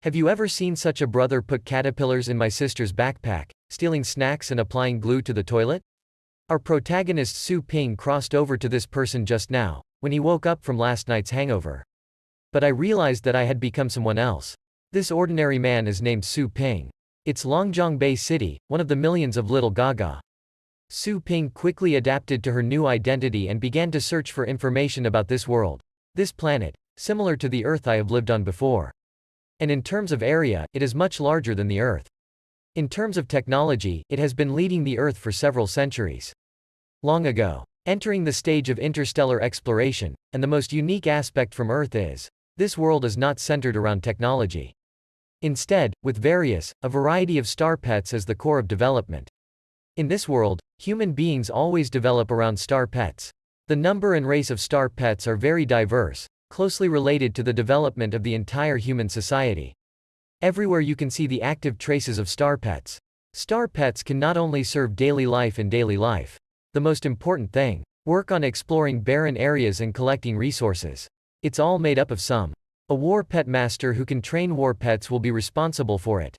Have you ever seen such a brother put caterpillars in my sister's backpack, stealing snacks and applying glue to the toilet? Our protagonist Su Ping crossed over to this person just now, when he woke up from last night's hangover. But I realized that I had become someone else. This ordinary man is named Su Ping. It's Longjiang Bay City, one of the millions of Little Gaga. Su Ping quickly adapted to her new identity and began to search for information about this world, this planet, similar to the Earth I have lived on before. And in terms of area, it is much larger than the Earth. In terms of technology, it has been leading the Earth for several centuries. Long ago, entering the stage of interstellar exploration, and the most unique aspect from Earth is, this world is not centered around technology. Instead, with a variety of star pets as the core of development. In this world, human beings always develop around star pets. The number and race of star pets are very diverse, closely related to the development of the entire human society. Everywhere you can see the active traces of star pets. Star pets can not only serve daily life in daily life. The most important thing, work on exploring barren areas and collecting resources. It's all made up of some. A war pet master who can train war pets will be responsible for it.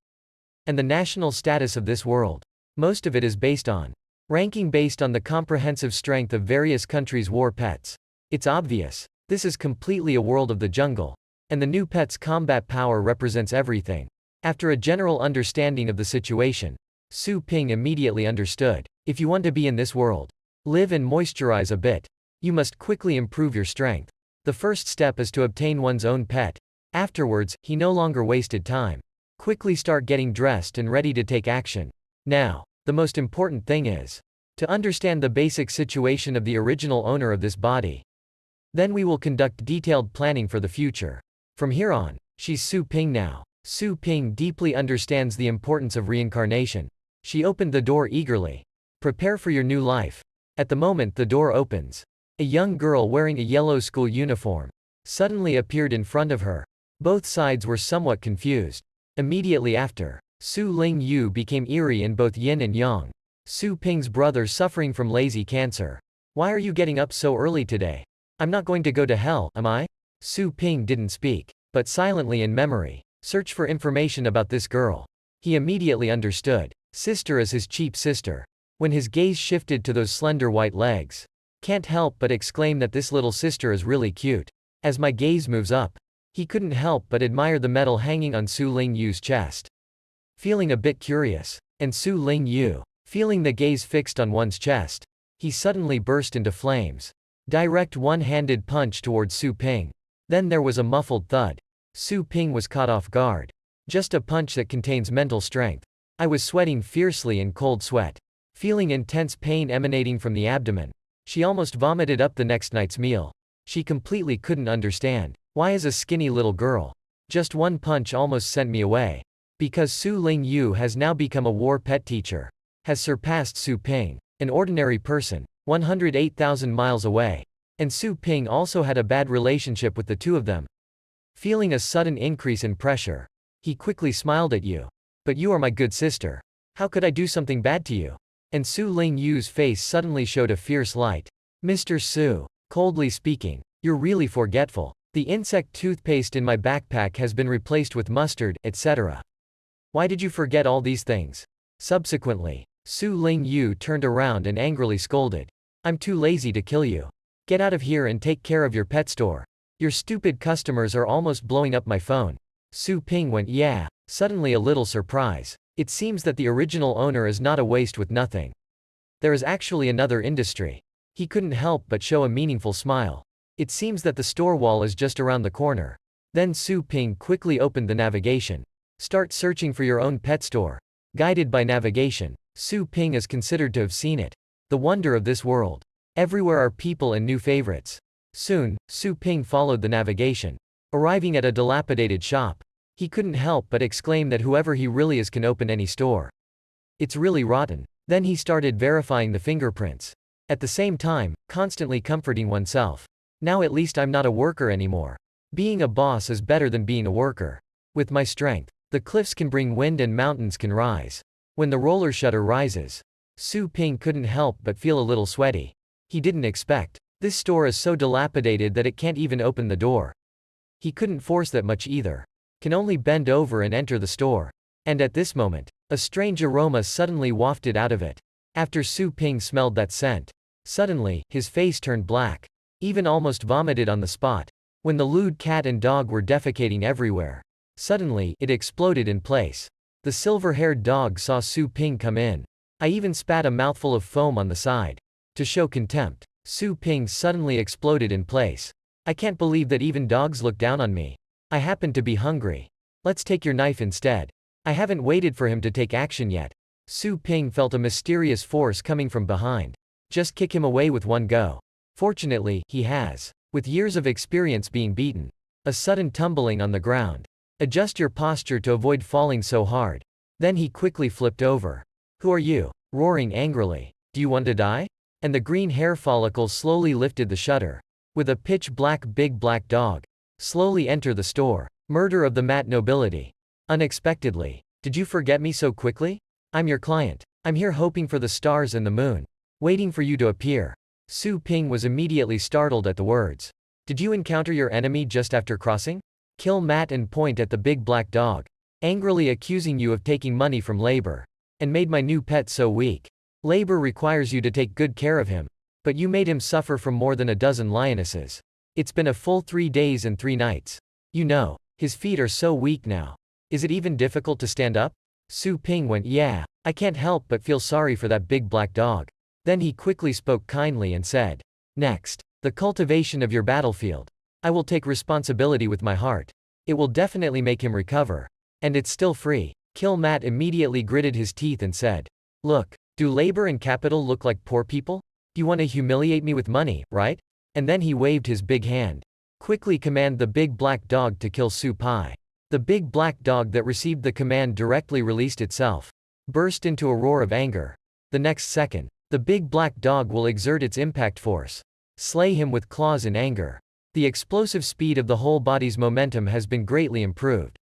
And the national status of this world. Most of it is based on ranking based on the comprehensive strength of various countries' war pets. It's obvious. This is completely a world of the jungle. And the new pet's combat power represents everything. After a general understanding of the situation, Su Ping immediately understood. If you want to be in this world, live and moisturize a bit. You must quickly improve your strength. The first step is to obtain one's own pet. Afterwards, he no longer wasted time. Quickly start getting dressed and ready to take action. Now, the most important thing is to understand the basic situation of the original owner of this body. Then we will conduct detailed planning for the future. From here on, she's Su Ping now. Su Ping deeply understands the importance of reincarnation. She opened the door eagerly. Prepare for your new life. At the moment the door opens, a young girl wearing a yellow school uniform suddenly appeared in front of her. Both sides were somewhat confused. Immediately after, Su Ling Yu became eerie in both yin and yang. Su Ping's brother suffering from lazy cancer. Why are you getting up so early today? I'm not going to go to hell, am I? Su Ping didn't speak, but silently in memory, search for information about this girl. He immediately understood. Sister is his cheap sister. When his gaze shifted to those slender white legs, can't help but exclaim that this little sister is really cute. As my gaze moves up, he couldn't help but admire the medal hanging on Su Ling Yu's chest. Feeling a bit curious, and Su Ling Yu, feeling the gaze fixed on one's chest, he suddenly burst into flames. Direct one-handed punch towards Su Ping. Then there was a muffled thud. Su Ping was caught off guard. Just a punch that contains mental strength. I was sweating fiercely in cold sweat. Feeling intense pain emanating from the abdomen. She almost vomited up the next night's meal. She completely couldn't understand. Why is a skinny little girl? Just one punch almost sent me away. Because Su Ling Yu has now become a war pet teacher. Has surpassed Su Ping, an ordinary person, 108,000 miles away. And Su Ping also had a bad relationship with the two of them. Feeling a sudden increase in pressure, he quickly smiled at you. But you are my good sister. How could I do something bad to you? And Su Ling Yu's face suddenly showed a fierce light. Mr. Su, coldly speaking, you're really forgetful. The insect toothpaste in my backpack has been replaced with mustard, etc. Why did you forget all these things? Subsequently, Su Ling Yu turned around and angrily scolded. I'm too lazy to kill you. Get out of here and take care of your pet store. Your stupid customers are almost blowing up my phone. Su Ping went yeah, suddenly a little surprise. It seems that the original owner is not a waste with nothing. There is actually another industry. He couldn't help but show a meaningful smile. It seems that the store wall is just around the corner. Then Su Ping quickly opened the navigation. Start searching for your own pet store. Guided by navigation, Su Ping is considered to have seen it. The wonder of this world. Everywhere are people and new favorites. Soon, Su Ping followed the navigation. Arriving at a dilapidated shop, he couldn't help but exclaim that whoever he really is can open any store. It's really rotten. Then he started verifying the fingerprints. At the same time, constantly comforting oneself. Now at least I'm not a worker anymore. Being a boss is better than being a worker. With my strength, the cliffs can bring wind and mountains can rise. When the roller shutter rises, Su Ping couldn't help but feel a little sweaty. He didn't expect. This store is so dilapidated that it can't even open the door. He couldn't force that much either. can only bend over and enter the store. And at this moment, a strange aroma suddenly wafted out of it. After Su Ping smelled that scent, suddenly, his face turned black, even almost vomited on the spot. When the lewd cat and dog were defecating everywhere, suddenly, it exploded in place. The silver-haired dog saw Su Ping come in. I even spat a mouthful of foam on the side. To show contempt, Su Ping suddenly exploded in place. I can't believe that even dogs look down on me. I happen to be hungry. Let's take your knife instead. I haven't waited for him to take action yet. Su Ping felt a mysterious force coming from behind. Just kick him away with one go. Fortunately, he has. With years of experience being beaten. A sudden tumbling on the ground. Adjust your posture to avoid falling so hard. Then he quickly flipped over. Who are you? Roaring angrily. Do you want to die? And the green hair follicle slowly lifted the shutter. With a pitch black big black dog. Slowly enter the store. Murder of the mat nobility. Unexpectedly. Did you forget me so quickly? I'm your client. I'm here hoping for the stars and the moon. Waiting for you to appear. Su Ping was immediately startled at the words. Did you encounter your enemy just after crossing? Kill Matt and point at the big black dog. Angrily accusing you of taking money from labor. And made my new pet so weak. Labor requires you to take good care of him. But you made him suffer from more than a dozen lionesses. It's been a full 3 days and 3 nights. You know, his feet are so weak now. Is it even difficult to stand up? Su Ping went, yeah, I can't help but feel sorry for that big black dog. Then he quickly spoke kindly and said, next, the cultivation of your battlefield. I will take responsibility with my heart. It will definitely make him recover. And it's still free. Kill Matt immediately gritted his teeth and said, look, do labor and capital look like poor people? You want to humiliate me with money, right? And then he waved his big hand. Quickly command the big black dog to kill Su Pai. The big black dog that received the command directly released itself. Burst into a roar of anger. The next second, the big black dog will exert its impact force. Slay him with claws in anger. The explosive speed of the whole body's momentum has been greatly improved.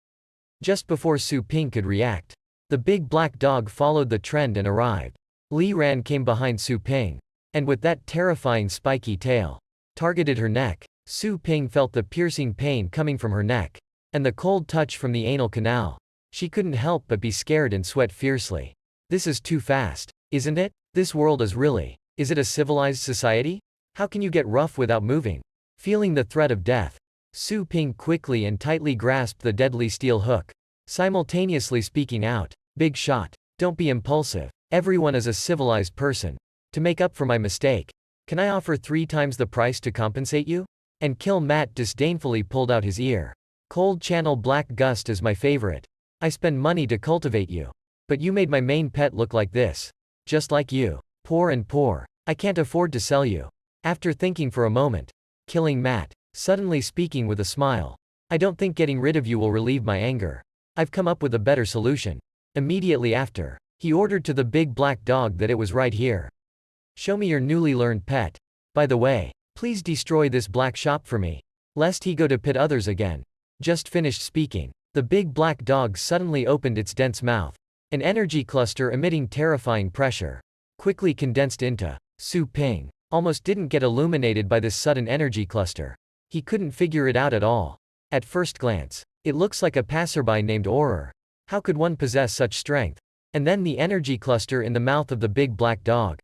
Just before Su Ping could react, the big black dog followed the trend and arrived. Li Ran came behind Su Ping. And with that terrifying spiky tail, targeted her neck. Su Ping felt the piercing pain coming from her neck. And the cold touch from the anal canal. She couldn't help but be scared and sweat fiercely. This is too fast, isn't it? This world is really. Is it a civilized society? How can you get rough without moving? Feeling the threat of death, Su Ping quickly and tightly grasped the deadly steel hook. Simultaneously speaking out, big shot, don't be impulsive. Everyone is a civilized person. To make up for my mistake, can I offer 3 times the price to compensate you? And Kill Matt disdainfully pulled out his ear. Cold Channel Black Gust is my favorite. I spend money to cultivate you. But you made my main pet look like this. Just like you. Poor and poor. I can't afford to sell you. After thinking for a moment, Killing Matt, suddenly speaking with a smile. I don't think getting rid of you will relieve my anger. I've come up with a better solution. Immediately after, he ordered to the big black dog that it was right here. Show me your newly learned pet. By the way, please destroy this black shop for me. Lest he go to pit others again. Just finished speaking. The big black dog suddenly opened its dense mouth. An energy cluster emitting terrifying pressure. Quickly condensed into Su Ping. Almost didn't get illuminated by this sudden energy cluster. He couldn't figure it out at all. At first glance, it looks like a passerby named Auror. How could one possess such strength? And then the energy cluster in the mouth of the big black dog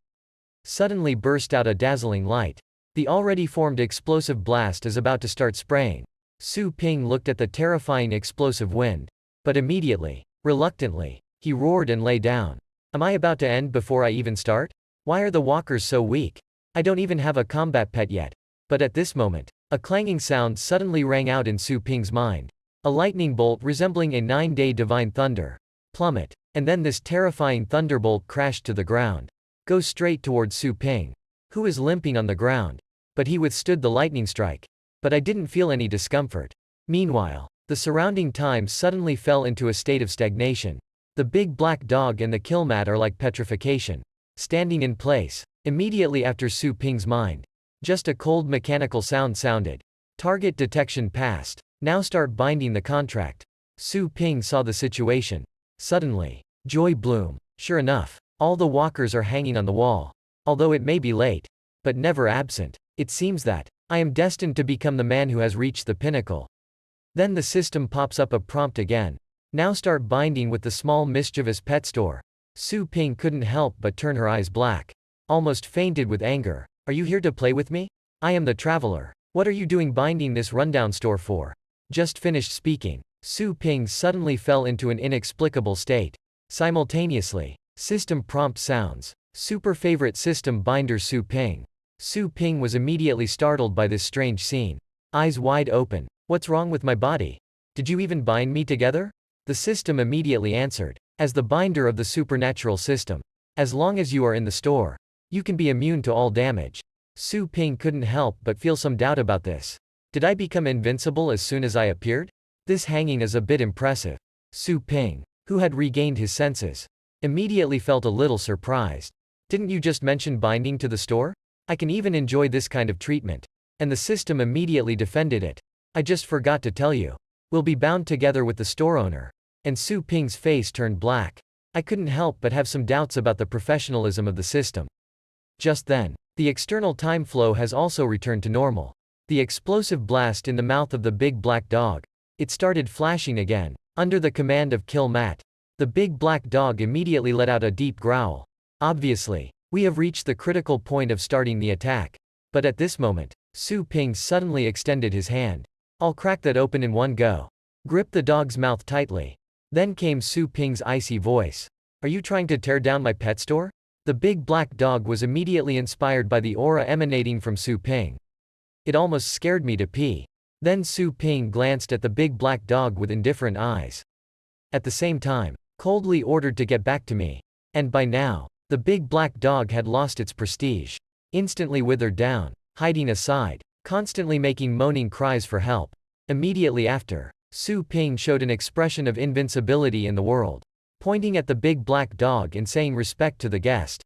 suddenly burst out a dazzling light. The already formed explosive blast is about to start spraying. Su Ping looked at the terrifying explosive wind. But immediately, reluctantly, he roared and lay down. Am I about to end before I even start? Why are the walkers so weak? I don't even have a combat pet yet. But at this moment, a clanging sound suddenly rang out in Su Ping's mind. A lightning bolt resembling a 9-day divine thunder. Plummet. And then this terrifying thunderbolt crashed to the ground. Go straight towards Su Ping, who is limping on the ground. But he withstood the lightning strike. But I didn't feel any discomfort. Meanwhile, the surrounding time suddenly fell into a state of stagnation. The big black dog and the kill mat are like petrification. Standing in place. Immediately after Su Ping's mind. Just a cold mechanical sound sounded. Target detection passed. Now start binding the contract. Su Ping saw the situation. Suddenly, joy bloomed. Sure enough, all the walkers are hanging on the wall. Although it may be late, but never absent. It seems that I am destined to become the man who has reached the pinnacle. Then the system pops up a prompt again. Now start binding with the small mischievous pet store. Su Ping couldn't help but turn her eyes black. Almost fainted with anger. Are you here to play with me? I am the traveler. What are you doing binding this rundown store for? Just finished speaking. Su Ping suddenly fell into an inexplicable state. Simultaneously, system prompt sounds. Super favorite system binder Su Ping. Su Ping was immediately startled by this strange scene. Eyes wide open. What's wrong with my body? Did you even bind me together? The system immediately answered. As the binder of the supernatural system. As long as you are in the store, you can be immune to all damage. Su Ping couldn't help but feel some doubt about this. Did I become invincible as soon as I appeared? This hanging is a bit impressive. Su Ping, who had regained his senses, immediately felt a little surprised. Didn't you just mention binding to the store? I can even enjoy this kind of treatment. And the system immediately defended it. I just forgot to tell you. We'll be bound together with the store owner. And Su Ping's face turned black. I couldn't help but have some doubts about the professionalism of the system. Just then, the external time flow has also returned to normal. The explosive blast in the mouth of the big black dog. It started flashing again. Under the command of Kill Matt, the big black dog immediately let out a deep growl. Obviously, we have reached the critical point of starting the attack. But at this moment, Su Ping suddenly extended his hand. I'll crack that open in one go. Grip the dog's mouth tightly. Then came Su Ping's icy voice. Are you trying to tear down my pet store? The big black dog was immediately inspired by the aura emanating from Su Ping. It almost scared me to pee. Then Su Ping glanced at the big black dog with indifferent eyes. At the same time, coldly ordered to get back to me. And by now, the big black dog had lost its prestige. Instantly withered down, hiding aside, constantly making moaning cries for help. Immediately after, Su Ping showed an expression of invincibility in the world, pointing at the big black dog and saying respect to the guest.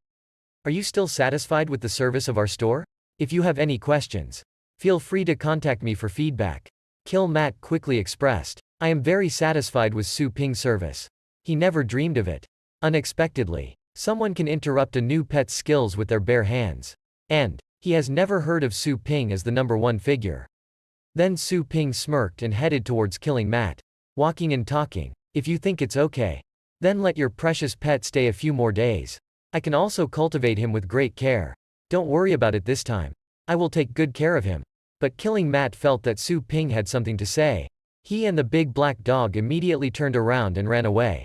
Are you still satisfied with the service of our store? If you have any questions, feel free to contact me for feedback. Kill Matt quickly expressed. I am very satisfied with Su Ping's service. He never dreamed of it. Unexpectedly, someone can interrupt a new pet's skills with their bare hands. And he has never heard of Su Ping as the #1 figure. Then Su Ping smirked and headed towards killing Matt. Walking and talking. If you think it's okay, then let your precious pet stay a few more days. I can also cultivate him with great care. Don't worry about it this time. I will take good care of him. But killing Matt felt that Su Ping had something to say. He and the big black dog immediately turned around and ran away,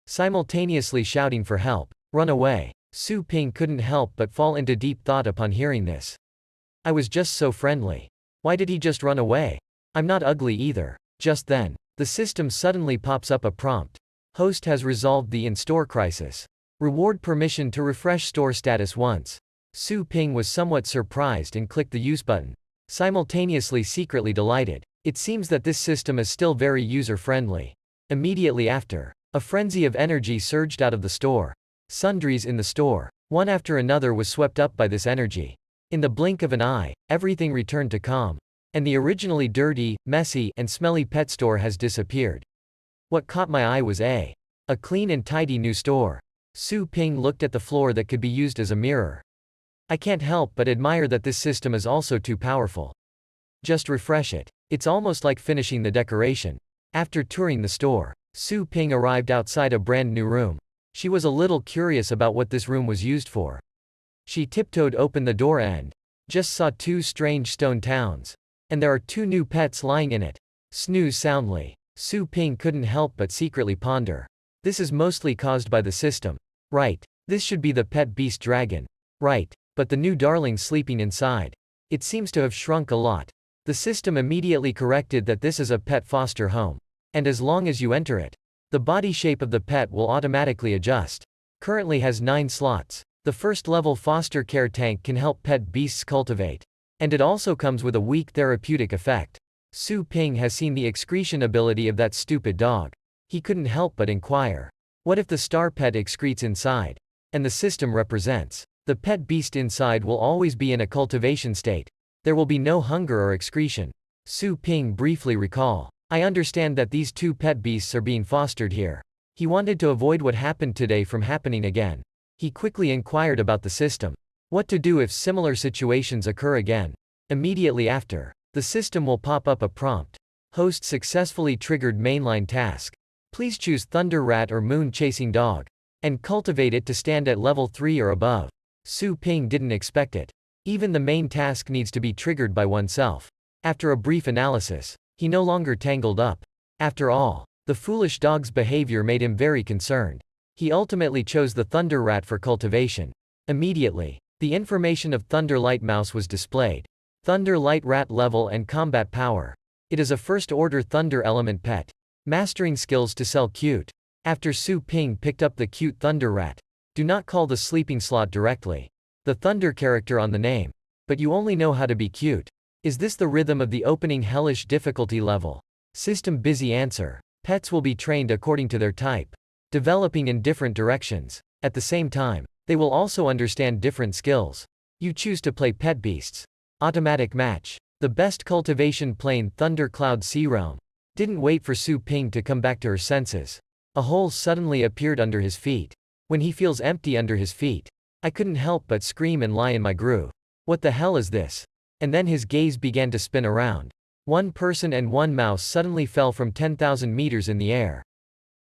simultaneously shouting for help. Run away. Su Ping couldn't help but fall into deep thought upon hearing this. I was just so friendly. Why did he just run away? I'm not ugly either. Just then, the system suddenly pops up a prompt. Host has resolved the in-store crisis. Reward permission to refresh store status once. Su Ping was somewhat surprised and clicked the use button, simultaneously secretly delighted. It seems that this system is still very user-friendly. Immediately after, a frenzy of energy surged out of the store. Sundries in the store, one after another, was swept up by this energy. In the blink of an eye, everything returned to calm. And the originally dirty, messy, and smelly pet store has disappeared. What caught my eye was a clean and tidy new store. Su Ping looked at the floor that could be used as a mirror. I can't help but admire that this system is also too powerful. Just refresh it. It's almost like finishing the decoration. After touring the store, Su Ping arrived outside a brand new room. She was a little curious about what this room was used for. She tiptoed open the door and just saw 2 strange stone towns. And there are 2 new pets lying in it. Snooze soundly. Su Ping couldn't help but secretly ponder. This is mostly caused by the system. Right. This should be the pet beast dragon. Right. But the new darling sleeping inside. It seems to have shrunk a lot. The system immediately corrected that this is a pet foster home. And as long as you enter it, the body shape of the pet will automatically adjust. Currently has 9 slots. The first level foster care tank can help pet beasts cultivate. And it also comes with a weak therapeutic effect. Su Ping has seen the excretion ability of that stupid dog. He couldn't help but inquire. What if the star pet excretes inside? And the system represents. The pet beast inside will always be in a cultivation state. There will be no hunger or excretion. Su Ping briefly recall. I understand that these 2 pet beasts are being fostered here. He wanted to avoid what happened today from happening again. He quickly inquired about the system. What to do if similar situations occur again. Immediately after, the system will pop up a prompt. Host successfully triggered mainline task. Please choose Thunder Rat or Moon Chasing Dog. And cultivate it to stand at level 3 or above. Su Ping didn't expect it. Even the main task needs to be triggered by oneself. After a brief analysis, he no longer tangled up. After all, the foolish dog's behavior made him very concerned. He ultimately chose the Thunder Rat for cultivation. Immediately, the information of Thunder Light Mouse was displayed. Thunder Light Rat level and combat power. It is a first-order Thunder element pet. Mastering skills to sell cute. After Su Ping picked up the cute Thunder Rat. Do not call the sleeping slot directly. The Thunder character on the name. But you only know how to be cute. Is this the rhythm of the opening hellish difficulty level? System busy answer. Pets will be trained according to their type. Developing in different directions. At the same time, they will also understand different skills. You choose to play pet beasts. Automatic match. The best cultivation plane Thunder Cloud Sea Realm. Didn't wait for Su Ping to come back to her senses. A hole suddenly appeared under his feet. When he feels empty under his feet, I couldn't help but scream and lie in my groove. What the hell is this? And then his gaze began to spin around. One person and one mouse suddenly fell from 10,000 meters in the air,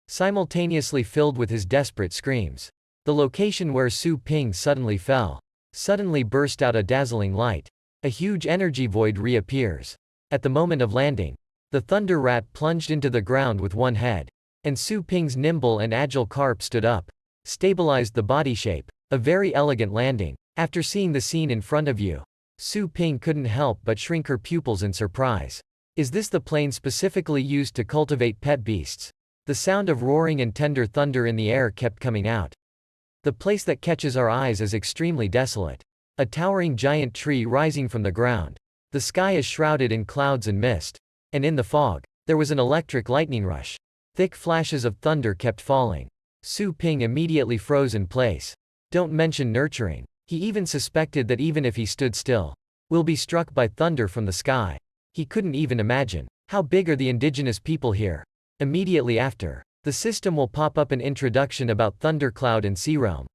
simultaneously filled with his desperate screams. The location where Su Ping suddenly fell, suddenly burst out a dazzling light. A huge energy void reappears. At the moment of landing, the Thunder Rat plunged into the ground with one head, and Su Ping's nimble and agile carp stood up, stabilized the body shape. A very elegant landing. After seeing the scene in front of you, Su Ping couldn't help but shrink her pupils in surprise. Is this the plane specifically used to cultivate pet beasts? The sound of roaring and tender thunder in the air kept coming out. The place that catches our eyes is extremely desolate. A towering giant tree rising from the ground. The sky is shrouded in clouds and mist. And in the fog, there was an electric lightning rush. Thick flashes of thunder kept falling. Su Ping immediately froze in place. Don't mention nurturing. He even suspected that even if he stood still, will be struck by thunder from the sky. He couldn't even imagine. How big are the indigenous people here? Immediately after, the system will pop up an introduction about Thundercloud and Sea Realm.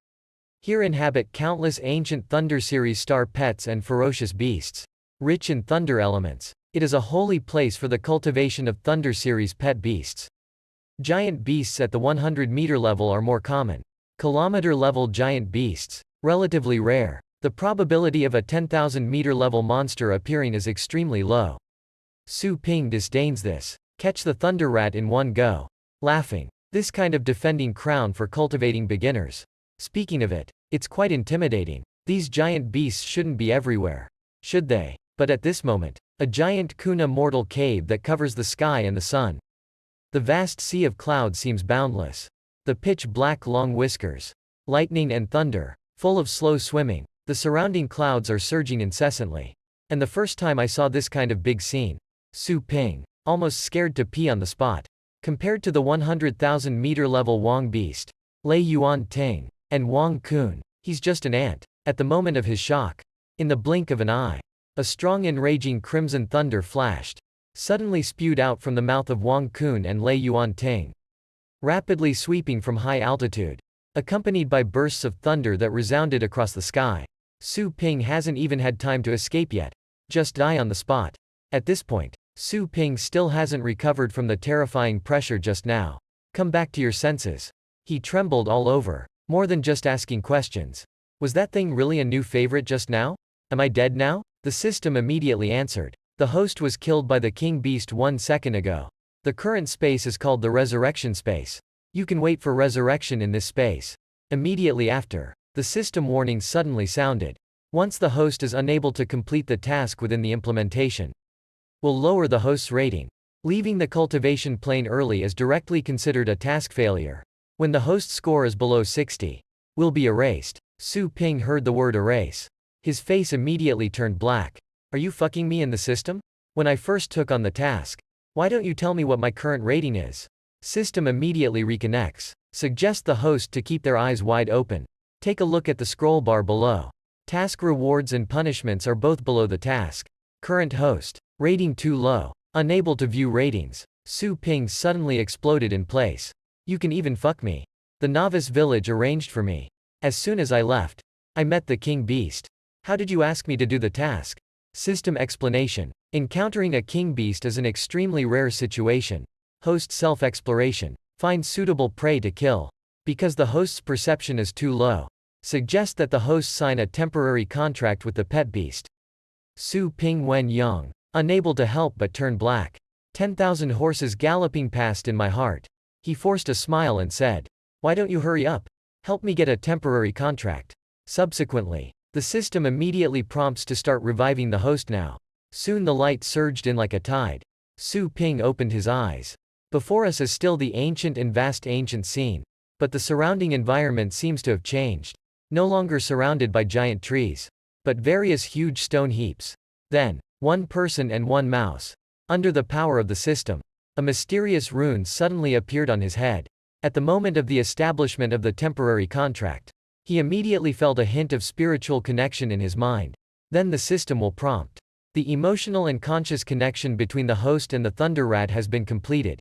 Here inhabit countless ancient Thunder series star pets and ferocious beasts, rich in thunder elements. It is a holy place for the cultivation of Thunder series pet beasts. Giant beasts at the 100-meter level are more common. Kilometer-level giant beasts, relatively rare. The probability of a 10,000-meter level monster appearing is extremely low. Su Ping disdains this. Catch the Thunder Rat in one go. Laughing. This kind of defending crown for cultivating beginners. Speaking of it, it's quite intimidating. These giant beasts shouldn't be everywhere, should they? But at this moment, a giant Kuna mortal cave that covers the sky and the sun. The vast sea of clouds seems boundless. The pitch-black long whiskers, lightning and thunder, full of slow swimming. The surrounding clouds are surging incessantly. And the first time I saw this kind of big scene, Su Ping, almost scared to pee on the spot. Compared to the 100,000-meter level Wang Beast, Lei Yuan Ting, and Wang Kun, he's just an ant. At the moment of his shock, in the blink of an eye, a strong enraging crimson thunder flashed, suddenly spewed out from the mouth of Wang Kun and Lei Yuan Ting, rapidly sweeping from high altitude, accompanied by bursts of thunder that resounded across the sky. Su Ping hasn't even had time to escape yet, just die on the spot. At this point, Su Ping still hasn't recovered from the terrifying pressure just now. Come back to your senses. He trembled all over. More than just asking questions. Was that thing really a new favorite just now? Am I dead now? The system immediately answered. The host was killed by the king beast 1 second ago. The current space is called the resurrection space. You can wait for resurrection in this space. Immediately after, the system warning suddenly sounded. Once the host is unable to complete the task within the implementation, will lower the host's rating. Leaving the cultivation plane early is directly considered a task failure. When the host score is below 60, will be erased. Su Ping heard the word erase. His face immediately turned black. Are you fucking me in the system? When I first took on the task, why don't you tell me what my current rating is? System immediately reconnects. Suggest the host to keep their eyes wide open. Take a look at the scroll bar below. Task rewards and punishments are both below the task. Current host. Rating too low. Unable to view ratings. Su Ping suddenly exploded in place. You can even fuck me. The novice village arranged for me. As soon as I left, I met the king beast. How did you ask me to do the task? System explanation. Encountering a king beast is an extremely rare situation. Host self-exploration. Find suitable prey to kill. Because the host's perception is too low, suggest that the host sign a temporary contract with the pet beast. Su Ping Wen Yang. Unable to help but turn black. 10,000 horses galloping past in my heart. He forced a smile and said, "Why don't you hurry up? Help me get a temporary contract." Subsequently, the system immediately prompts to start reviving the host now. Soon the light surged in like a tide. Su Ping opened his eyes. Before us is still the ancient and vast ancient scene. But the surrounding environment seems to have changed. No longer surrounded by giant trees, but various huge stone heaps. Then, one person and one mouse. Under the power of the system, a mysterious rune suddenly appeared on his head. At the moment of the establishment of the temporary contract, he immediately felt a hint of spiritual connection in his mind. Then the system will prompt. The emotional and conscious connection between the host and the Thunder Rat has been completed.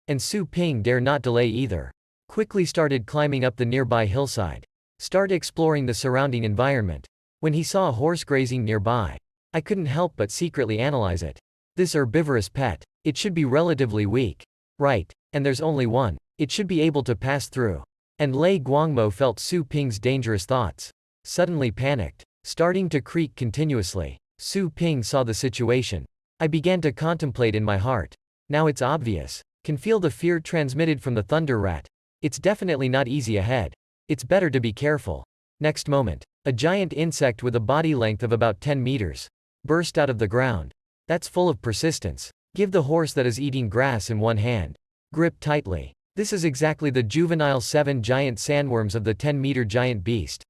And Su Ping dare not delay either. Quickly started climbing up the nearby hillside. Start exploring the surrounding environment. When he saw a horse grazing nearby, I couldn't help but secretly analyze it. This herbivorous pet, it should be relatively weak. Right, and there's only one. It should be able to pass through. And Lei Guangmo felt Su Ping's dangerous thoughts. Suddenly panicked, starting to creak continuously. Su Ping saw the situation. I began to contemplate in my heart. Now it's obvious. Can feel the fear transmitted from the Thunder Rat. It's definitely not easy ahead. It's better to be careful. Next moment, a giant insect with a body length of about 10 meters burst out of the ground. That's full of persistence. Give the horse that is eating grass in one hand. Grip tightly. This is exactly the juvenile 7 giant sandworms of the 10-meter giant beast.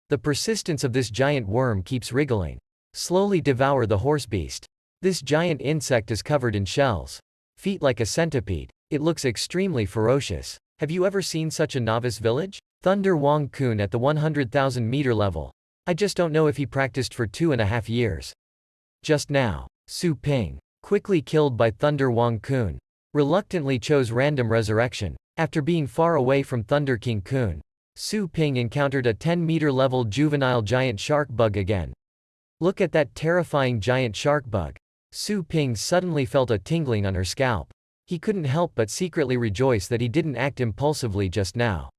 The persistence of this giant worm keeps wriggling. Slowly devour the horse beast. This giant insect is covered in shells. Feet like a centipede. It looks extremely ferocious. Have you ever seen such a novice village? Thunder Wong Kun at the 100,000 meter level. I just don't know if he practiced for 2.5 years. Just now, Su Ping, quickly killed by Thunder Wong Kun, reluctantly chose random resurrection. After being far away from Thunder King Kun, Su Ping encountered a 10-meter level juvenile giant shark bug again. Look at that terrifying giant shark bug. Su Ping suddenly felt a tingling on her scalp. He couldn't help but secretly rejoice that he didn't act impulsively just now.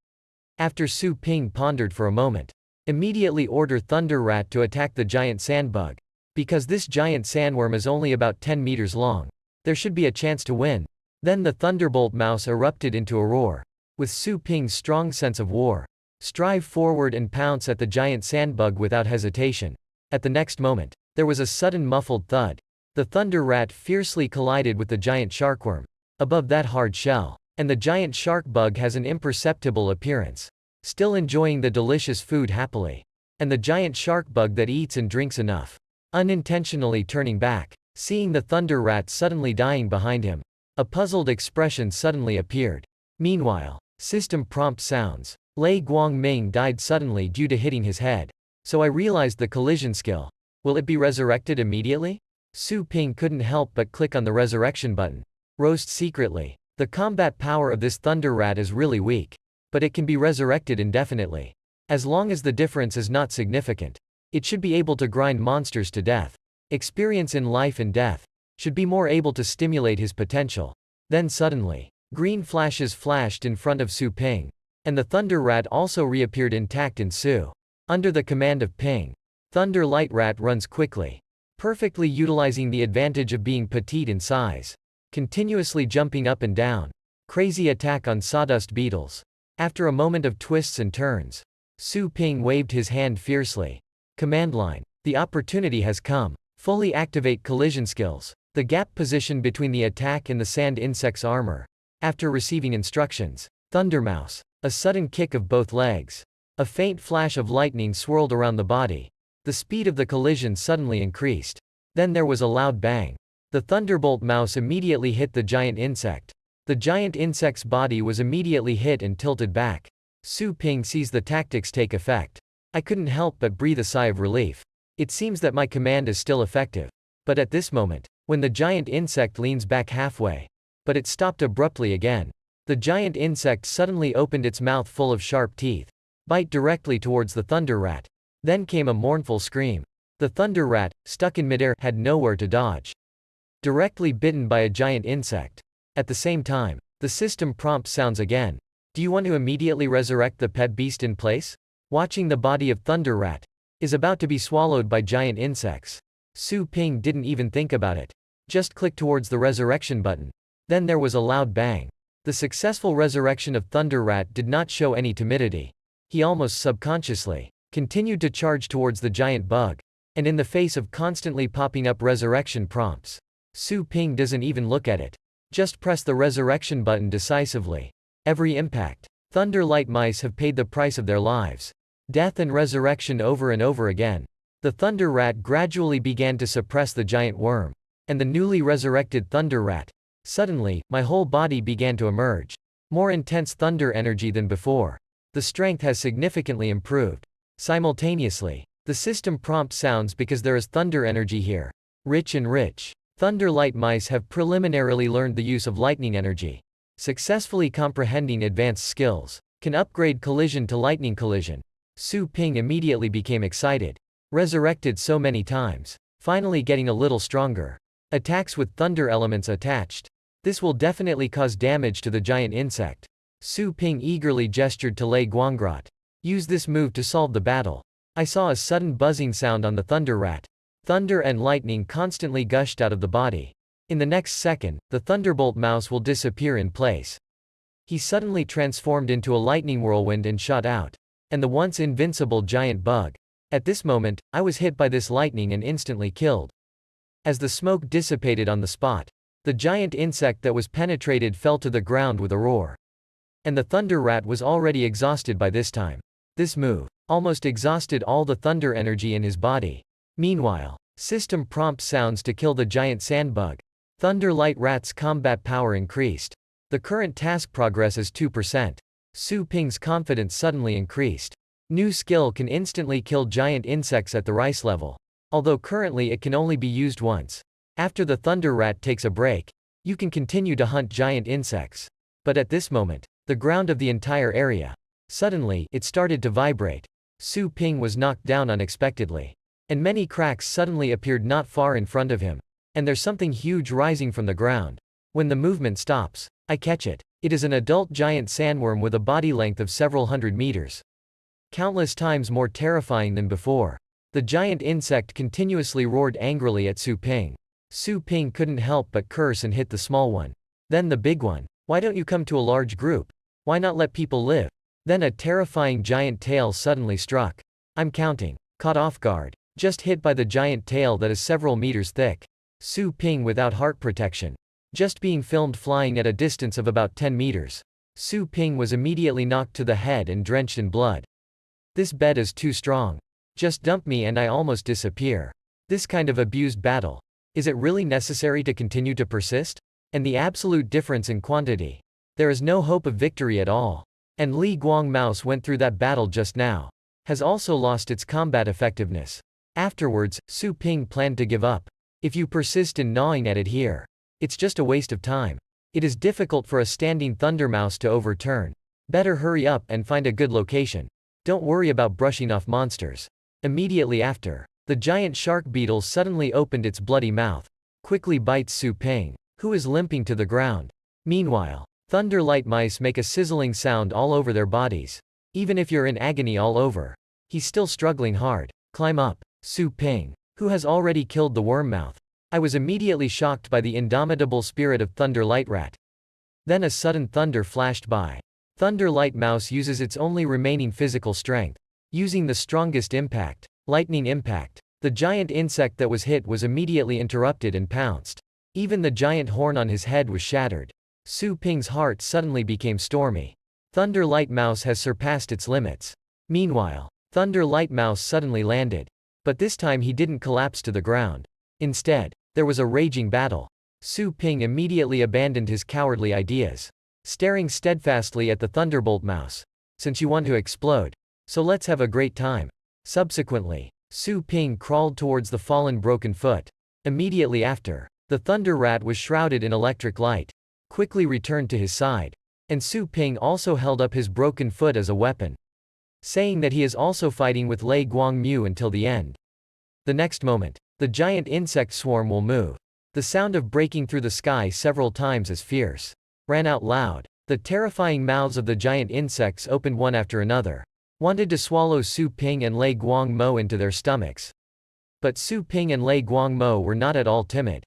After Su Ping pondered for a moment, immediately order Thunder Rat to attack the giant sandbug. Because this giant sandworm is only about 10 meters long, there should be a chance to win. Then the Thunderbolt Mouse erupted into a roar. With Su Ping's strong sense of war, strive forward and pounce at the giant sandbug without hesitation. At the next moment, there was a sudden muffled thud. The Thunder Rat fiercely collided with the giant sharkworm. Above that hard shell, and the giant shark bug has an imperceptible appearance. Still enjoying the delicious food happily. And the giant shark bug that eats and drinks enough. Unintentionally turning back, seeing the Thunder Rat suddenly dying behind him. A puzzled expression suddenly appeared. Meanwhile, system prompt sounds. Lei Guangming died suddenly due to hitting his head. So I realized the collision skill. Will it be resurrected immediately? Su Ping couldn't help but click on the resurrection button. Roast secretly. The combat power of this Thunder Rat is really weak. But it can be resurrected indefinitely. As long as the difference is not significant. It should be able to grind monsters to death. Experience in life and death. Should be more able to stimulate his potential. Then suddenly, green flashes flashed in front of Su Ping. And the Thunder Rat also reappeared intact in Su. Under the command of Ping, Thunder Light Rat runs quickly. Perfectly utilizing the advantage of being petite in size. Continuously jumping up and down. Crazy attack on sawdust beetles. After a moment of twists and turns, Su Ping waved his hand fiercely. Command line. The opportunity has come. Fully activate collision skills. The gap position between the attack and the sand insect's armor. After receiving instructions, Thundermouse. A sudden kick of both legs. A faint flash of lightning swirled around the body. The speed of the collision suddenly increased. Then there was a loud bang. The Thunderbolt Mouse immediately hit the giant insect. The giant insect's body was immediately hit and tilted back. Su Ping sees the tactics take effect. I couldn't help but breathe a sigh of relief. It seems that my command is still effective. But at this moment, when the giant insect leans back halfway, but it stopped abruptly again. The giant insect suddenly opened its mouth full of sharp teeth. Bite directly towards the Thunder Rat. Then came a mournful scream. The thunder rat, stuck in midair, had nowhere to dodge. Directly bitten by a giant insect. At the same time, the system prompt sounds again. Do you want to immediately resurrect the pet beast in place? Watching the body of thunder rat is about to be swallowed by giant insects. Su Ping didn't even think about it. Just clicked towards the resurrection button. Then there was a loud bang. The successful resurrection of thunder rat did not show any timidity. He almost subconsciously continued to charge towards the giant bug. And in the face of constantly popping up resurrection prompts, Su Ping doesn't even look at it. Just press the resurrection button decisively. Every impact. Thunder light mice have paid the price of their lives. Death and resurrection over and over again. The thunder rat gradually began to suppress the giant worm. And the newly resurrected thunder rat. Suddenly, my whole body began to emerge. More intense thunder energy than before. The strength has significantly improved. Simultaneously, the system prompt sounds because there is thunder energy here. Rich and rich. Thunder light mice have preliminarily learned the use of lightning energy. Successfully comprehending advanced skills. Can upgrade collision to lightning collision. Su Ping immediately became excited. Resurrected so many times. Finally getting a little stronger. Attacks with thunder elements attached. This will definitely cause damage to the giant insect. Su Ping eagerly gestured to Lei Guangrot. Use this move to solve the battle. I saw a sudden buzzing sound on the thunder rat. Thunder and lightning constantly gushed out of the body. In the next second, the thunderbolt mouse will disappear in place. He suddenly transformed into a lightning whirlwind and shot out. And the once invincible giant bug. At this moment, I was hit by this lightning and instantly killed. As the smoke dissipated on the spot, the giant insect that was penetrated fell to the ground with a roar. And the thunder rat was already exhausted by this time. This move almost exhausted all the thunder energy in his body. Meanwhile, system prompt sounds to kill the giant sand bug. Thunder light rat's combat power increased. The current task progress is 2%. Su Ping's confidence suddenly increased. New skill can instantly kill giant insects at the rice level. Although currently it can only be used once. After the thunder rat takes a break, you can continue to hunt giant insects. But at this moment, the ground of the entire area. Suddenly, it started to vibrate. Su Ping was knocked down unexpectedly. And many cracks suddenly appeared not far in front of him. And there's something huge rising from the ground. When the movement stops, I catch it. It is an adult giant sandworm with a body length of several hundred meters. Countless times more terrifying than before. The giant insect continuously roared angrily at Su Ping. Su Ping couldn't help but curse and hit the small one. Then the big one. Why don't you come to a large group? Why not let people live? Then a terrifying giant tail suddenly struck. I'm counting. Caught off guard. Just hit by the giant tail that is several meters thick. Su Ping without heart protection. Just being filmed flying at a distance of about 10 meters. Su Ping was immediately knocked to the head and drenched in blood. This bed is too strong. Just dump me and I almost disappear. This kind of abused battle. Is it really necessary to continue to persist? And the absolute difference in quantity. There is no hope of victory at all. And Li Guang Mouse went through that battle just now. Has also lost its combat effectiveness. Afterwards, Su Ping planned to give up. If you persist in gnawing at it here, it's just a waste of time. It is difficult for a standing thunder mouse to overturn. Better hurry up and find a good location. Don't worry about brushing off monsters. Immediately after, the giant shark beetle suddenly opened its bloody mouth. Quickly bites Su Ping, who is limping to the ground. Meanwhile, thunder light mice make a sizzling sound all over their bodies. Even if you're in agony all over. He's still struggling hard. Climb up. Su Ping, who has already killed the worm mouth. I was immediately shocked by the indomitable spirit of Thunder Light Rat. Then a sudden thunder flashed by. Thunder Light Mouse uses its only remaining physical strength. Using the strongest impact, lightning impact. The giant insect that was hit was immediately interrupted and pounced. Even the giant horn on his head was shattered. Su Ping's heart suddenly became stormy. Thunder Light Mouse has surpassed its limits. Meanwhile, Thunder Light Mouse suddenly landed. But this time he didn't collapse to the ground. Instead, there was a raging battle. Su Ping immediately abandoned his cowardly ideas. Staring steadfastly at the Thunderbolt Mouse. Since you want to explode, so let's have a great time. Subsequently, Su Ping crawled towards the fallen broken foot. Immediately after, the Thunder Rat was shrouded in electric light. Quickly returned to his side. And Su Ping also held up his broken foot as a weapon. Saying that he is also fighting with Lei Guangmu until the end. The next moment, the giant insect swarm will move. The sound of breaking through the sky several times as fierce ran out loud. The terrifying mouths of the giant insects opened one after another, wanted to swallow Su Ping and Lei Guangmo into their stomachs. But Su Ping and Lei Guangmo were not at all timid.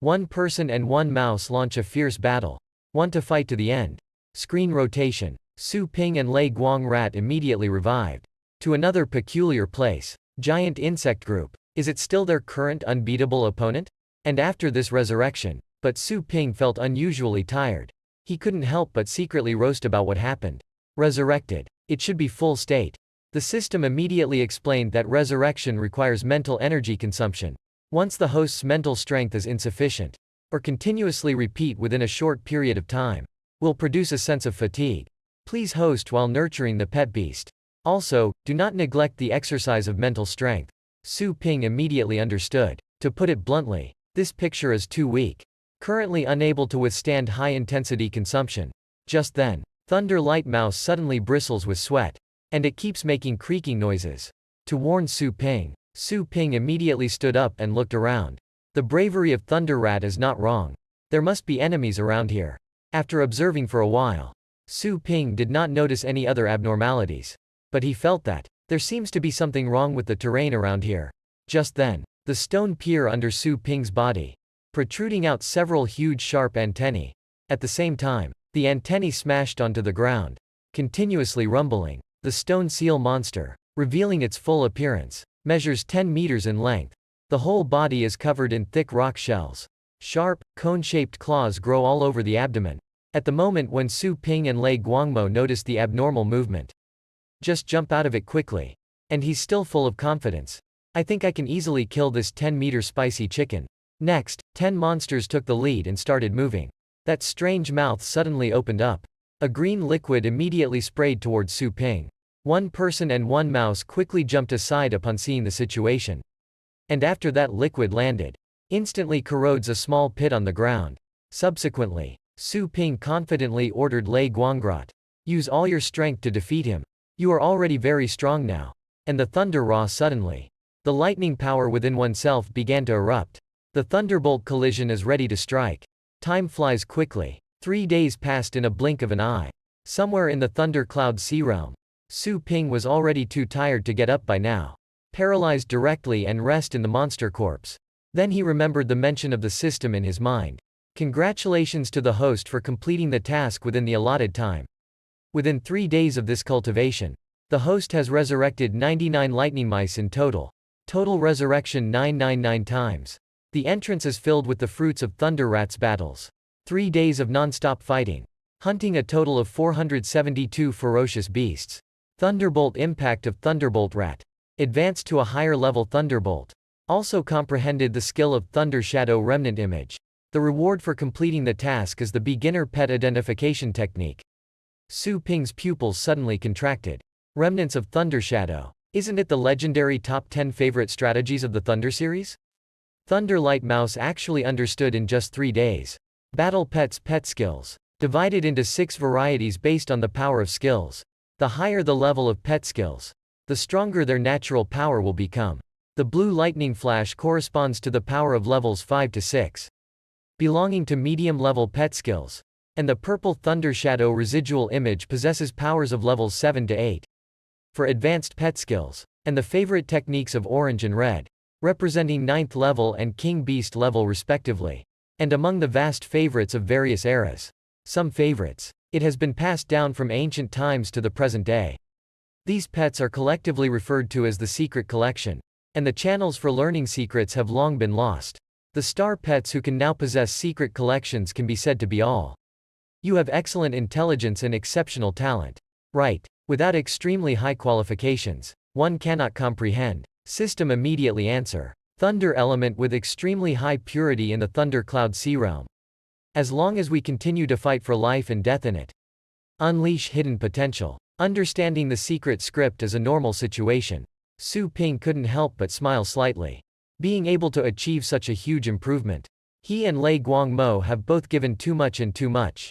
One person and one mouse launch a fierce battle. Want to fight to the end. Screen rotation. Su Ping and Lei Guang Rat immediately revived. To another peculiar place. Giant insect group. Is it still their current unbeatable opponent? And after this resurrection, but Su Ping felt unusually tired. He couldn't help but secretly roast about what happened. Resurrected. It should be full state. The system immediately explained that resurrection requires mental energy consumption. Once the host's mental strength is insufficient, or continuously repeat within a short period of time, will produce a sense of fatigue. Please host while nurturing the pet beast. Also, do not neglect the exercise of mental strength. Su Ping immediately understood. To put it bluntly, this picture is too weak. Currently unable to withstand high-intensity consumption. Just then, Thunder Light Mouse suddenly bristles with sweat. And it keeps making creaking noises. To warn Su Ping. Su Ping immediately stood up and looked around. The bravery of Thunder Rat is not wrong. There must be enemies around here. After observing for a while, Su Ping did not notice any other abnormalities. But he felt that there seems to be something wrong with the terrain around here. Just then, the stone pier under Su Ping's body, protruding out several huge sharp antennae. At the same time, the antennae smashed onto the ground, continuously rumbling. The stone seal monster, revealing its full appearance, measures 10 meters in length. The whole body is covered in thick rock shells. Sharp, cone-shaped claws grow all over the abdomen. At the moment when Su Ping and Lei Guangmo noticed the abnormal movement, just jump out of it quickly. And he's still full of confidence. I think I can easily kill this 10-meter spicy chicken. Next, 10 monsters took the lead and started moving. That strange mouth suddenly opened up. A green liquid immediately sprayed towards Su Ping. One person and one mouse quickly jumped aside upon seeing the situation. And after that liquid landed, instantly corrodes a small pit on the ground. Subsequently, Su Ping confidently ordered Lei Guangrat. Use all your strength to defeat him. You are already very strong now. And the thunder raw suddenly. The lightning power within oneself began to erupt. The thunderbolt collision is ready to strike. Time flies quickly. 3 days passed in a blink of an eye. Somewhere in the thundercloud sea realm, Su Ping was already too tired to get up by now. Paralyzed directly and rest in the monster corpse. Then he remembered the mention of the system in his mind. Congratulations to the host for completing the task within the allotted time. Within 3 days of this cultivation, the host has resurrected 99 lightning mice in total. Total resurrection 999 times. The entrance is filled with the fruits of Thunder Rat's battles. 3 days of non-stop fighting. Hunting a total of 472 ferocious beasts. Thunderbolt impact of Thunderbolt Rat. Advanced to a higher level Thunderbolt. Also comprehended the skill of Thunder Shadow Remnant Image. The reward for completing the task is the beginner pet identification technique. Su Ping's pupils suddenly contracted. Remnants of Thunder Shadow. Isn't it the legendary top 10 favorite strategies of the Thunder series? Thunder Light Mouse actually understood in just 3 days. Battle Pet's pet skills. Divided into 6 varieties based on the power of skills. The higher the level of pet skills, the stronger their natural power will become. The blue lightning flash corresponds to the power of levels 5 to 6, belonging to medium-level pet skills. And the purple Thunder Shadow residual image possesses powers of levels 7 to 8. For advanced pet skills, and the favorite techniques of orange and red, representing 9th level and King Beast level respectively. And among the vast favorites of various eras. Some favorites. It has been passed down from ancient times to the present day. These pets are collectively referred to as the Secret Collection. And the channels for learning secrets have long been lost. The star pets who can now possess secret collections can be said to be all. You have excellent intelligence and exceptional talent. Right. Without extremely high qualifications, one cannot comprehend. System immediately answer. Thunder element with extremely high purity in the thundercloud sea realm. As long as we continue to fight for life and death in it. Unleash hidden potential. Understanding the secret script is a normal situation. Su Ping couldn't help but smile slightly. Being able to achieve such a huge improvement. He and Lei Guangmo have both given too much and too much.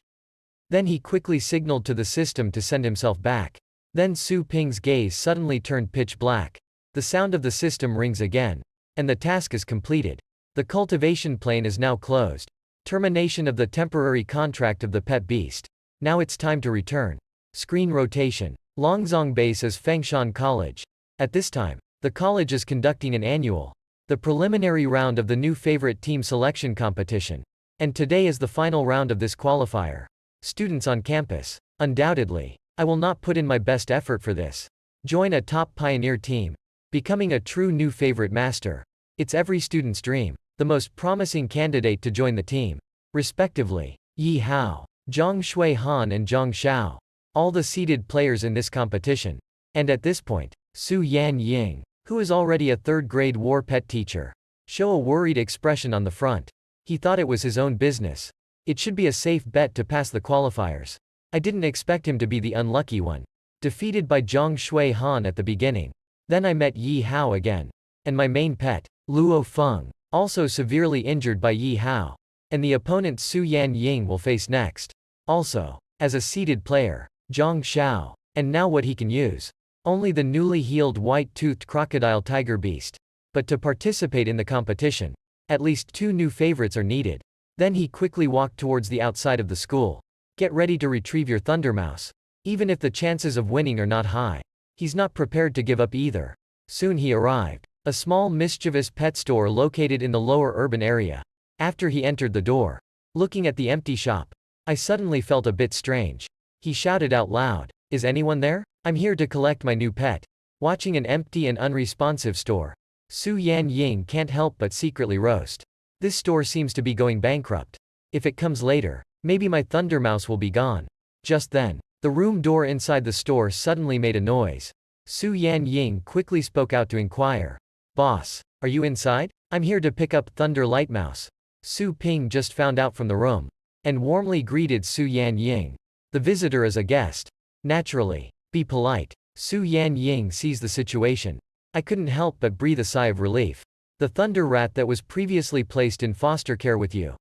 Then he quickly signaled to the system to send himself back. Then Su Ping's gaze suddenly turned pitch black. The sound of the system rings again. and the task is completed. The cultivation plane is now closed. Termination of the temporary contract of the pet beast. Now it's time to return. Screen rotation. Longzong Base is Fengshan College. At this time, the college is conducting an annual, the preliminary round of the new favorite team selection competition. And today is the final round of this qualifier. Students on campus. Undoubtedly, I will not put in my best effort for this. Join a top pioneer team. Becoming a true new favorite master. It's every student's dream. The most promising candidate to join the team. Respectively, Yi Hao, Zhang Shui Han and Zhang Xiao. All the seeded players in this competition. And at this point, Su Yan Ying, who is already a third-grade war pet teacher, show a worried expression on the front. He thought it was his own business. It should be a safe bet to pass the qualifiers. I didn't expect him to be the unlucky one. Defeated by Zhang Shui Han at the beginning. Then I met Yi Hao again. And my main pet, Luo Feng, also severely injured by Yi Hao. And the opponent Su Yan Ying will face next. Also, as a seeded player, Zhang Xiao. And now what he can use. Only the newly healed white-toothed crocodile tiger beast. But to participate in the competition, at least 2 new favorites are needed. Then he quickly walked towards the outside of the school. Get ready to retrieve your Thundermouse. Even if the chances of winning are not high, he's not prepared to give up either. Soon he arrived. A small mischievous pet store located in the lower urban area. After he entered the door, looking at the empty shop, I suddenly felt a bit strange. He shouted out loud, "Is anyone there? I'm here to collect my new pet." Watching an empty and unresponsive store, Su Yan Ying can't help but secretly roast. This store seems to be going bankrupt. If it comes later, maybe my Thundermouse will be gone. Just then, the room door inside the store suddenly made a noise. Su Yan Ying quickly spoke out to inquire. "Boss, are you inside? I'm here to pick up Thunder Lightmouse." Su Ping just found out from the room, and warmly greeted Su Yan Ying. The visitor is a guest. Naturally, be polite. Su Yan Ying sees the situation. I couldn't help but breathe a sigh of relief. The thunder rat that was previously placed in foster care with you.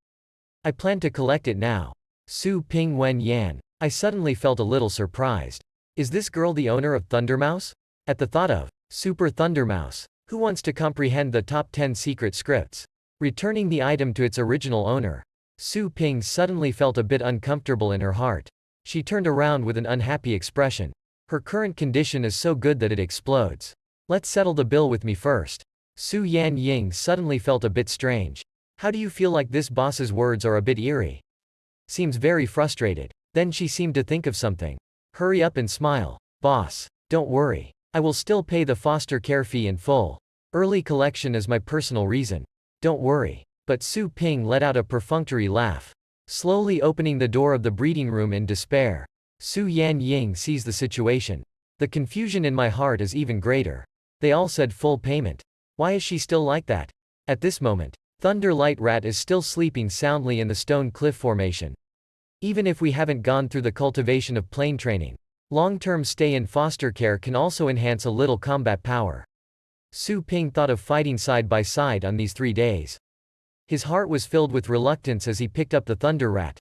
I plan to collect it now. Su Ping Wen Yan. I suddenly felt a little surprised. Is this girl the owner of Thundermouse? At the thought of Super Thundermouse, who wants to comprehend the top 10 secret scripts? Returning the item to its original owner. Su Ping suddenly felt a bit uncomfortable in her heart. She turned around with an unhappy expression. Her current condition is so good that it explodes. Let's settle the bill with me first. Su Yan Ying suddenly felt a bit strange. How do you feel like this boss's words are a bit eerie? Seems very frustrated. Then she seemed to think of something. Hurry up and smile. Boss, don't worry. I will still pay the foster care fee in full. Early collection is my personal reason. Don't worry. But Su Ping let out a perfunctory laugh. Slowly opening the door of the breeding room in despair. Su Yan Ying sees the situation. The confusion in my heart is even greater. They all said full payment. Why is she still like that? At this moment, Thunder Light Rat is still sleeping soundly in the stone cliff formation. Even if we haven't gone through the cultivation of plane training, long-term stay in foster care can also enhance a little combat power. Su Ping thought of fighting side by side on these 3 days. His heart was filled with reluctance as he picked up the Thunder Rat.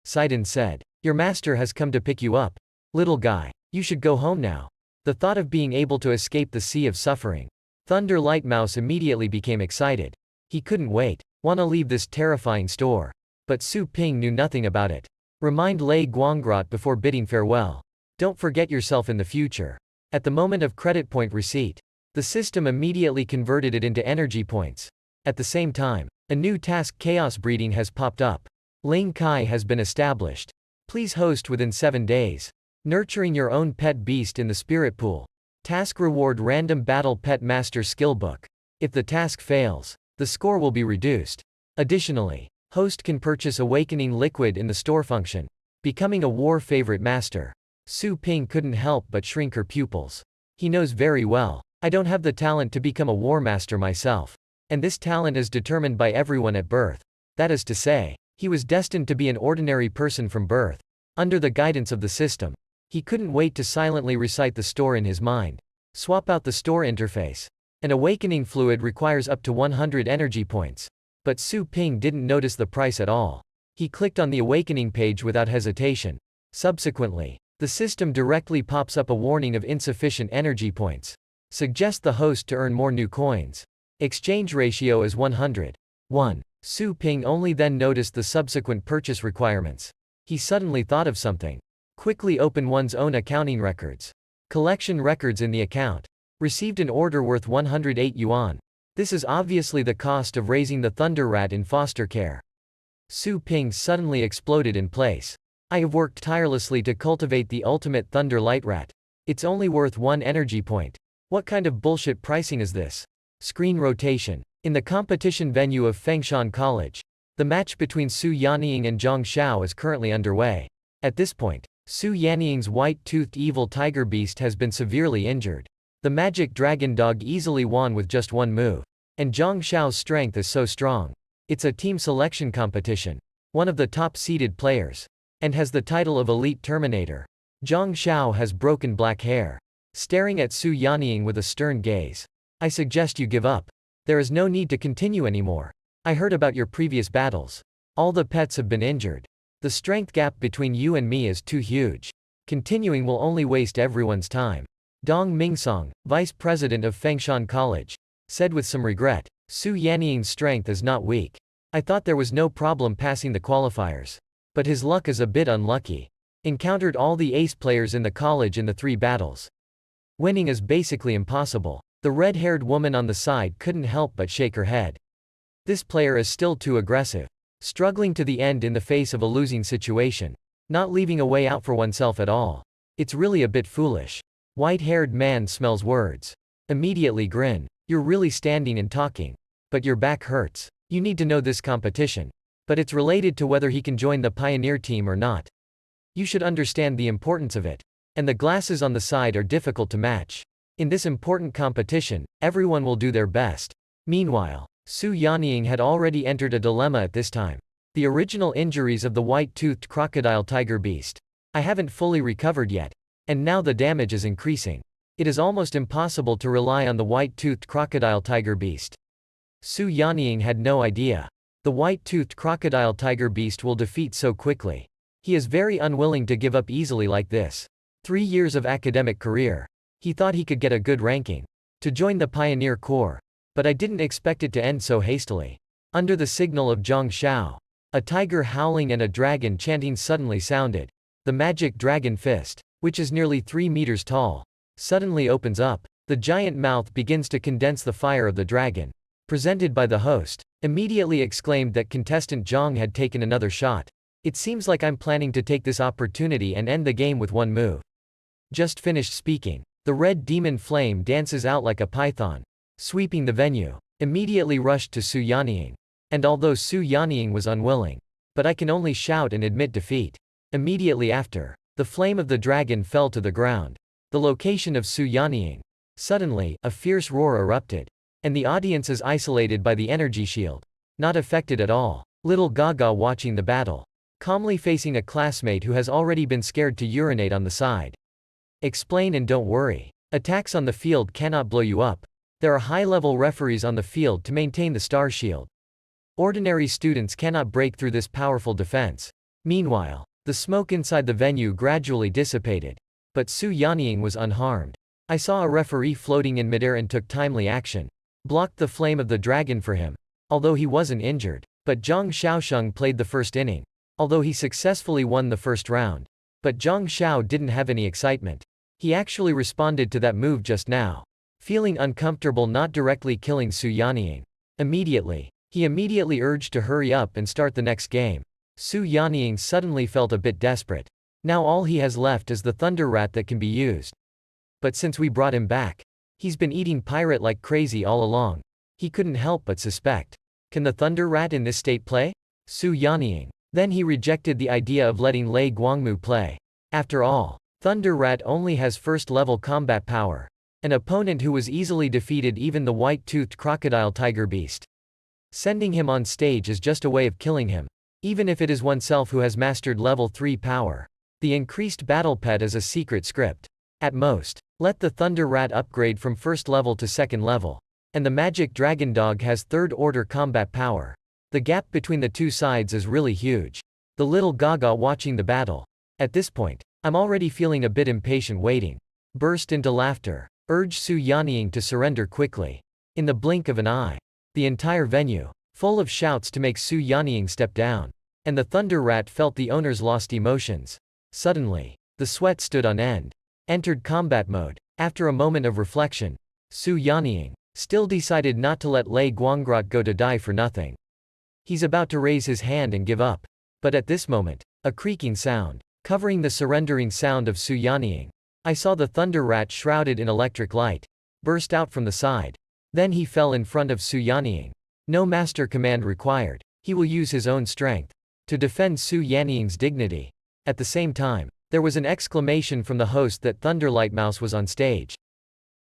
Sidon said, "Your master has come to pick you up. Little guy, you should go home now." The thought of being able to escape the sea of suffering. Thunder Lightmouse immediately became excited. He couldn't wait. Wanna leave this terrifying store. But Su Ping knew nothing about it. Remind Lei Guangrot before bidding farewell. Don't forget yourself in the future. At the moment of credit point receipt, the system immediately converted it into energy points. At the same time, a new task chaos breeding has popped up. Ling Kai has been established. Please host within 7 days. Nurturing your own pet beast in the spirit pool. Task reward random battle pet master skill book. If the task fails, the score will be reduced. Additionally, host can purchase awakening liquid in the store function. Becoming a war favorite master. Su Ping couldn't help but shrink her pupils. He knows very well, I don't have the talent to become a war master myself. And this talent is determined by everyone at birth. That is to say, he was destined to be an ordinary person from birth. Under the guidance of the system, he couldn't wait to silently recite the store in his mind. Swap out the store interface. An awakening fluid requires up to 100 energy points. But Su Ping didn't notice the price at all. He clicked on the awakening page without hesitation. Subsequently, the system directly pops up a warning of insufficient energy points. Suggest the host to earn more new coins. Exchange ratio is 100. 1. Su Ping only then noticed the subsequent purchase requirements. He suddenly thought of something. Quickly open one's own accounting records. Collection records in the account. Received an order worth 108 yuan. This is obviously the cost of raising the thunder rat in foster care. Su Ping suddenly exploded in place. I have worked tirelessly to cultivate the ultimate thunder light rat. It's only worth 1 energy point. What kind of bullshit pricing is this? Screen rotation. In the competition venue of Fengshan College. The match between Su Yanying and Zhang Xiao is currently underway. At this point, Su Yanying's white-toothed evil tiger beast has been severely injured. The magic dragon dog easily won with just one move. And Zhang Xiao's strength is so strong. It's a team selection competition. One of the top-seeded players. And has the title of Elite Terminator. Zhang Xiao has broken black hair. Staring at Su Yanying with a stern gaze. I suggest you give up. There is no need to continue anymore. I heard about your previous battles. All the pets have been injured. The strength gap between you and me is too huge. Continuing will only waste everyone's time. Dong Mingsong, vice president of Fengshan College, said with some regret, Su Yanying's strength is not weak. I thought there was no problem passing the qualifiers. But his luck is a bit unlucky. Encountered all the ace players in the college in the 3 battles. Winning is basically impossible. The red-haired woman on the side couldn't help but shake her head. This player is still too aggressive. Struggling to the end in the face of a losing situation. Not leaving a way out for oneself at all. It's really a bit foolish. White-haired man smells words. Immediately grin. You're really standing and talking. But your back hurts. You need to know this competition. But it's related to whether he can join the pioneer team or not. You should understand the importance of it. And the glasses on the side are difficult to match. In this important competition, everyone will do their best. Meanwhile, Su Yanying had already entered a dilemma at this time. The original injuries of the white-toothed crocodile tiger beast. I haven't fully recovered yet. And now the damage is increasing. It is almost impossible to rely on the white-toothed crocodile tiger beast. Su Yanying had no idea. The white-toothed crocodile tiger beast will defeat so quickly. He is very unwilling to give up easily like this. 3 years of academic career. He thought he could get a good ranking. To join the Pioneer Corps. But I didn't expect it to end so hastily. Under the signal of Zhang Xiao. A tiger howling and a dragon chanting suddenly sounded. The magic dragon fist, which is nearly 3 meters tall, suddenly opens up. The giant mouth begins to condense the fire of the dragon. Presented by the host, immediately exclaimed that contestant Zhang had taken another shot. It seems like I'm planning to take this opportunity and end the game with one move. Just finished speaking. The red demon flame dances out like a python. Sweeping the venue. Immediately rushed to Su Yanying. And although Su Yanying was unwilling. But I can only shout and admit defeat. Immediately after, the flame of the dragon fell to the ground. The location of Su Yanying. Suddenly, a fierce roar erupted. And the audience is isolated by the energy shield. Not affected at all. Little Gaga watching the battle. Calmly facing a classmate who has already been scared to urinate on the side. Explain and don't worry. Attacks on the field cannot blow you up. There are high-level referees on the field to maintain the star shield. Ordinary students cannot break through this powerful defense. Meanwhile, the smoke inside the venue gradually dissipated. But Su Yanying was unharmed. I saw a referee floating in midair and took timely action. Blocked the flame of the dragon for him. Although he wasn't injured. But Zhang Xiaosheng played the first inning. Although he successfully won the first round. But Zhang Xiao didn't have any excitement. He actually responded to that move just now. Feeling uncomfortable not directly killing Su Yanying. He immediately urged to hurry up and start the next game. Su Yanying suddenly felt a bit desperate. Now all he has left is the thunder rat that can be used. But since we brought him back, he's been eating pirate like crazy all along. He couldn't help but suspect. Can the thunder rat in this state play? Su Yanying. Then he rejected the idea of letting Lei Guangmu play. After all, Thunder Rat only has first-level combat power. An opponent who was easily defeated even the white-toothed crocodile tiger beast. Sending him on stage is just a way of killing him. Even if it is oneself who has mastered level 3 power. The increased battle pet is a secret script. At most, let the Thunder Rat upgrade from first level to second level. And the magic dragon dog has third-order combat power. The gap between the two sides is really huge. The little Gaga watching the battle. At this point, I'm already feeling a bit impatient waiting. Burst into laughter. Urge Su Yanying to surrender quickly. In the blink of an eye, the entire venue, full of shouts to make Su Yanying step down. And the Thunder Rat felt the owner's lost emotions. Suddenly, the sweat stood on end. Entered combat mode. After a moment of reflection, Su Yanying still decided not to let Lei Guangrot go to die for nothing. He's about to raise his hand and give up. But at this moment, a creaking sound, covering the surrendering sound of Su Yanying. I saw the Thunder Rat shrouded in electric light, burst out from the side. Then he fell in front of Su Yanying. No master command required. He will use his own strength to defend Su Yanying's dignity. At the same time, there was an exclamation from the host that Thunderlight Mouse was on stage.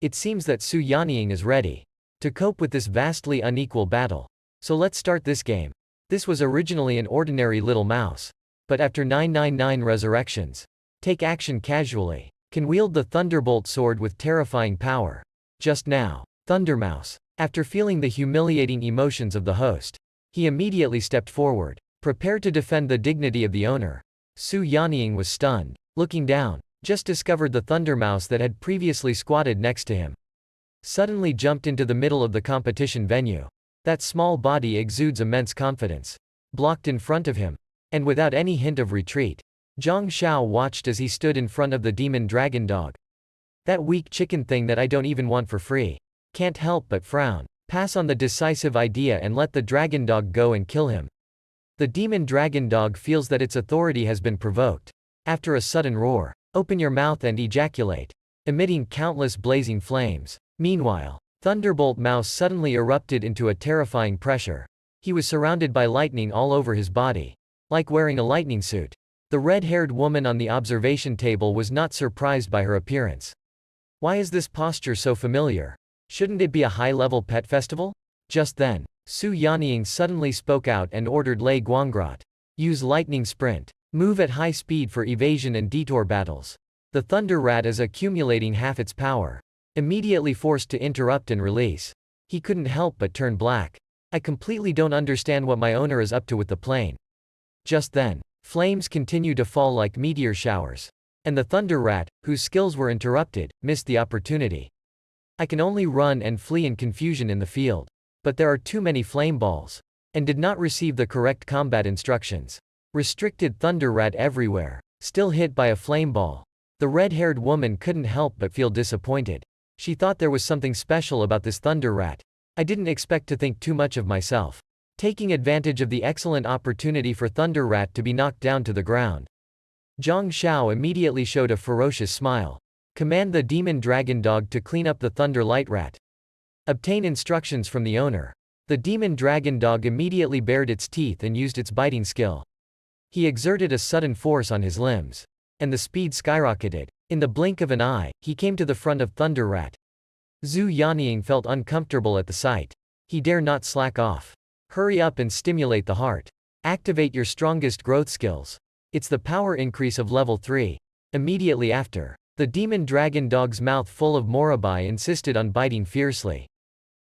It seems that Su Yanying is ready to cope with this vastly unequal battle. So let's start this game. This was originally an ordinary little mouse. But after 999 resurrections, take action casually, can wield the Thunderbolt sword with terrifying power. Just now, Thundermouse, after feeling the humiliating emotions of the host, he immediately stepped forward, prepared to defend the dignity of the owner. Su Yanying was stunned. Looking down, just discovered the Thundermouse that had previously squatted next to him. Suddenly jumped into the middle of the competition venue. That small body exudes immense confidence. Blocked in front of him. And without any hint of retreat, Zhang Xiao watched as he stood in front of the demon dragon dog. That weak chicken thing that I don't even want for free. Can't help but frown. Pass on the decisive idea and let the dragon dog go and kill him. The demon dragon dog feels that its authority has been provoked. After a sudden roar, open your mouth and ejaculate, emitting countless blazing flames. Meanwhile, Thunderbolt Mouse suddenly erupted into a terrifying pressure. He was surrounded by lightning all over his body, like wearing a lightning suit. The red-haired woman on the observation table was not surprised by her appearance. Why is this posture so familiar? Shouldn't it be a high-level pet festival? Just then, Su Yanying suddenly spoke out and ordered Lei Guangrot. Use lightning sprint. Move at high speed for evasion and detour battles. The Thunder Rat is accumulating half its power. Immediately forced to interrupt and release. He couldn't help but turn black. I completely don't understand what my owner is up to with the plane. Just then, flames continued to fall like meteor showers. And the Thunder Rat, whose skills were interrupted, missed the opportunity. I can only run and flee in confusion in the field. But there are too many flame balls. And did not receive the correct combat instructions. Restricted Thunder Rat everywhere. Still hit by a flame ball. The red-haired woman couldn't help but feel disappointed. She thought there was something special about this Thunder Rat. I didn't expect to think too much of myself. Taking advantage of the excellent opportunity for Thunder Rat to be knocked down to the ground. Zhang Xiao immediately showed a ferocious smile. Command the demon dragon dog to clean up the Thunder Light Rat. Obtain instructions from the owner. The demon dragon dog immediately bared its teeth and used its biting skill. He exerted a sudden force on his limbs. And the speed skyrocketed. In the blink of an eye, he came to the front of Thunder Rat. Su Yanying felt uncomfortable at the sight. He dare not slack off. Hurry up and stimulate the heart. Activate your strongest growth skills. It's the power increase of level 3. Immediately after, the demon dragon dog's mouth full of morabai insisted on biting fiercely.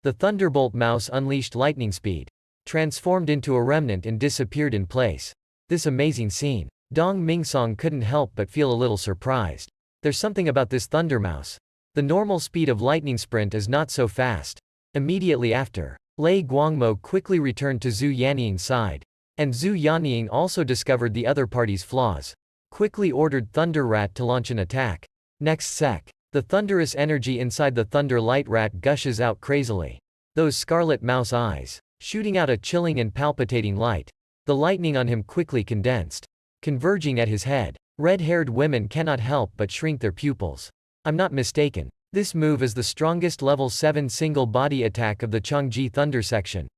The Thunderbolt Mouse unleashed lightning speed, transformed into a remnant and disappeared in place. This amazing scene. Dong Mingsong couldn't help but feel a little surprised. There's something about this Thunder Mouse. The normal speed of lightning sprint is not so fast. Immediately after, Lei Guangmo quickly returned to Su Yanying's side. And Su Yanying also discovered the other party's flaws. Quickly ordered Thunder Rat to launch an attack. Next sec. The thunderous energy inside the Thunder Light Rat gushes out crazily. Those scarlet mouse eyes, shooting out a chilling and palpitating light. The lightning on him quickly condensed, converging at his head. Red-haired women cannot help but shrink their pupils. I'm not mistaken. This move is the strongest level 7 single body attack of the Changji Thunder section.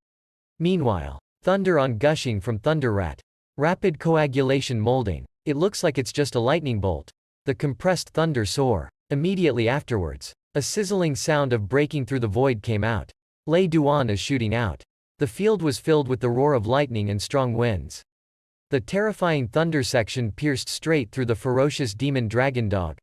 Meanwhile, thunder on gushing from Thunder Rat. Rapid coagulation molding. It looks like it's just a lightning bolt. The compressed thunder soar. Immediately afterwards, a sizzling sound of breaking through the void came out. Lei Duan is shooting out. The field was filled with the roar of lightning and strong winds. The terrifying thunder section pierced straight through the ferocious demon dragon dog.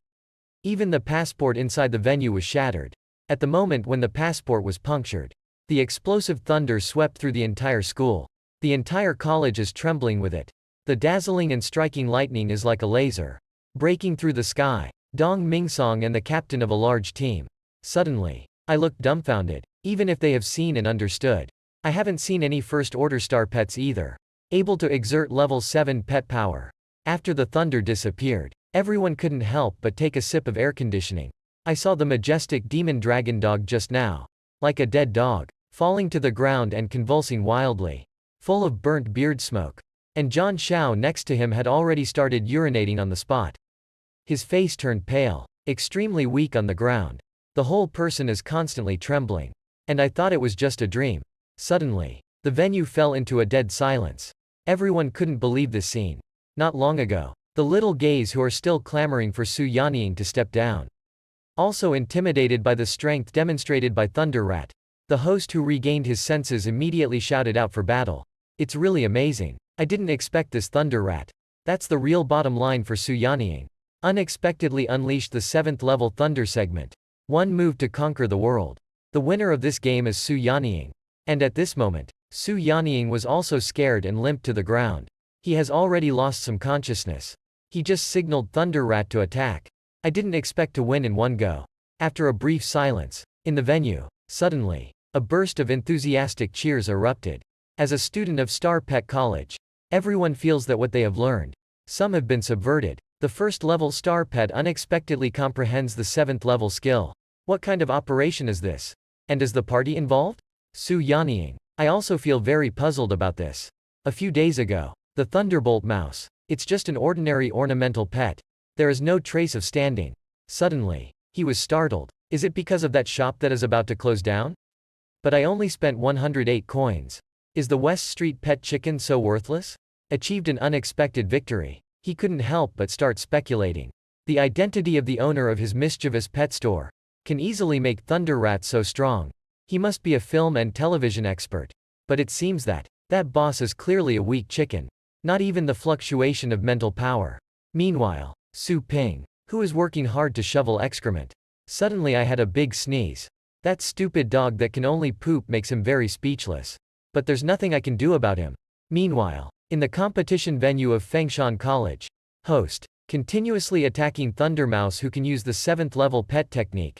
Even the passport inside the venue was shattered. At the moment when the passport was punctured, the explosive thunder swept through the entire school. The entire college is trembling with it. The dazzling and striking lightning is like a laser, breaking through the sky. Dong Mingsong and the captain of a large team. Suddenly, I looked dumbfounded. even if they have seen and understood. I haven't seen any first-order star pets either. Able to exert level 7 pet power. After the thunder disappeared, everyone couldn't help but take a sip of air conditioning. I saw the majestic demon dragon dog just now. Like a dead dog, falling to the ground and convulsing wildly. Full of burnt beard smoke. And Zhang Xiao next to him had already started urinating on the spot. His face turned pale, extremely weak on the ground. The whole person is constantly trembling. And I thought it was just a dream. Suddenly, the venue fell into a dead silence. Everyone couldn't believe this scene. Not long ago, the little gays who are still clamoring for Su Yanying to step down. Also intimidated by the strength demonstrated by Thunder Rat, the host who regained his senses immediately shouted out for battle. It's really amazing. I didn't expect this Thunder Rat. That's the real bottom line for Su Yanying. Unexpectedly unleashed the 7th level Thunder segment. One move to conquer the world. The winner of this game is Su Yanying. And at this moment, Su Yanying was also scared and limped to the ground. He has already lost some consciousness. He just signaled Thunder Rat to attack. I didn't expect to win in one go. After a brief silence, in the venue, suddenly, a burst of enthusiastic cheers erupted. As a student of Star Pet College, everyone feels that what they have learned. Some have been subverted. The first level Star Pet unexpectedly comprehends the 7th level skill. What kind of operation is this? And is the party involved? Su Yanying. I also feel very puzzled about this. A few days ago, the Thunderbolt mouse. It's just an ordinary ornamental pet. There is no trace of standing. Suddenly, he was startled. Is it because of that shop that is about to close down? But I only spent 108 coins. Is the West Street pet chicken so worthless? Achieved an unexpected victory. He couldn't help but start speculating. The identity of the owner of his mischievous pet store can easily make Thunder Rat so strong. He must be a film and television expert. But it seems that boss is clearly a weak chicken. Not even the fluctuation of mental power. Meanwhile, Su Ping, who is working hard to shovel excrement. Suddenly I had a big sneeze. That stupid dog that can only poop makes him very speechless. But there's nothing I can do about him. Meanwhile, in the competition venue of Fengshan College, host, continuously attacking Thunder Mouse who can use the 7th level pet technique.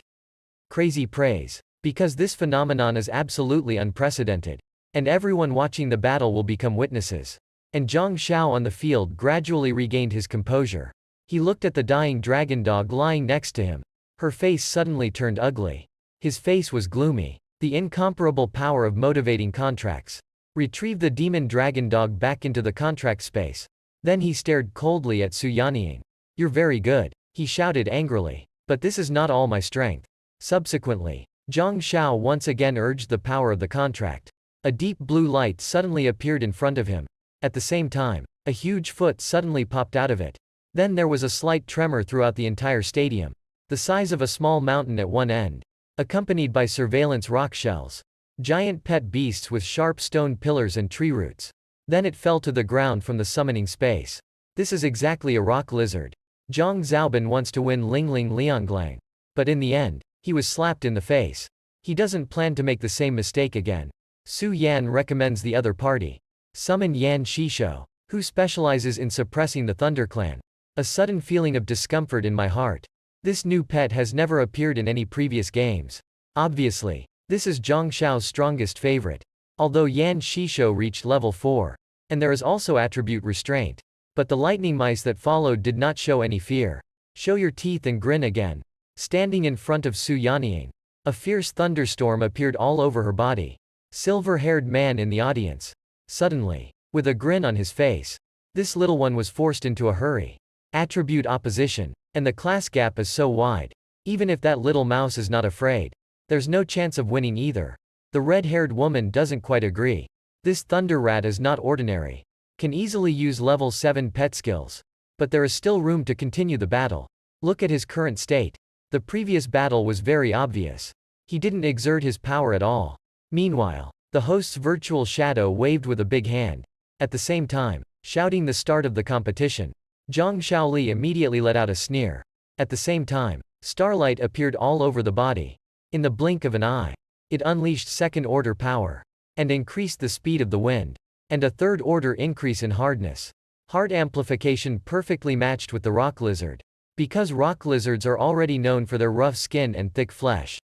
Crazy praise. Because this phenomenon is absolutely unprecedented. And everyone watching the battle will become witnesses. And Zhang Xiao on the field gradually regained his composure. He looked at the dying dragon dog lying next to him. Her face suddenly turned ugly. His face was gloomy. The incomparable power of motivating contracts. Retrieve the demon dragon dog back into the contract space. Then he stared coldly at Su Yanying. You're very good, he shouted angrily. But this is not all my strength. Subsequently, Zhang Xiao once again urged the power of the contract. A deep blue light suddenly appeared in front of him. At the same time, a huge foot suddenly popped out of it. Then there was a slight tremor throughout the entire stadium. The size of a small mountain at one end. Accompanied by surveillance rock shells. Giant pet beasts with sharp stone pillars and tree roots. Then it fell to the ground from the summoning space. This is exactly a rock lizard. Zhang Xiaoban wants to win Lingling Lianglang. But in the end, he was slapped in the face. He doesn't plan to make the same mistake again. Su Yan recommends the other party. Summon Yan Shisho, who specializes in suppressing the Thunder Clan. A sudden feeling of discomfort in my heart. This new pet has never appeared in any previous games. Obviously, this is Zhang Xiao's strongest favorite. Although Yan Shisho reached level 4. And there is also attribute restraint. But the lightning mice that followed did not show any fear. Show your teeth and grin again. Standing in front of Su Yanying. A fierce thunderstorm appeared all over her body. Silver-haired man in the audience. Suddenly, with a grin on his face. This little one was forced into a hurry. Attribute opposition. And the class gap is so wide. Even if that little mouse is not afraid. There's no chance of winning either. The red-haired woman doesn't quite agree. This Thunder Rat is not ordinary. Can easily use level 7 pet skills. But there is still room to continue the battle. Look at his current state. The previous battle was very obvious. He didn't exert his power at all. Meanwhile, the host's virtual shadow waved with a big hand. At the same time, shouting the start of the competition. Zhang Xiaoli immediately let out a sneer. At the same time, starlight appeared all over the body. In the blink of an eye. It unleashed second-order power. And increased the speed of the wind. And a third-order increase in hardness. Heart amplification perfectly matched with the rock lizard. Because rock lizards are already known for their rough skin and thick flesh.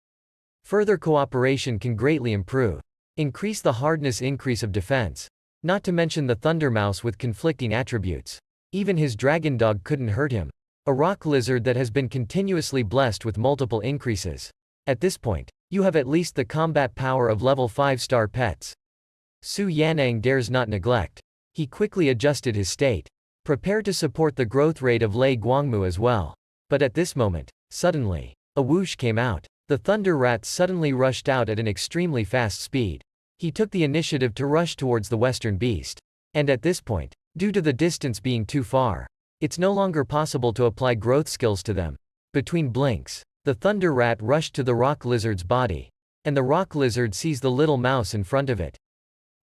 Further cooperation can greatly improve. Increase the hardness, increase of defense. Not to mention the Thunder Mouse with conflicting attributes. Even his dragon dog couldn't hurt him. A rock lizard that has been continuously blessed with multiple increases. At this point, you have at least the combat power of level 5-star pets. Su Yanang dares not neglect. He quickly adjusted his state. Prepare to support the growth rate of Lei Guangmu as well. But at this moment, suddenly, a whoosh came out. The Thunder Rat suddenly rushed out at an extremely fast speed. He took the initiative to rush towards the Western Beast. And at this point, due to the distance being too far, it's no longer possible to apply growth skills to them. Between blinks, the Thunder Rat rushed to the Rock Lizard's body. And the Rock Lizard sees the little mouse in front of it.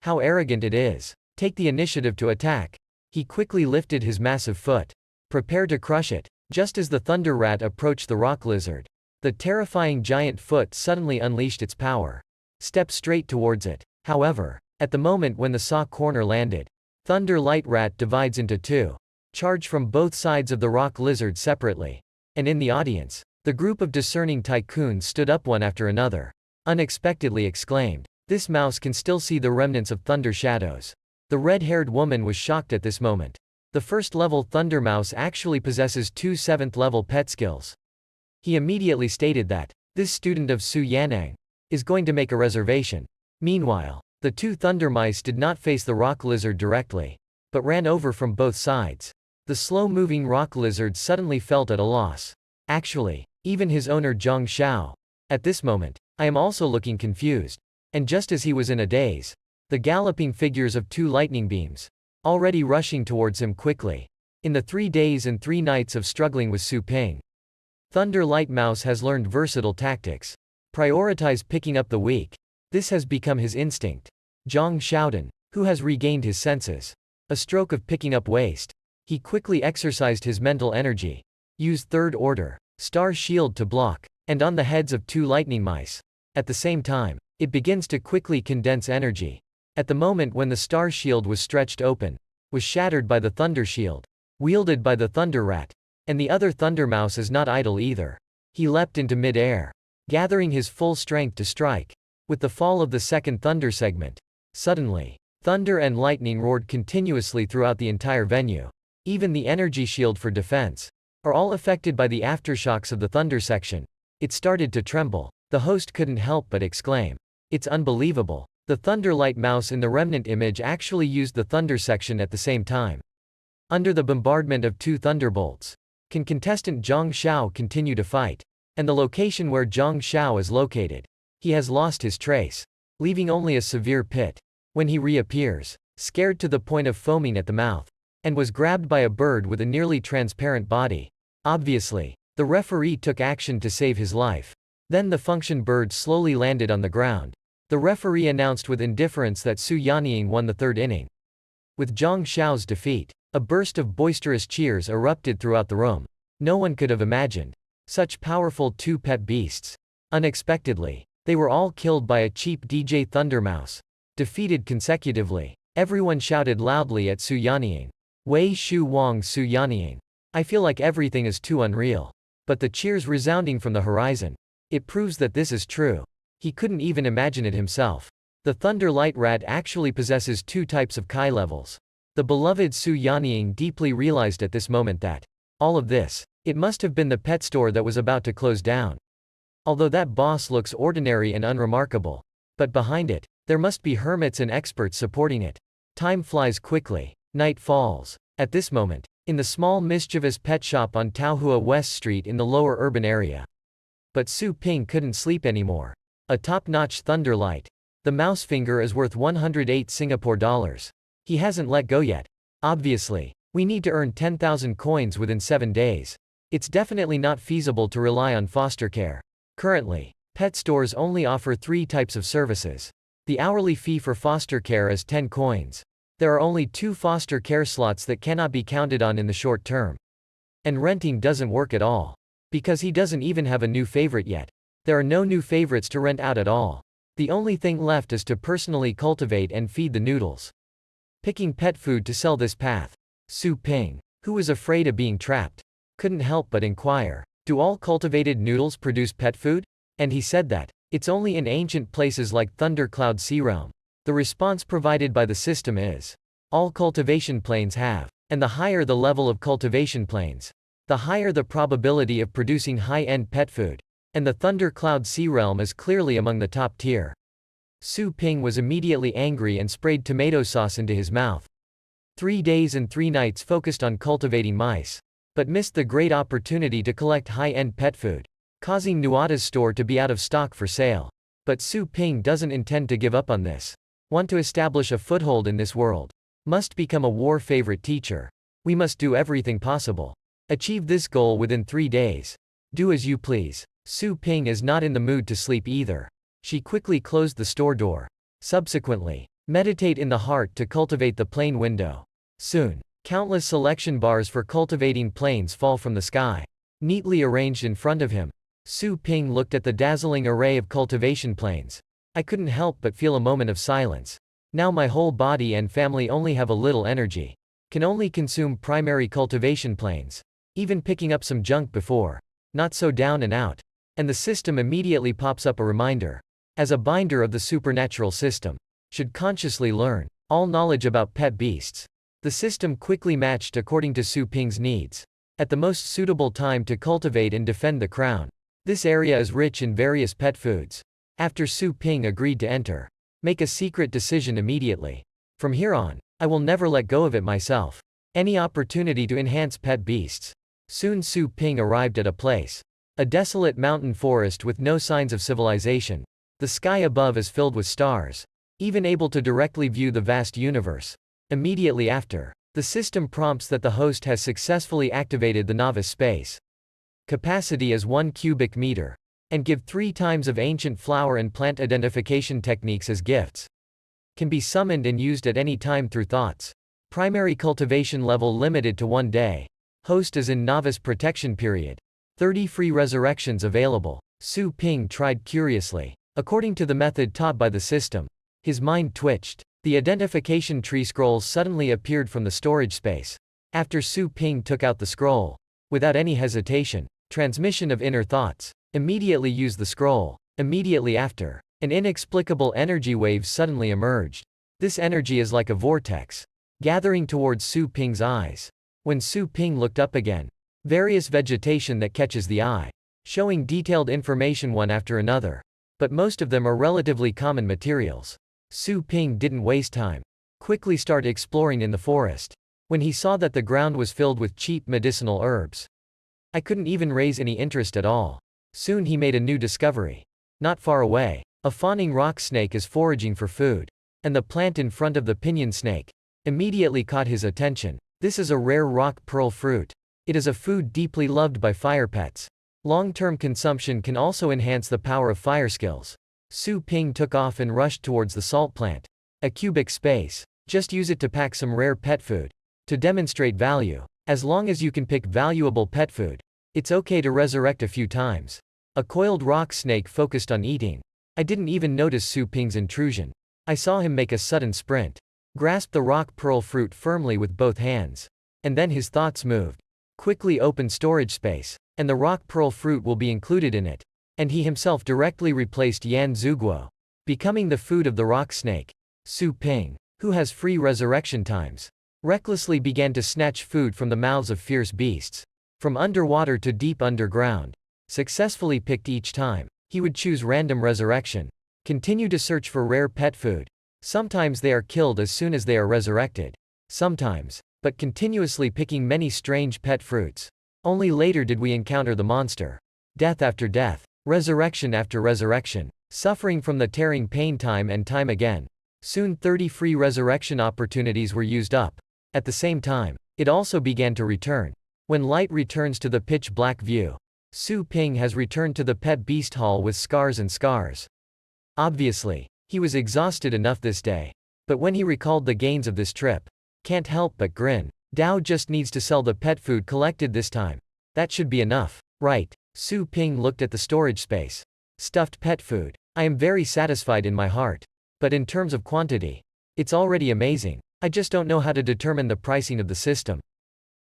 How arrogant it is. Take the initiative to attack. He quickly lifted his massive foot. Prepare to crush it. Just as the Thunder Rat approached the Rock Lizard, the terrifying giant foot suddenly unleashed its power. Step straight towards it. However, at the moment when the saw corner landed, Thunder Light Rat divides into two. Charge from both sides of the Rock Lizard separately. And in the audience, the group of discerning tycoons stood up one after another. Unexpectedly exclaimed, "This mouse can still see the remnants of Thunder shadows." The red-haired woman was shocked at this moment. The first-level Thunder Mouse actually possesses 2 7th-level pet skills. He immediately stated that, this student of Su Yanang is going to make a reservation. Meanwhile, the 2 Thunder Mice did not face the Rock Lizard directly, but ran over from both sides. The slow-moving Rock Lizard suddenly felt at a loss. Actually, even his owner Zhang Xiao. At this moment, I am also looking confused. And just as he was in a daze, the galloping figures of 2 lightning beams, already rushing towards him quickly. In the 3 days and 3 nights of struggling with Su Ping, Thunder Light Mouse has learned versatile tactics. Prioritize picking up the weak. This has become his instinct. Zhang Xiaodan, who has regained his senses. A stroke of picking up waste. He quickly exercised his mental energy. Used third order, Star Shield to block, and on the heads of 2 lightning mice. At the same time, it begins to quickly condense energy. At the moment when the Star Shield was stretched open, was shattered by the Thunder Shield, wielded by the Thunder Rat. And the other Thunder Mouse is not idle either. He leapt into mid-air, gathering his full strength to strike. With the fall of the second Thunder segment, suddenly, thunder and lightning roared continuously throughout the entire venue. Even the energy shield for defense are all affected by the aftershocks of the Thunder section. It started to tremble. The host couldn't help but exclaim, "It's unbelievable." The Thunder Light Mouse in the remnant image actually used the Thunder section at the same time. Under the bombardment of 2 thunderbolts, can contestant Zhang Xiao continue to fight? And the location where Zhang Xiao is located, he has lost his trace, leaving only a severe pit. When he reappears, scared to the point of foaming at the mouth, and was grabbed by a bird with a nearly transparent body. Obviously, the referee took action to save his life. Then the function bird slowly landed on the ground. The referee announced with indifference that Su Yanning won the 3rd inning. With Zhang Xiao's defeat, a burst of boisterous cheers erupted throughout the room. No one could have imagined such powerful 2 pet beasts. Unexpectedly, they were all killed by a cheap DJ Thunder Mouse. Defeated consecutively, everyone shouted loudly at Su Yanning. Wei Shu Wang Su Yanning. I feel like everything is too unreal. But the cheers resounding from the horizon, it proves that this is true. He couldn't even imagine it himself. The Thunder Light Rat actually possesses 2 types of Kai levels. The beloved Su Yanning deeply realized at this moment that all of this, it must have been the pet store that was about to close down. Although that boss looks ordinary and unremarkable, but behind it, there must be hermits and experts supporting it. Time flies quickly. Night falls. At this moment, in the small mischievous pet shop on Taohua West Street in the lower urban area. But Su Ping couldn't sleep anymore. A top-notch Thunder Light. The mouse finger is worth 108 Singapore dollars. He hasn't let go yet. Obviously, we need to earn 10,000 coins within 7 days. It's definitely not feasible to rely on foster care. Currently, pet stores only offer 3 types of services. The hourly fee for foster care is 10 coins. There are only 2 foster care slots that cannot be counted on in the short term. And renting doesn't work at all. Because he doesn't even have a new favorite yet. There are no new favorites to rent out at all. The only thing left is to personally cultivate and feed the noodles. Picking pet food to sell this path. Su Ping, who was afraid of being trapped, couldn't help but inquire, "Do all cultivated noodles produce pet food?" And he said that, It's only in ancient places like Thundercloud Sea Realm. The response provided by the system is, all cultivation planes have. And the higher the level of cultivation planes, the higher the probability of producing high-end pet food. And the Thundercloud Sea Realm is clearly among the top tier. Su Ping was immediately angry and sprayed tomato sauce into his mouth. 3 days and 3 nights focused on cultivating mice, but missed the great opportunity to collect high-end pet food, causing Nuada's store to be out of stock for sale. But Su Ping doesn't intend to give up on this. Want to establish a foothold in this world. Must become a war favorite teacher. We must do everything possible. Achieve this goal within 3 days. Do as you please. Su Ping is not in the mood to sleep either. She quickly closed the store door. Subsequently, meditate in the heart to cultivate the plane window. Soon, countless selection bars for cultivating planes fall from the sky, neatly arranged in front of him. Su Ping looked at the dazzling array of cultivation planes. I couldn't help but feel a moment of silence. Now my whole body and family only have a little energy. Can only consume primary cultivation planes. Even picking up some junk before. Not so down and out. And the system immediately pops up a reminder. As a binder of the supernatural system, should consciously learn all knowledge about pet beasts. The system quickly matched according to Su Ping's needs. At the most suitable time to cultivate and defend the crown. This area is rich in various pet foods. After Su Ping agreed to enter, make a secret decision immediately. From here on, I will never let go of it myself. Any opportunity to enhance pet beasts. Soon Su Ping arrived at a place. A desolate mountain forest with no signs of civilization. The sky above is filled with stars. Even able to directly view the vast universe. Immediately after, the system prompts that the host has successfully activated the novice space. Capacity is 1 cubic meter. And give 3 times of ancient flower and plant identification techniques as gifts. Can be summoned and used at any time through thoughts. Primary cultivation level limited to 1 day. Host is in novice protection period. 30 free resurrections available. Su Ping tried curiously. According to the method taught by the system, his mind twitched. The identification tree scrolls suddenly appeared from the storage space. After Su Ping took out the scroll, without any hesitation, transmission of inner thoughts, immediately used the scroll. Immediately after, an inexplicable energy wave suddenly emerged. This energy is like a vortex, gathering towards Su Ping's eyes. When Su Ping looked up again, various vegetation that catches the eye, showing detailed information one after another. But most of them are relatively common materials. Su Ping didn't waste time. Quickly start exploring in the forest. When he saw that the ground was filled with cheap medicinal herbs, I couldn't even raise any interest at all. Soon he made a new discovery. Not far away, a fawning rock snake is foraging for food. And the plant in front of the pinyon snake immediately caught his attention. This is a rare rock pearl fruit. It is a food deeply loved by fire pets. Long-term consumption can also enhance the power of fire skills. Su Ping took off and rushed towards the salt plant. A cubic space. Just use it to pack some rare pet food. To demonstrate value. As long as you can pick valuable pet food, it's okay to resurrect a few times. A coiled rock snake focused on eating. I didn't even notice Su Ping's intrusion. I saw him make a sudden sprint. Grasped the rock pearl fruit firmly with both hands. And then his thoughts moved. Quickly opened storage space. And the rock pearl fruit will be included in it. And he himself directly replaced Yan Zuguo, becoming the food of the rock snake. Su Ping, who has free resurrection times, recklessly began to snatch food from the mouths of fierce beasts. From underwater to deep underground. Successfully picked each time. He would choose random resurrection. Continue to search for rare pet food. Sometimes they are killed as soon as they are resurrected. Sometimes, but continuously picking many strange pet fruits. Only later did we encounter the monster. Death after death. Resurrection after resurrection. Suffering from the tearing pain time and time again. Soon 30 free resurrection opportunities were used up. At the same time, it also began to return. When light returns to the pitch black view, Su Ping has returned to the pet beast hall with scars and scars. Obviously, he was exhausted enough this day. But when he recalled the gains of this trip, can't help but grin. Dao just needs to sell the pet food collected this time. That should be enough, right? Su Ping looked at the storage space. Stuffed pet food. I am very satisfied in my heart. But in terms of quantity, it's already amazing. I just don't know how to determine the pricing of the system.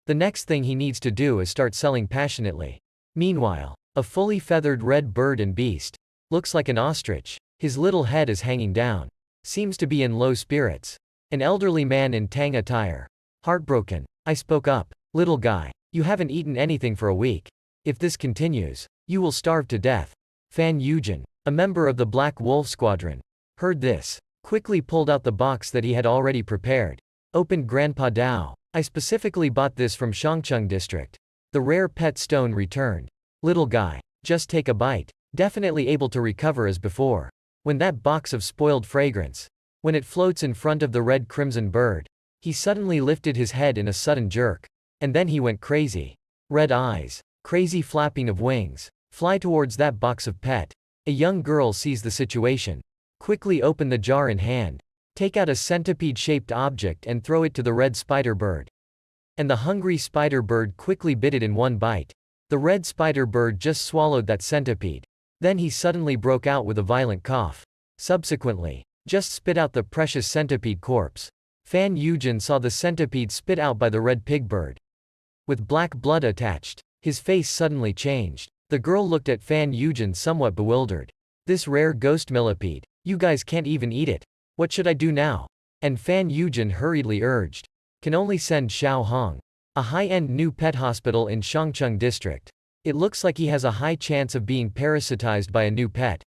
The next thing he needs to do is start selling passionately. Meanwhile, a fully feathered red bird and beast Looks like an ostrich. His little head is hanging down. Seems to be in low spirits. An elderly man in tang attire. Heartbroken. I spoke up. Little guy, you haven't eaten anything for a week. If this continues, you will starve to death. Fan Yujin, a member of the Black Wolf Squadron, heard this. Quickly pulled out the box that he had already prepared. Opened Grandpa Dao. I specifically bought this from Shangcheng district. The rare pet stone returned. Little guy, just take a bite. Definitely able to recover as before. When that box of spoiled fragrance. When it floats in front of the red crimson bird. He suddenly lifted his head in a sudden jerk. And then he went crazy. Red eyes. Crazy flapping of wings. Fly towards that box of pet. A young girl sees the situation. Quickly open the jar in hand. Take out a centipede-shaped object and throw it to the red spider bird. And the hungry spider bird quickly bit it in one bite. The red spider bird just swallowed that centipede. Then he suddenly broke out with a violent cough. Subsequently, just spit out the precious centipede corpse. Fan Yujin saw the centipede spit out by the red pig bird. With black blood attached, his face suddenly changed. The girl looked at Fan Yujin somewhat bewildered. This rare ghost millipede, you guys can't even eat it. What should I do now? And Fan Yujin hurriedly urged. Can only send Xiao Hong. A high-end new pet hospital in Shangcheng district. It looks like he has a high chance of being parasitized by a new pet.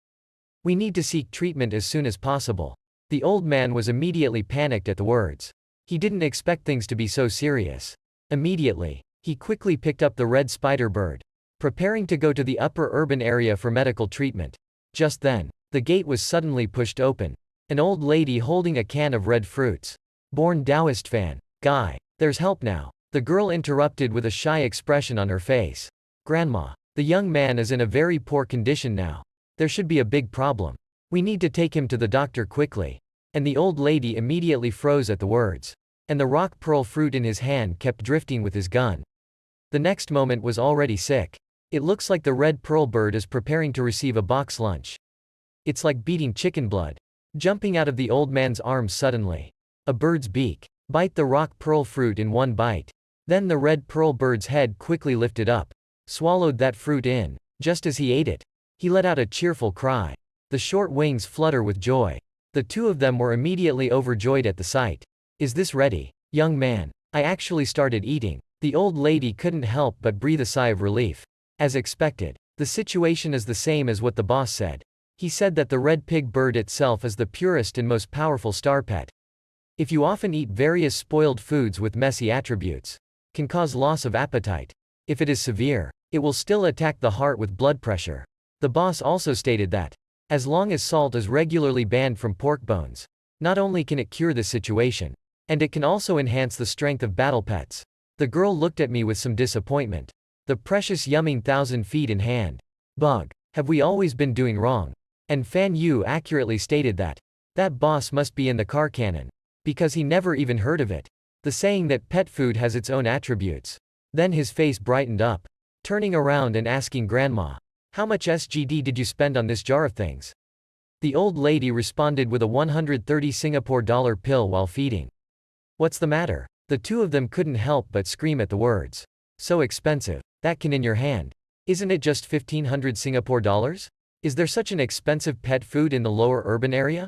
We need to seek treatment as soon as possible. The old man was immediately panicked at the words. He didn't expect things to be so serious. Immediately, he quickly picked up the red spider bird, preparing to go to the upper urban area for medical treatment. Just then, the gate was suddenly pushed open. An old lady holding a can of red fruits. Born Taoist fan. Guy, there's help now. The girl interrupted with a shy expression on her face. Grandma, the young man is in a very poor condition now. There should be a big problem. We need to take him to the doctor quickly. And the old lady immediately froze at the words. And the rock pearl fruit in his hand kept drifting with his gun. The next moment was already sick. It looks like the red pearl bird is preparing to receive a box lunch. It's like beating chicken blood. Jumping out of the old man's arms suddenly. A bird's beak. Bite the rock pearl fruit in one bite. Then the red pearl bird's head quickly lifted up. Swallowed that fruit in. Just as he ate it, he let out a cheerful cry. The short wings flutter with joy. The two of them were immediately overjoyed at the sight. Is this ready, young man? I actually started eating. The old lady couldn't help but breathe a sigh of relief. As expected, the situation is the same as what the boss said. He said that the red pig bird itself is the purest and most powerful star pet. If you often eat various spoiled foods with messy attributes, can cause loss of appetite. If it is severe, it will still attack the heart with blood pressure. The boss also stated that, as long as salt is regularly banned from pork bones, not only can it cure this situation, and it can also enhance the strength of battle pets. The girl looked at me with some disappointment. The precious yumming 1,000 feet in hand. Bug, have we always been doing wrong? And Fan Yu accurately stated that, that boss must be in the car cannon. Because he never even heard of it. The saying that pet food has its own attributes. Then his face brightened up. Turning around and asking Grandma, how much SGD did you spend on this jar of things? The old lady responded with a 130 Singapore dollar pill while feeding. What's the matter? The two of them couldn't help but scream at the words. So expensive. That can in your hand. Isn't it just 1,500 Singapore dollars? Is there such an expensive pet food in the lower urban area?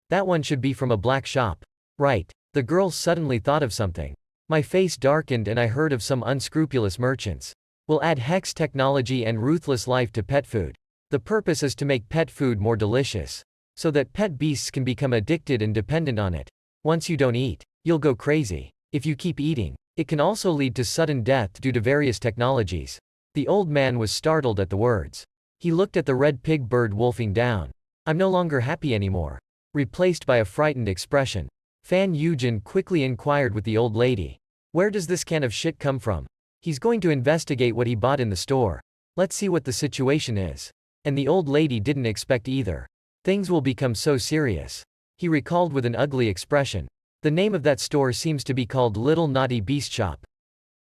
That one should be from a black shop. Right. The girl suddenly thought of something. My face darkened and I heard of some unscrupulous merchants. Will add hex technology and ruthless life to pet food. The purpose is to make pet food more delicious. So that pet beasts can become addicted and dependent on it. Once you don't eat, you'll go crazy. If you keep eating, it can also lead to sudden death due to various technologies. The old man was startled at the words. He looked at the red pig bird wolfing down. I'm no longer happy anymore. Replaced by a frightened expression. Fan Yujin quickly inquired with the old lady. Where does this can of shit come from? He's going to investigate what he bought in the store. Let's see what the situation is. And the old lady didn't expect either. Things will become so serious. He recalled with an ugly expression. The name of that store seems to be called Little Naughty Beast Shop.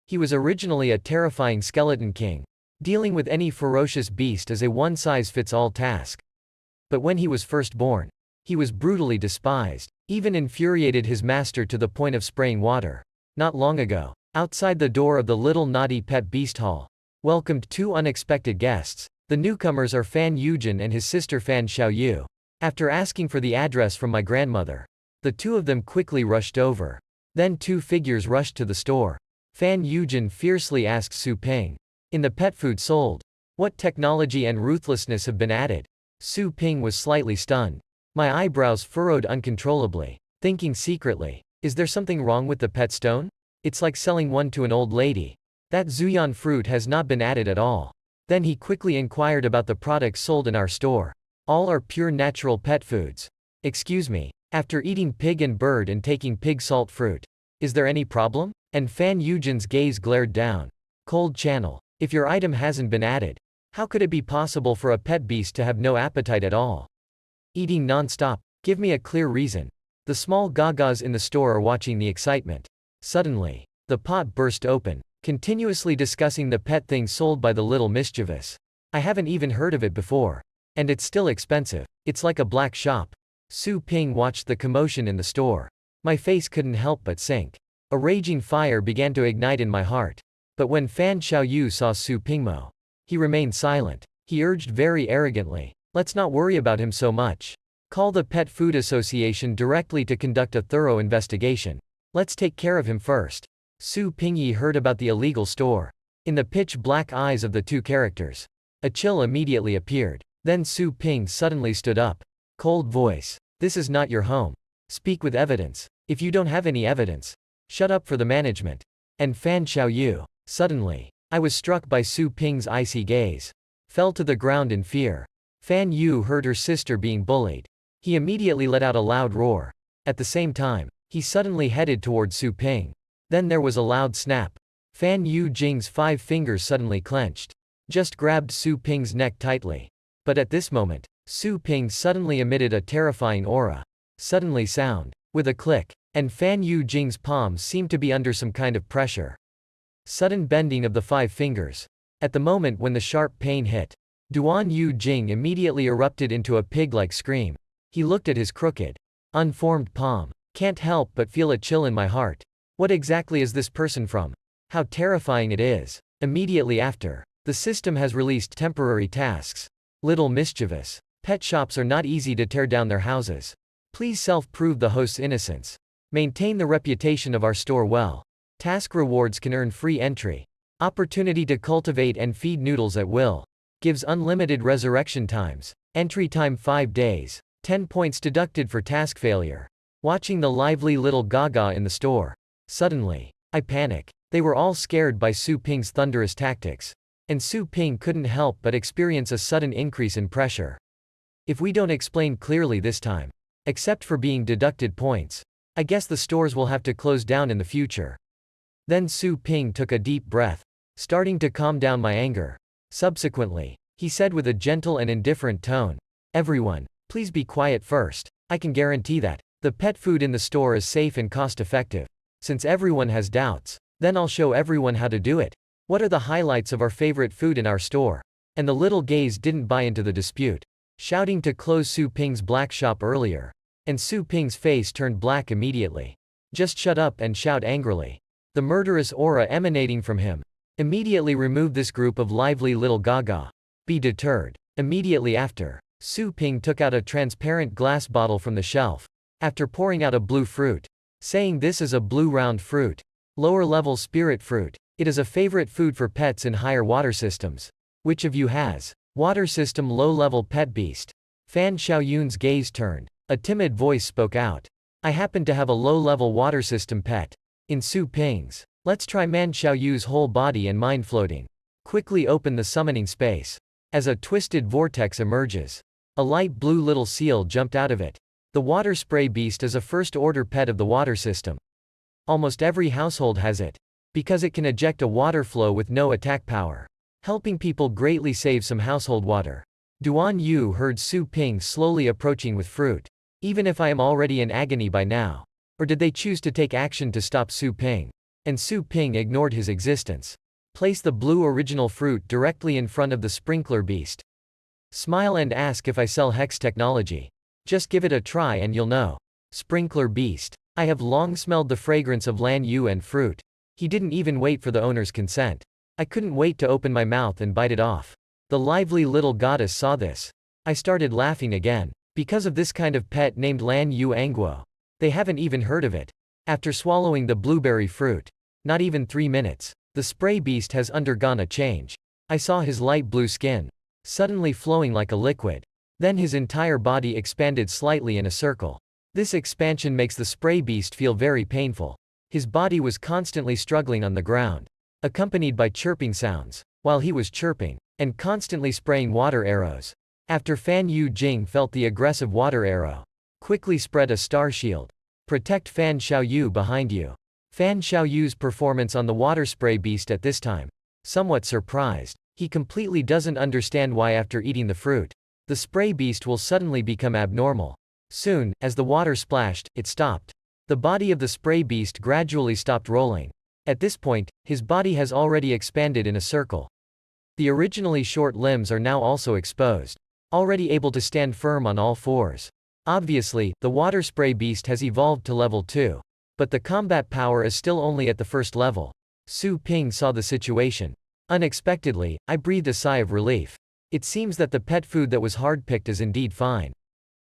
He was originally a terrifying skeleton king. Dealing with any ferocious beast is a one-size-fits-all task. But when he was first born, he was brutally despised. Even infuriated his master to the point of spraying water. Not long ago, outside the door of the Little Naughty Pet Beast Hall, welcomed two unexpected guests. The newcomers are Fan Yujin and his sister Fan Xiaoyu. After asking for the address from my grandmother, the two of them quickly rushed over. Then two figures rushed to the store. Fan Yujin fiercely asked Su Ping. In the pet food sold, what technology and ruthlessness have been added? Su Ping was slightly stunned. My eyebrows furrowed uncontrollably, thinking secretly, is there something wrong with the pet stone? It's like selling one to an old lady. That Zuyan fruit has not been added at all. Then he quickly inquired about the products sold in our store. All are pure natural pet foods. Excuse me, after eating pig and bird and taking pig salt fruit, is there any problem? And Fan Yujin's gaze glared down. Cold channel. If your item hasn't been added, how could it be possible for a pet beast to have no appetite at all? Eating non-stop. Give me a clear reason. The small gagas in the store are watching the excitement. Suddenly, the pot burst open, continuously discussing the pet things sold by the little mischievous. I haven't even heard of it before. And it's still expensive. It's like a black shop. Su Ping watched the commotion in the store. My face couldn't help but sink. A raging fire began to ignite in my heart. But when Fan Xiaoyu saw Su Pingmo, he remained silent. He urged very arrogantly, let's not worry about him so much. Call the Pet Food Association directly to conduct a thorough investigation. Let's take care of him first. Su Pingyi heard about the illegal store. In the pitch-black eyes of the two characters, a chill immediately appeared. Then Su Ping suddenly stood up. Cold voice. This is not your home. Speak with evidence. If you don't have any evidence, shut up for the management. And Fan Xiaoyu. Suddenly, I was struck by Su Ping's icy gaze. Fell to the ground in fear. Fan Yu heard her sister being bullied. He immediately let out a loud roar. At the same time, he suddenly headed toward Su Ping. Then there was a loud snap. Fan Yu Jing's 5 fingers suddenly clenched. Just grabbed Su Ping's neck tightly. But at this moment, Su Ping suddenly emitted a terrifying aura. Suddenly sound. With a click. And Fan Yu Jing's palms seemed to be under some kind of pressure. Sudden bending of the 5 fingers. At the moment when the sharp pain hit, Duan Yu Jing immediately erupted into a pig-like scream. He looked at his crooked, unformed palm. Can't help but feel a chill in my heart. What exactly is this person from? How terrifying it is. Immediately after, the system has released temporary tasks. Little mischievous. Pet shops are not easy to tear down their houses. Please self-prove the host's innocence. Maintain the reputation of our store well. Task rewards can earn free entry. Opportunity to cultivate and feed noodles at will. Gives unlimited resurrection times. Entry time 5 days. 10 points deducted for task failure. Watching the lively little gaga in the store. Suddenly, I panic. They were all scared by Su Ping's thunderous tactics. And Su Ping couldn't help but experience a sudden increase in pressure. If we don't explain clearly this time, except for being deducted points, I guess the stores will have to close down in the future. Then Su Ping took a deep breath, starting to calm down my anger. Subsequently, he said with a gentle and indifferent tone, everyone, please be quiet first. I can guarantee that the pet food in the store is safe and cost-effective. Since everyone has doubts, then I'll show everyone how to do it. What are the highlights of our favorite food in our store? And the little gays didn't buy into the dispute, shouting to close Su Ping's black shop earlier. And Su Ping's face turned black immediately. Just shut up and shout angrily. The murderous aura emanating from him. Immediately remove this group of lively little gaga. Be deterred. Immediately after, Su Ping took out a transparent glass bottle from the shelf. After pouring out a blue fruit, saying this is a blue round fruit. Lower level spirit fruit. It is a favorite food for pets in higher water systems. Which of you has? Water system low level pet beast. Fan Xiaoyun's gaze turned. A timid voice spoke out. I happen to have a low level water system pet. In Su Ping's. Let's try Man Xiaoyu's whole body and mind floating. Quickly open the summoning space. As a twisted vortex emerges, a light blue little seal jumped out of it. The water spray beast is a first-order pet of the water system. Almost every household has it, because it can eject a water flow with no attack power, helping people greatly save some household water. Duan Yu heard Su Ping slowly approaching with fruit. Even if I am already in agony by now. Or did they choose to take action to stop Su Ping? And Su Ping ignored his existence. Place the blue original fruit directly in front of the sprinkler beast. Smile and ask if I sell hex technology. Just give it a try and you'll know. Sprinkler beast. I have long smelled the fragrance of Lan Yu and fruit. He didn't even wait for the owner's consent. I couldn't wait to open my mouth and bite it off. The lively little goddess saw this. I started laughing again. Because of this kind of pet named Lan Yu Angguo. They haven't even heard of it. After swallowing the blueberry fruit. Not even 3 minutes. The spray beast has undergone a change. I saw his light blue skin. Suddenly flowing like a liquid. Then his entire body expanded slightly in a circle. This expansion makes the spray beast feel very painful. His body was constantly struggling on the ground. Accompanied by chirping sounds. While he was chirping. And constantly spraying water arrows. After Fan Yu Jing felt the aggressive water arrow. Quickly spread a star shield. Protect Fan Xiaoyu behind you. Fan Xiaoyu's performance on the water spray beast at this time. Somewhat surprised. He completely doesn't understand why after eating the fruit, the spray beast will suddenly become abnormal. Soon, as the water splashed, it stopped. The body of the spray beast gradually stopped rolling. At this point, his body has already expanded in a circle. The originally short limbs are now also exposed. Already able to stand firm on all fours. Obviously, the water spray beast has evolved to level 2. But the combat power is still only at the first level. Su Ping saw the situation. Unexpectedly, I breathed a sigh of relief. It seems that the pet food that was hard-picked is indeed fine.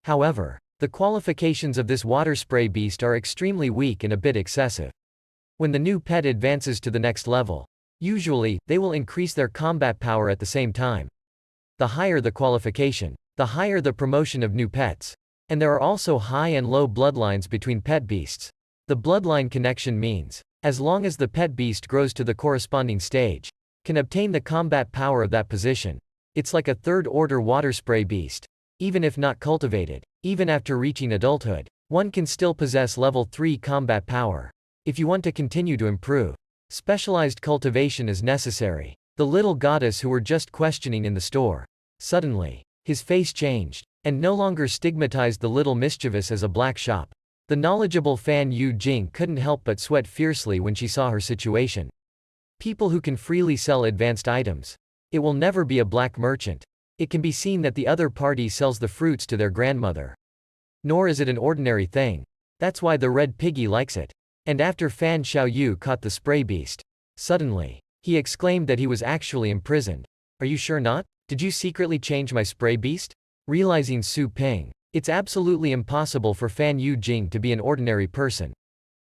However, the qualifications of this water spray beast are extremely weak and a bit excessive. When the new pet advances to the next level, usually, they will increase their combat power at the same time. The higher the qualification, the higher the promotion of new pets. And there are also high and low bloodlines between pet beasts. The bloodline connection means, as long as the pet beast grows to the corresponding stage, can obtain the combat power of that position. It's like a third-order water spray beast. Even if not cultivated, even after reaching adulthood, one can still possess level 3 combat power. If you want to continue to improve, specialized cultivation is necessary. The little goddess who were just questioning in the store. Suddenly, his face changed, and no longer stigmatized the little mischievous as a black shop. The knowledgeable Fan Yu Jing couldn't help but sweat fiercely when she saw her situation. People who can freely sell advanced items. It will never be a black merchant. It can be seen that the other party sells the fruits to their grandmother. Nor is it an ordinary thing. That's why the red piggy likes it. And after Fan Xiaoyu caught the spray beast, suddenly, he exclaimed that he was actually imprisoned. Are you sure not? Did you secretly change my spray beast? Realizing Su Ping, it's absolutely impossible for Fan Yu Jing to be an ordinary person.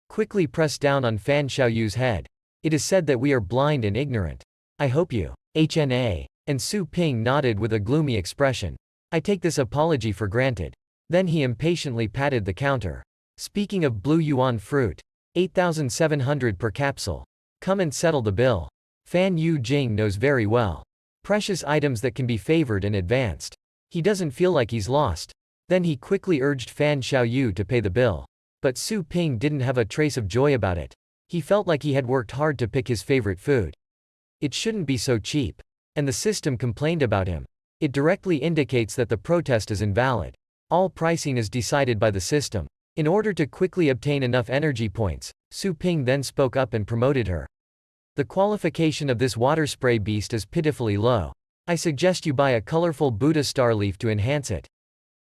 Quickly pressed down on Fan Xiaoyu's head. It is said that we are blind and ignorant. I hope you, HNA. And Su Ping nodded with a gloomy expression. I take this apology for granted. Then he impatiently patted the counter. Speaking of blue yuan fruit, 8,700 per capsule. Come and settle the bill. Fan Yu Jing knows very well. Precious items that can be favored and advanced. He doesn't feel like he's lost. Then he quickly urged Fan Xiaoyu to pay the bill. But Su Ping didn't have a trace of joy about it. He felt like he had worked hard to pick his favorite food. It shouldn't be so cheap. And the system complained about him. It directly indicates that the protest is invalid. All pricing is decided by the system. In order to quickly obtain enough energy points, Su Ping then spoke up and promoted her. The qualification of this water spray beast is pitifully low. I suggest you buy a colorful Buddha star leaf to enhance it.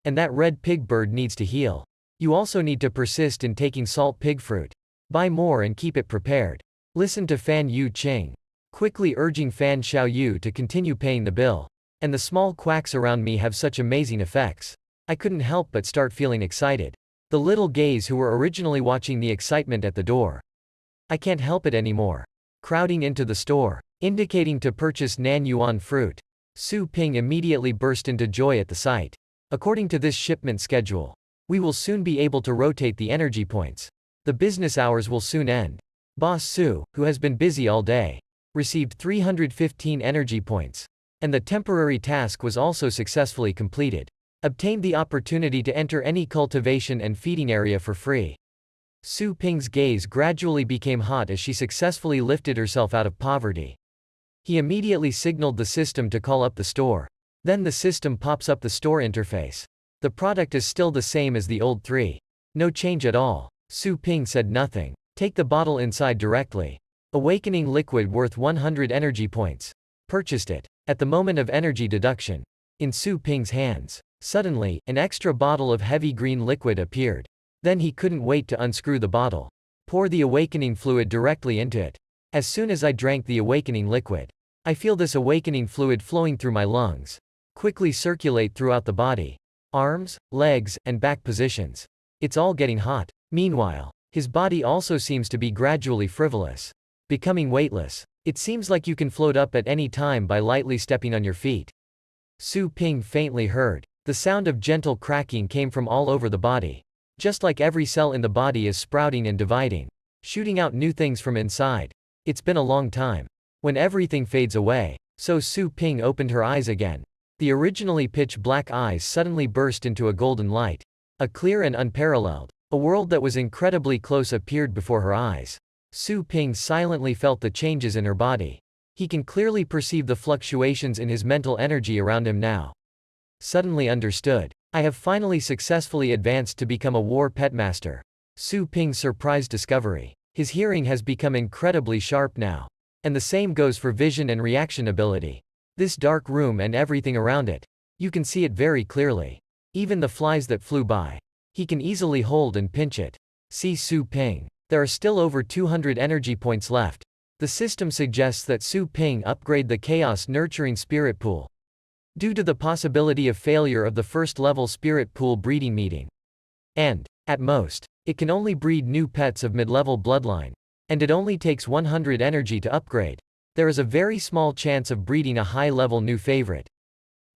And that red pig bird needs to heal. You also need to persist in taking salt pig fruit. Buy more and keep it prepared. Listen to Fan Yu Jing, quickly urging Fan Xiaoyu to continue paying the bill. And the small quacks around me have such amazing effects. I couldn't help but start feeling excited. The little gays who were originally watching the excitement at the door. I can't help it anymore. Crowding into the store, indicating to purchase Nanyuan fruit. Su Ping immediately burst into joy at the sight. According to this shipment schedule, we will soon be able to rotate the energy points. The business hours will soon end. Boss Su, who has been busy all day, received 315 energy points. And the temporary task was also successfully completed. Obtained the opportunity to enter any cultivation and feeding area for free. Su Ping's gaze gradually became hot as she successfully lifted herself out of poverty. He immediately signaled the system to call up the store. Then the system pops up the store interface. The product is still the same as the old 3. No change at all. Su Ping said nothing. Take the bottle inside directly. Awakening liquid worth 100 energy points. Purchased it. At the moment of energy deduction. In Su Ping's hands. Suddenly, an extra bottle of heavy green liquid appeared. Then he couldn't wait to unscrew the bottle. Pour the awakening fluid directly into it. As soon as I drank the awakening liquid, I feel this awakening fluid flowing through my lungs. Quickly circulate throughout the body. Arms, legs, and back positions. It's all getting hot. Meanwhile, his body also seems to be gradually frivolous. Becoming weightless. It seems like you can float up at any time by lightly stepping on your feet. Su Ping faintly heard. The sound of gentle cracking came from all over the body. Just like every cell in the body is sprouting and dividing, shooting out new things from inside. It's been a long time. When everything fades away, so Su Ping opened her eyes again. The originally pitch-black eyes suddenly burst into a golden light. A clear and unparalleled, a world that was incredibly close appeared before her eyes. Su Ping silently felt the changes in her body. He can clearly perceive the fluctuations in his mental energy around him now. Suddenly understood. I have finally successfully advanced to become a war pet master. Su Ping's surprised discovery. His hearing has become incredibly sharp now. And the same goes for vision and reaction ability. This dark room and everything around it. You can see it very clearly. Even the flies that flew by. He can easily hold and pinch it. See Su Ping. There are still over 200 energy points left. The system suggests that Su Ping upgrade the Chaos Nurturing Spirit Pool. Due to the possibility of failure of the first-level Spirit Pool breeding meeting. And, at most, it can only breed new pets of mid-level bloodline. And it only takes 100 energy to upgrade. There is a very small chance of breeding a high-level new favorite.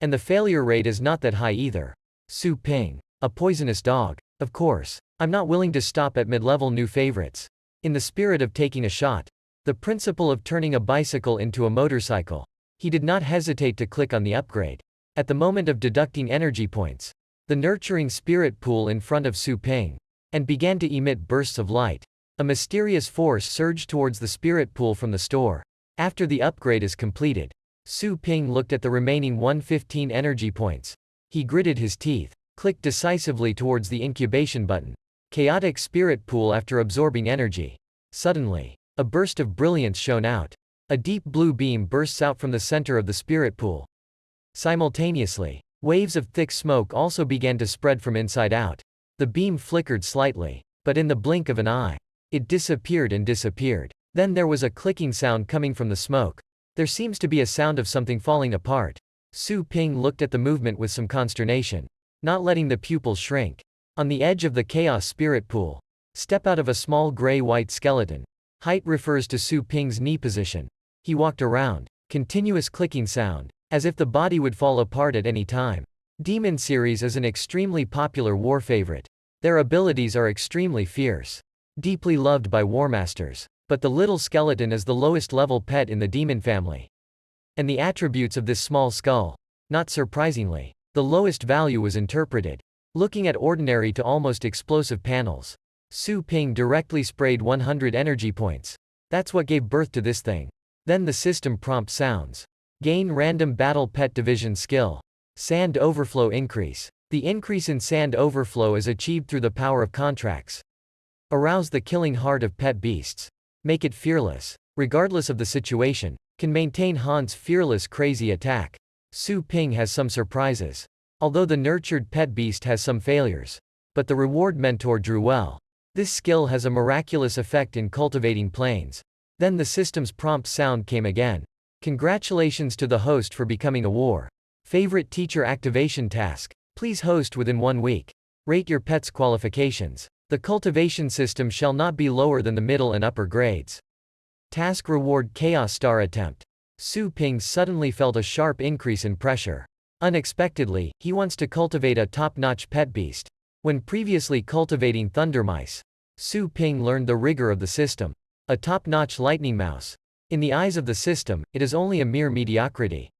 And the failure rate is not that high either. Su Ping. A poisonous dog. Of course, I'm not willing to stop at mid-level new favorites. In the spirit of taking a shot. The principle of turning a bicycle into a motorcycle. He did not hesitate to click on the upgrade. At the moment of deducting energy points, the nurturing spirit pool in front of Su Ping, and began to emit bursts of light. A mysterious force surged towards the spirit pool from the store. After the upgrade is completed, Su Ping looked at the remaining 115 energy points. He gritted his teeth, clicked decisively towards the incubation button. Chaotic spirit pool after absorbing energy. Suddenly, a burst of brilliance shone out. A deep blue beam bursts out from the center of the spirit pool. Simultaneously, waves of thick smoke also began to spread from inside out. The beam flickered slightly, but in the blink of an eye, it disappeared and disappeared. Then there was a clicking sound coming from the smoke. There seems to be a sound of something falling apart. Su Ping looked at the movement with some consternation, not letting the pupils shrink. On the edge of the chaos spirit pool, step out of a small gray-white skeleton. Height refers to Su Ping's knee position. He walked around. Continuous clicking sound, as if the body would fall apart at any time. Demon series is an extremely popular war favorite. Their abilities are extremely fierce. Deeply loved by warmasters. But the little skeleton is the lowest level pet in the demon family. And the attributes of this small skull. Not surprisingly, the lowest value was interpreted. Looking at ordinary to almost explosive panels. Su Ping directly sprayed 100 energy points. That's what gave birth to this thing. Then the system prompt sounds. Gain random battle pet division skill. Sand overflow increase. The increase in sand overflow is achieved through the power of contracts. Arouse the killing heart of pet beasts. Make it fearless. Regardless of the situation, can maintain Han's fearless crazy attack. Su Ping has some surprises. Although the nurtured pet beast has some failures. But the reward mentor drew well. This skill has a miraculous effect in cultivating planes. Then the system's prompt sound came again. Congratulations to the host for becoming a war favorite teacher activation task. Please host within 1 week. Rate your pet's qualifications. The cultivation system shall not be lower than the middle and upper grades. Task reward Chaos Star attempt. Su Ping suddenly felt a sharp increase in pressure. Unexpectedly, he wants to cultivate a top-notch pet beast. When previously cultivating thunder mice, Su Ping learned the rigor of the system. A top-notch lightning mouse. In the eyes of the system, it is only a mere mediocrity.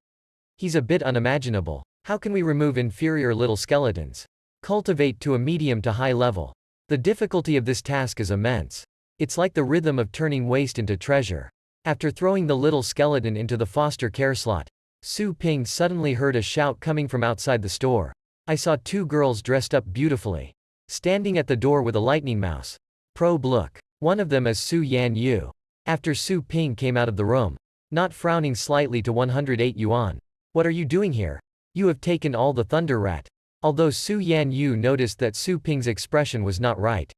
He's a bit unimaginable. How can we remove inferior little skeletons? Cultivate to a medium to high level. The difficulty of this task is immense. It's like the rhythm of turning waste into treasure. After throwing the little skeleton into the foster care slot, Su Ping suddenly heard a shout coming from outside the store. I saw 2 girls dressed up beautifully, standing at the door with a lightning mouse. Probe look. One of them is Su Yan Yu. After Su Ping came out of the room, not frowning slightly to 108 yuan. What are you doing here? You have taken all the thunder rat. Although Su Yan Yu noticed that Su Ping's expression was not right.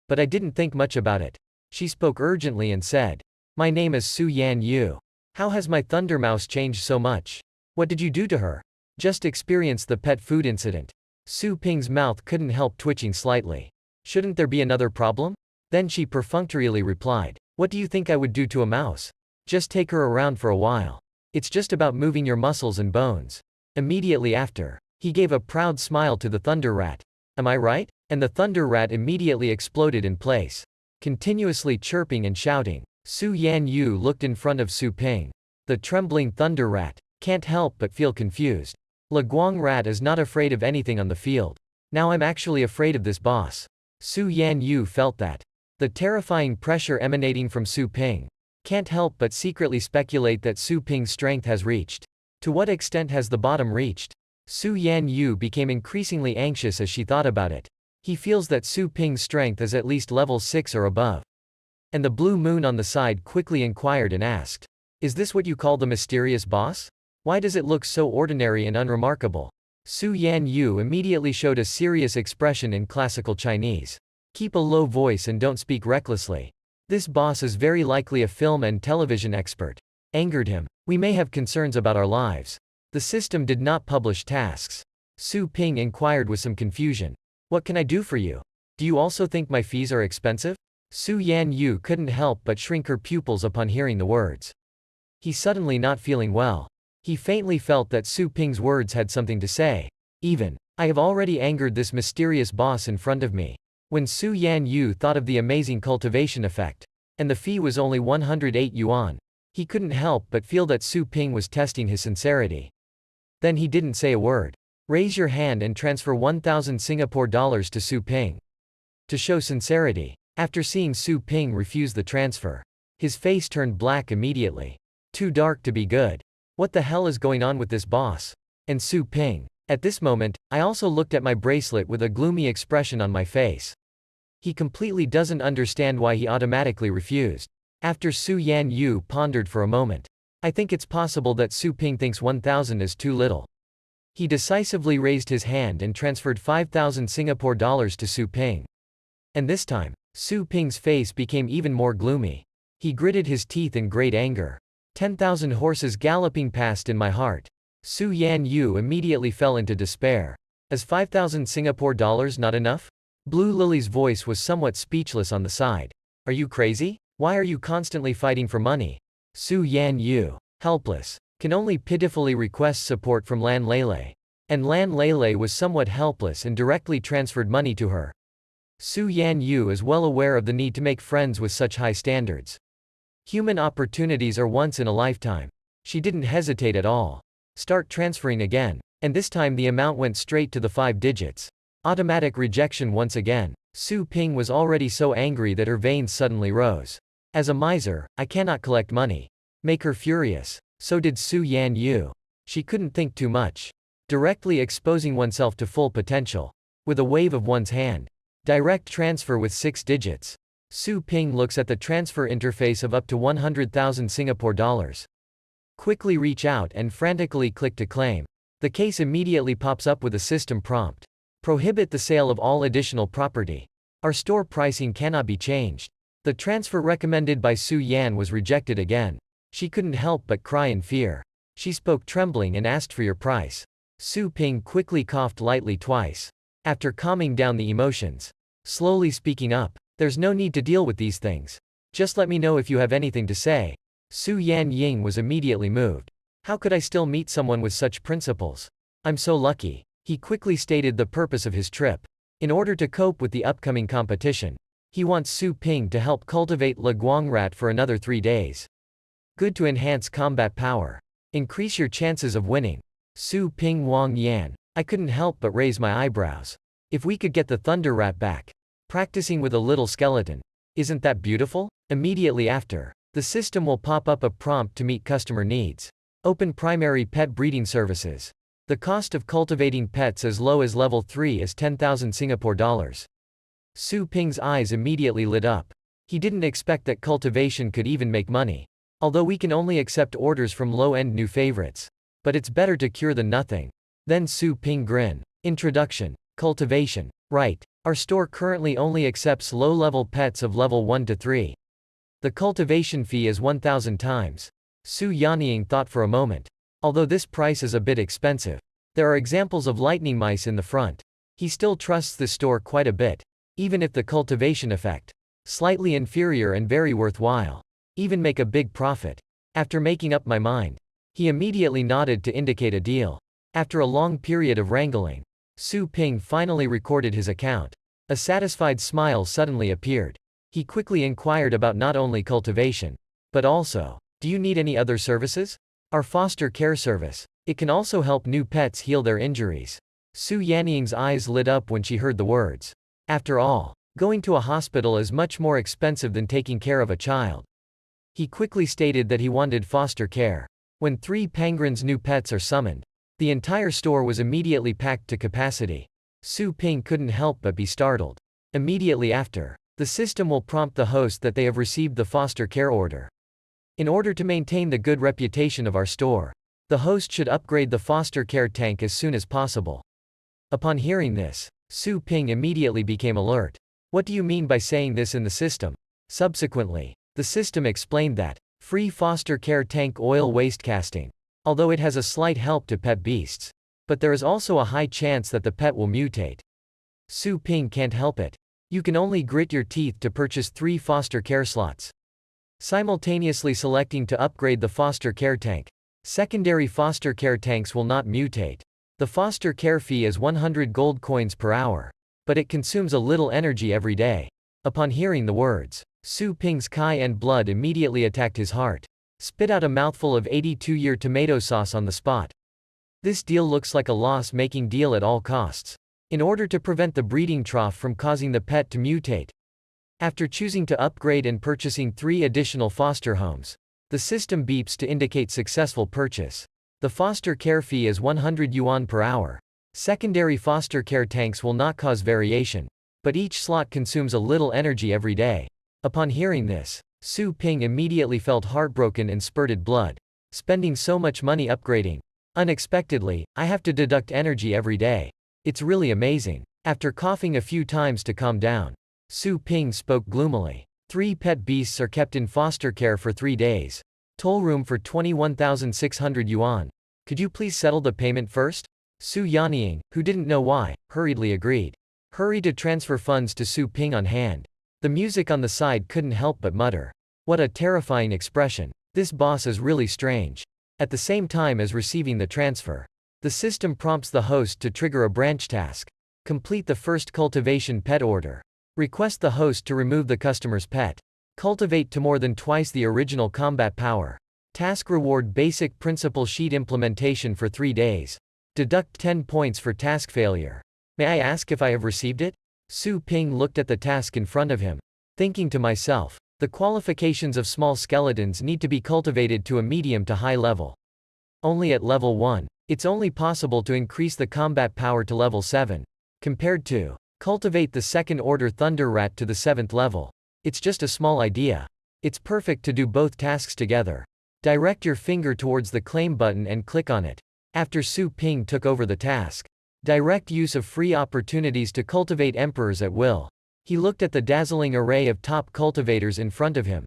But I didn't think much about it. She spoke urgently and said, "My name is Su Yan Yu. How has my Thunder Mouse changed so much? What did you do to her? Just experienced the pet food incident. Su Ping's mouth couldn't help twitching slightly. Shouldn't there be another problem? Then she perfunctorily replied, what do you think I would do to a mouse? Just take her around for a while. It's just about moving your muscles and bones. Immediately after, he gave a proud smile to the Thunder Rat. Am I right? And the Thunder Rat immediately exploded in place. Continuously chirping and shouting, Su Yanyu looked in front of Su Ping. The trembling Thunder Rat can't help but feel confused. Le Guang Rat is not afraid of anything on the field. Now I'm actually afraid of this boss. Su Yanyu felt that. The terrifying pressure emanating from Su Ping. Can't help but secretly speculate that Su Ping's strength has reached. To what extent has the bottom reached? Su Yanyu became increasingly anxious as she thought about it. He feels that Su Ping's strength is at least level 6 or above. And the blue moon on the side quickly inquired and asked, is this what you call the mysterious boss? Why does it look so ordinary and unremarkable? Su Yanyu immediately showed a serious expression in classical Chinese. Keep a low voice and don't speak recklessly. This boss is very likely a film and television expert. Angered him. We may have concerns about our lives. The system did not publish tasks. Su Ping inquired with some confusion. What can I do for you? Do you also think my fees are expensive? Su Yanyu couldn't help but shrink her pupils upon hearing the words. He suddenly not feeling well. He faintly felt that Su Ping's words had something to say. I have already angered this mysterious boss in front of me. When Su Yanyu thought of the amazing cultivation effect, and the fee was only 108 yuan, he couldn't help but feel that Su Ping was testing his sincerity. Then he didn't say a word. Raise your hand and transfer 1,000 Singapore dollars to Su Ping. To show sincerity. After seeing Su Ping refuse the transfer, his face turned black immediately. Too dark to be good. What the hell is going on with this boss? And Su Ping. At this moment, I also looked at my bracelet with a gloomy expression on my face. He completely doesn't understand why he automatically refused. After Su Yanyu pondered for a moment. I think it's possible that Su Ping thinks 1,000 is too little. He decisively raised his hand and transferred 5,000 Singapore dollars to Su Ping. And this time, Su Ping's face became even more gloomy. He gritted his teeth in great anger. 10,000 horses galloping past in my heart. Su Yanyu immediately fell into despair. Is 5,000 Singapore dollars not enough? Blue Lily's voice was somewhat speechless on the side. Are you crazy? Why are you constantly fighting for money? Su Yanyu, helpless, can only pitifully request support from Lan Lele. And Lan Lele was somewhat helpless and directly transferred money to her. Su Yanyu is well aware of the need to make friends with such high standards. Human opportunities are once in a lifetime. She didn't hesitate at all. Start transferring again. And this time the amount went straight to the 5 digits. Automatic rejection once again. Su Ping was already so angry that her veins suddenly rose. As a miser, I cannot collect money. Make her furious. So did Su Yanyu. She couldn't think too much. Directly exposing oneself to full potential. With a wave of one's hand. Direct transfer with 6 digits. Su Ping looks at the transfer interface of up to 100,000 Singapore dollars. Quickly reach out and frantically click to claim. The case immediately pops up with a system prompt. Prohibit the sale of all additional property. Our store pricing cannot be changed. The transfer recommended by Su Yan was rejected again. She couldn't help but cry in fear. She spoke trembling and asked for your price. Su Ping quickly coughed lightly twice. After calming down the emotions. Slowly speaking up. There's no need to deal with these things. Just let me know if you have anything to say. Su Yan Ying was immediately moved. How could I still meet someone with such principles? I'm so lucky. He quickly stated the purpose of his trip. In order to cope with the upcoming competition, he wants Su Ping to help cultivate Le Guang Rat for another 3 days. Good to enhance combat power. Increase your chances of winning. Su Ping Wang Yan. I couldn't help but raise my eyebrows. If we could get the Thunder Rat back. Practicing with a little skeleton. Isn't that beautiful? Immediately after, the system will pop up a prompt to meet customer needs. Open primary pet breeding services. The cost of cultivating pets as low as level 3 is 10,000 Singapore dollars. Su Ping's eyes immediately lit up. He didn't expect that cultivation could even make money. Although we can only accept orders from low-end new favorites. But it's better to cure than nothing. Then Su Ping grin. Introduction. Cultivation. Right. Our store currently only accepts low-level pets of level 1 to 3. The cultivation fee is 1,000 times. Su Yanying thought for a moment. Although this price is a bit expensive. There are examples of lightning mice in the front. He still trusts this store quite a bit. Even if the cultivation effect. Slightly inferior and very worthwhile. Even make a big profit. After making up my mind. He immediately nodded to indicate a deal. After a long period of wrangling. Su Ping finally recorded his account. A satisfied smile suddenly appeared. He quickly inquired about not only cultivation. But also, do you need any other services? Our foster care service. It can also help new pets heal their injuries. Su Yanying's eyes lit up when she heard the words. After all, going to a hospital is much more expensive than taking care of a child. He quickly stated that he wanted foster care. When 3 penguins' new pets are summoned, the entire store was immediately packed to capacity. Su Ping couldn't help but be startled. Immediately after, the system will prompt the host that they have received the foster care order. In order to maintain the good reputation of our store, the host should upgrade the foster care tank as soon as possible. Upon hearing this, Su Ping immediately became alert. What do you mean by saying this in the system? Subsequently, the system explained that, free foster care tank oil waste casting. Although it has a slight help to pet beasts. But there is also a high chance that the pet will mutate. Su Ping can't help it. You can only grit your teeth to purchase 3 foster care slots. Simultaneously selecting to upgrade the foster care tank. Secondary foster care tanks will not mutate. The foster care fee is 100 gold coins per hour. But it consumes a little energy every day. Upon hearing the words, Su Ping's kai and blood immediately attacked his heart. Spit out a mouthful of 82-year tomato sauce on the spot. This deal looks like a loss-making deal at all costs. In order to prevent the breeding trough from causing the pet to mutate. After choosing to upgrade and purchasing 3 additional foster homes, the system beeps to indicate successful purchase. The foster care fee is 100 yuan per hour. Secondary foster care tanks will not cause variation, but each slot consumes a little energy every day. Upon hearing this, Su Ping immediately felt heartbroken and spurted blood. Spending so much money upgrading. Unexpectedly, I have to deduct energy every day. It's really amazing. After coughing a few times to calm down, Su Ping spoke gloomily. 3 pet beasts are kept in foster care for 3 days. Toll room for 21,600 yuan. Could you please settle the payment first? Su Yanying, who didn't know why, hurriedly agreed. Hurried to transfer funds to Su Ping on hand. The music on the side couldn't help but mutter. What a terrifying expression. This boss is really strange. At the same time as receiving the transfer, the system prompts the host to trigger a branch task. Complete the first cultivation pet order. Request the host to remove the customer's pet. Cultivate to more than twice the original combat power. Task reward basic principle sheet implementation for 3 days. Deduct 10 points for task failure. May I ask if I have received it? Su Ping looked at the task in front of him. Thinking to myself, the qualifications of small skeletons need to be cultivated to a medium to high level. Only at level 1, it's only possible to increase the combat power to level 7. Compared to, cultivate the second order thunder rat to the 7th level. It's just a small idea. It's perfect to do both tasks together. Direct your finger towards the claim button and click on it. After Su Ping took over the task. Direct use of free opportunities to cultivate emperors at will. He looked at the dazzling array of top cultivators in front of him.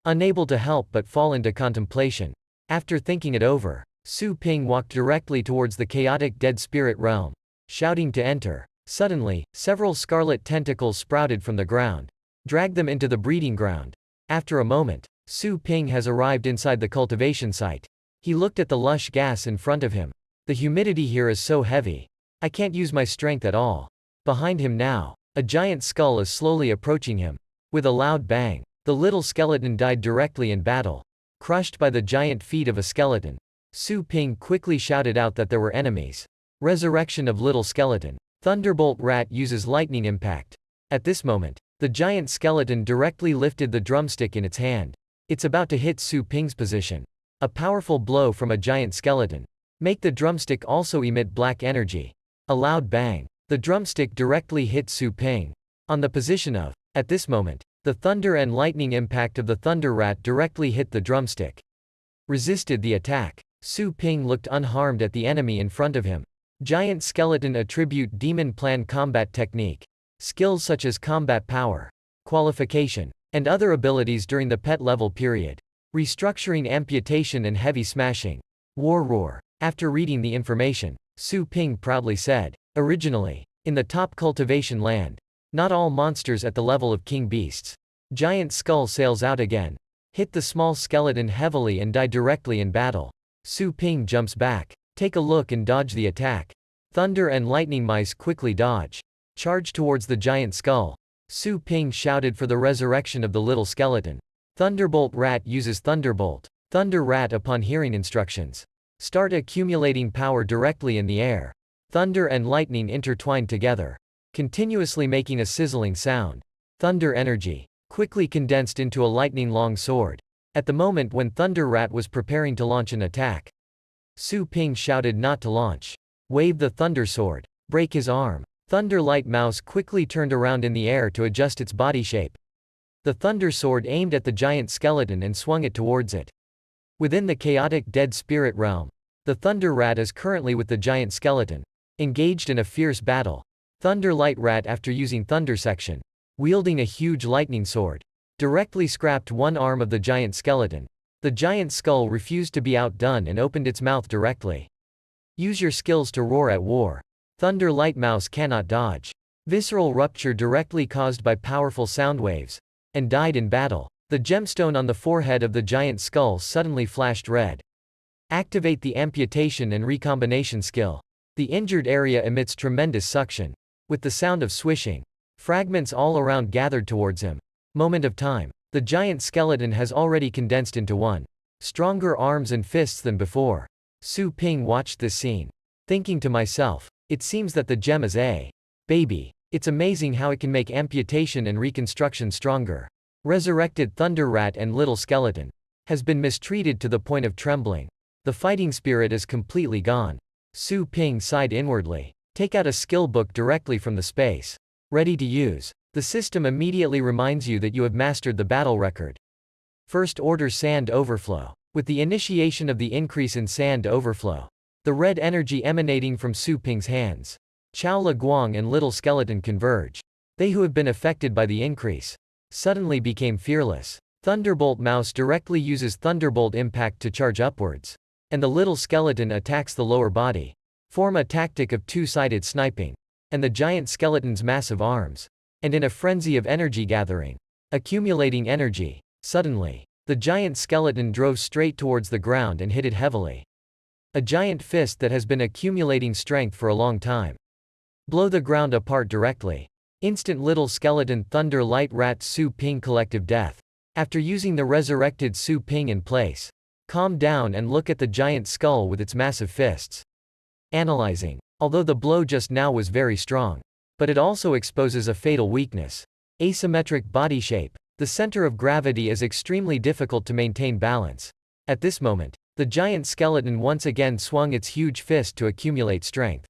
Unable to help but fall into contemplation. After thinking it over, Su Ping walked directly towards the chaotic dead spirit realm, shouting to enter. Suddenly, several scarlet tentacles sprouted from the ground. Dragged them into the breeding ground. After a moment, Su Ping has arrived inside the cultivation site. He looked at the lush gas in front of him. The humidity here is so heavy. I can't use my strength at all. Behind him now, a giant skull is slowly approaching him. With a loud bang, the little skeleton died directly in battle. Crushed by the giant feet of a skeleton. Su Ping quickly shouted out that there were enemies. Resurrection of little skeleton. Thunderbolt rat uses lightning impact. At this moment, the giant skeleton directly lifted the drumstick in its hand. It's about to hit Su Ping's position. A powerful blow from a giant skeleton. Make the drumstick also emit black energy. A loud bang. The drumstick directly hit Su Ping. On the position of, at this moment, the thunder and lightning impact of the thunder rat directly hit the drumstick. Resisted the attack. Su Ping looked unharmed at the enemy in front of him. Giant skeleton attribute demon plan combat technique. Skills such as combat power, qualification, and other abilities during the pet level period. Restructuring amputation and heavy smashing. War roar. After reading the information, Su Ping proudly said, originally, in the top cultivation land, not all monsters at the level of king beasts. Giant skull sails out again. Hit the small skeleton heavily and die directly in battle. Su Ping jumps back. Take a look and dodge the attack. Thunder and lightning mice quickly dodge. Charge towards the giant skull. Su Ping shouted for the resurrection of the little skeleton. Thunderbolt Rat uses Thunderbolt. Thunder Rat upon hearing instructions. Start accumulating power directly in the air. Thunder and lightning intertwine together, continuously making a sizzling sound. Thunder energy, quickly condensed into a lightning-long sword. At the moment when Thunder Rat was preparing to launch an attack, Su Ping shouted not to launch. Wave the Thunder Sword. Break his arm. Thunder Light Mouse quickly turned around in the air to adjust its body shape. The Thunder Sword aimed at the giant skeleton and swung it towards it. Within the chaotic dead spirit realm, the Thunder Rat is currently with the giant skeleton, engaged in a fierce battle. Thunder Light Rat, after using Thunder Section, wielding a huge lightning sword, directly scrapped one arm of the giant skeleton. The giant skull refused to be outdone and opened its mouth directly. Use your skills to roar at war. Thunder Light Mouse cannot dodge. Visceral rupture directly caused by powerful sound waves, and died in battle. The gemstone on the forehead of the giant skull suddenly flashed red. Activate the amputation and recombination skill. The injured area emits tremendous suction. With the sound of swishing, fragments all around gathered towards him. Moment of time. The giant skeleton has already condensed into one. Stronger arms and fists than before. Su Ping watched this scene, thinking to myself, it seems that the gem is a baby. It's amazing how it can make amputation and reconstruction stronger. Resurrected Thunder Rat and Little Skeleton has been mistreated to the point of trembling. The fighting spirit is completely gone. Su Ping sighed inwardly. Take out a skill book directly from the space. Ready to use. The system immediately reminds you that you have mastered the battle record. First order sand overflow. With the initiation of the increase in sand overflow, the red energy emanating from Su Ping's hands, Chao Guang and Little Skeleton converge. They who have been affected by the increase suddenly became fearless. Thunderbolt Mouse directly uses Thunderbolt Impact to charge upwards, and the Little Skeleton attacks the lower body. Form a tactic of two-sided sniping, and the giant skeleton's massive arms, and in a frenzy of energy gathering, accumulating energy. Suddenly, the giant skeleton drove straight towards the ground and hit it heavily. A giant fist that has been accumulating strength for a long time. Blow the ground apart directly. Instant Little Skeleton Thunder Light Rat Su Ping collective death. After using the resurrected Su Ping in place, calm down and look at the giant skull with its massive fists. Analyzing. Although the blow just now was very strong, but it also exposes a fatal weakness. Asymmetric body shape. The center of gravity is extremely difficult to maintain balance. At this moment, the giant skeleton once again swung its huge fist to accumulate strength.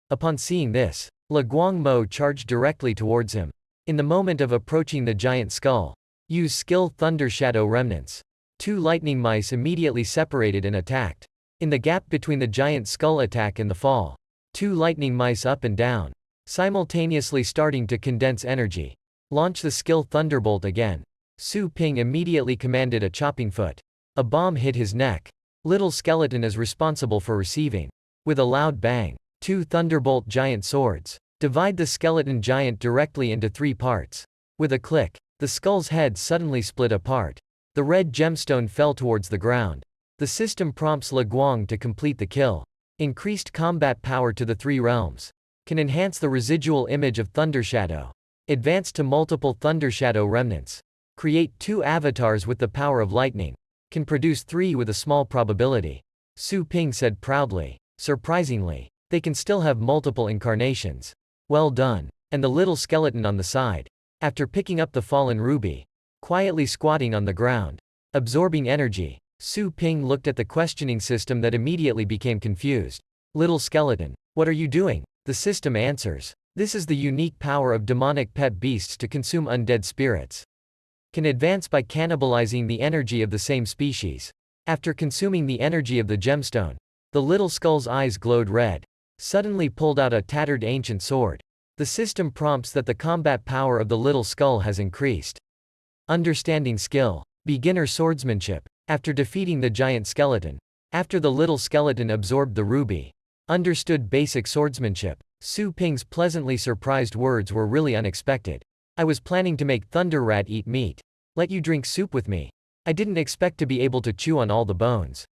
Upon seeing this, Le Guang Mo charged directly towards him. In the moment of approaching the giant skull, use skill Thunder Shadow Remnants. Two lightning mice immediately separated and attacked. In the gap between the giant skull attack and the fall, two lightning mice up and down, simultaneously starting to condense energy. Launch the skill Thunderbolt again. Su Ping immediately commanded a chopping foot. A bomb hit his neck. Little Skeleton is responsible for receiving. With a loud bang, two Thunderbolt giant swords divide the skeleton giant directly into three parts. With a click, the skull's head suddenly split apart. The red gemstone fell towards the ground. The system prompts Le Guang to complete the kill. Increased combat power to the three realms. Can enhance the residual image of Thunder Shadow. Advance to multiple Thunder Shadow Remnants. Create two avatars with the power of lightning. Can produce three with a small probability. Su Ping said proudly. Surprisingly, they can still have multiple incarnations. Well done. And the little skeleton on the side, after picking up the fallen ruby, quietly squatting on the ground, absorbing energy. Su Ping looked at the questioning system that immediately became confused. Little skeleton, what are you doing? The system answers. This is the unique power of demonic pet beasts to consume undead spirits. Can advance by cannibalizing the energy of the same species. After consuming the energy of the gemstone, the little skull's eyes glowed red. Suddenly pulled out a tattered ancient sword. The system prompts that the combat power of the little skull has increased. Understanding skill. Beginner swordsmanship. After defeating the giant skeleton. After the little skeleton absorbed the ruby. Understood basic swordsmanship. Su Ping's pleasantly surprised words were really unexpected. I was planning to make Thunder Rat eat meat. Let you drink soup with me. I didn't expect to be able to chew on all the bones.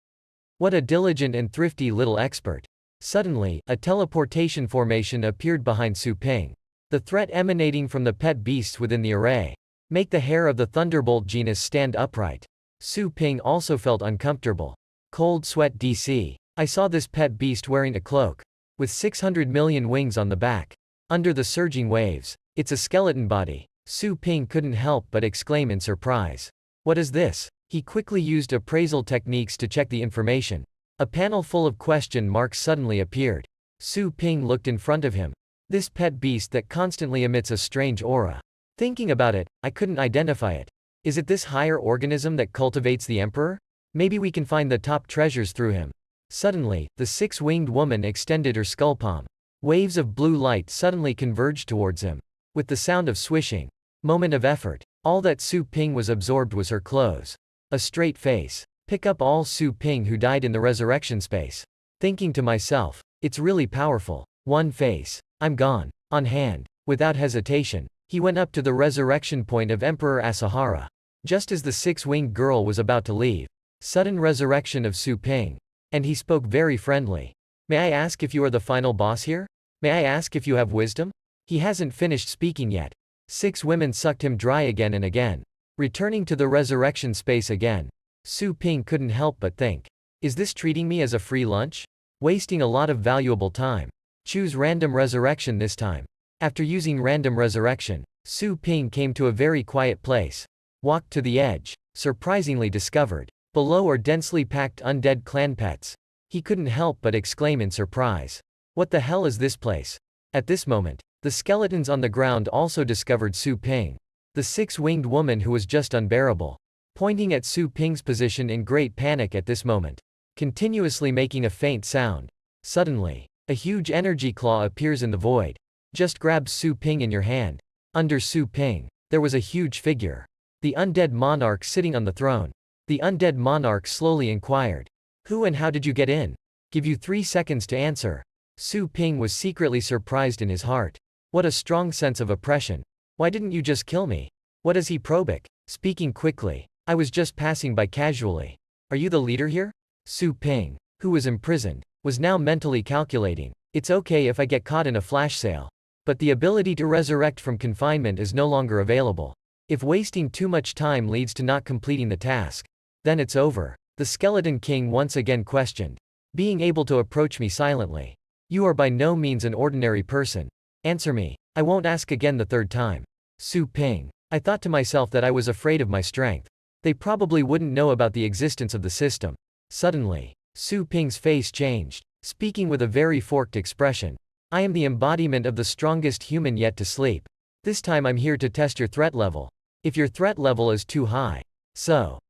What a diligent and thrifty little expert. Suddenly, a teleportation formation appeared behind Su Ping. The threat emanating from the pet beasts within the array. Make the hair of the Thunderbolt genus stand upright. Su Ping also felt uncomfortable. Cold sweat DC. I saw this pet beast wearing a cloak. With 600 million wings on the back. Under the surging waves. It's a skeleton body. Su Ping couldn't help but exclaim in surprise. What is this? He quickly used appraisal techniques to check the information. A panel full of question marks suddenly appeared. Su Ping looked in front of him. This pet beast that constantly emits a strange aura. Thinking about it, I couldn't identify it. Is it this higher organism that cultivates the emperor? Maybe we can find the top treasures through him. Suddenly, the six-winged woman extended her skull palm. Waves of blue light suddenly converged towards him. With the sound of swishing. Moment of effort. All that Su Ping was absorbed was her clothes. A straight face. Pick up all Su Ping who died in the resurrection space. Thinking to myself, it's really powerful. One face. I'm gone. On hand. Without hesitation, he went up to the resurrection point of Emperor Asahara. Just as the six-winged girl was about to leave. Sudden resurrection of Su Ping. And he spoke very friendly. May I ask if you are the final boss here? May I ask if you have wisdom? He hasn't finished speaking yet. Six women sucked him dry again and again. Returning to the resurrection space again. Su Ping couldn't help but think. Is this treating me as a free lunch? Wasting a lot of valuable time. Choose random resurrection this time. After using random resurrection, Su Ping came to a very quiet place. Walked to the edge. Surprisingly discovered. Below are densely packed undead clan pets. He couldn't help but exclaim in surprise. What the hell is this place? At this moment, the skeletons on the ground also discovered Su Ping. The six-winged woman who was just unbearable. Pointing at Su Ping's position in great panic at this moment. Continuously making a faint sound. Suddenly, a huge energy claw appears in the void. Just grabs Su Ping in your hand. Under Su Ping, there was a huge figure. The undead monarch sitting on the throne. The undead monarch slowly inquired. Who and how did you get in? Give you 3 seconds to answer. Su Ping was secretly surprised in his heart. What a strong sense of oppression. Why didn't you just kill me? What is he probic? Speaking quickly. I was just passing by casually. Are you the leader here? Su Ping, who was imprisoned, was now mentally calculating. It's okay if I get caught in a flash sale. But the ability to resurrect from confinement is no longer available. If wasting too much time leads to not completing the task, then it's over. The Skeleton King once again questioned. Being able to approach me silently. You are by no means an ordinary person. Answer me. I won't ask again the third time. Su Ping. I thought to myself that I was afraid of my strength. They probably wouldn't know about the existence of the system. Suddenly, Su Ping's face changed, speaking with a very forked expression. I am the embodiment of the strongest human yet to sleep. This time I'm here to test your threat level. If your threat level is too high,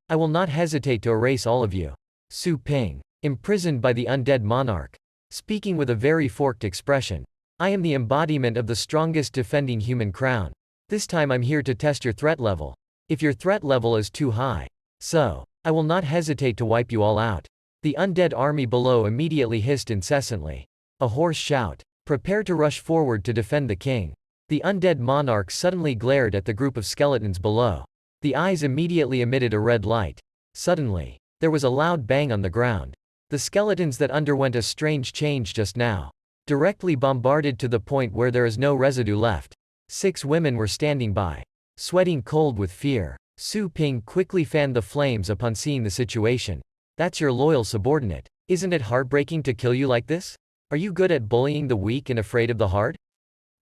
I will not hesitate to erase all of you. Su Ping, imprisoned by the undead monarch, speaking with a very forked expression. I am the embodiment of the strongest defending human crown. This time I'm here to test your threat level. If your threat level is too high, I will not hesitate to wipe you all out. The undead army below immediately hissed incessantly. A hoarse shout. Prepare to rush forward to defend the king. The undead monarch suddenly glared at the group of skeletons below. The eyes immediately emitted a red light. Suddenly, there was a loud bang on the ground. The skeletons that underwent a strange change just now. Directly bombarded to the point where there is no residue left. 6 women were standing by. Sweating cold with fear. Su Ping quickly fanned the flames upon seeing the situation. That's your loyal subordinate. Isn't it heartbreaking to kill you like this? Are you good at bullying the weak and afraid of the hard?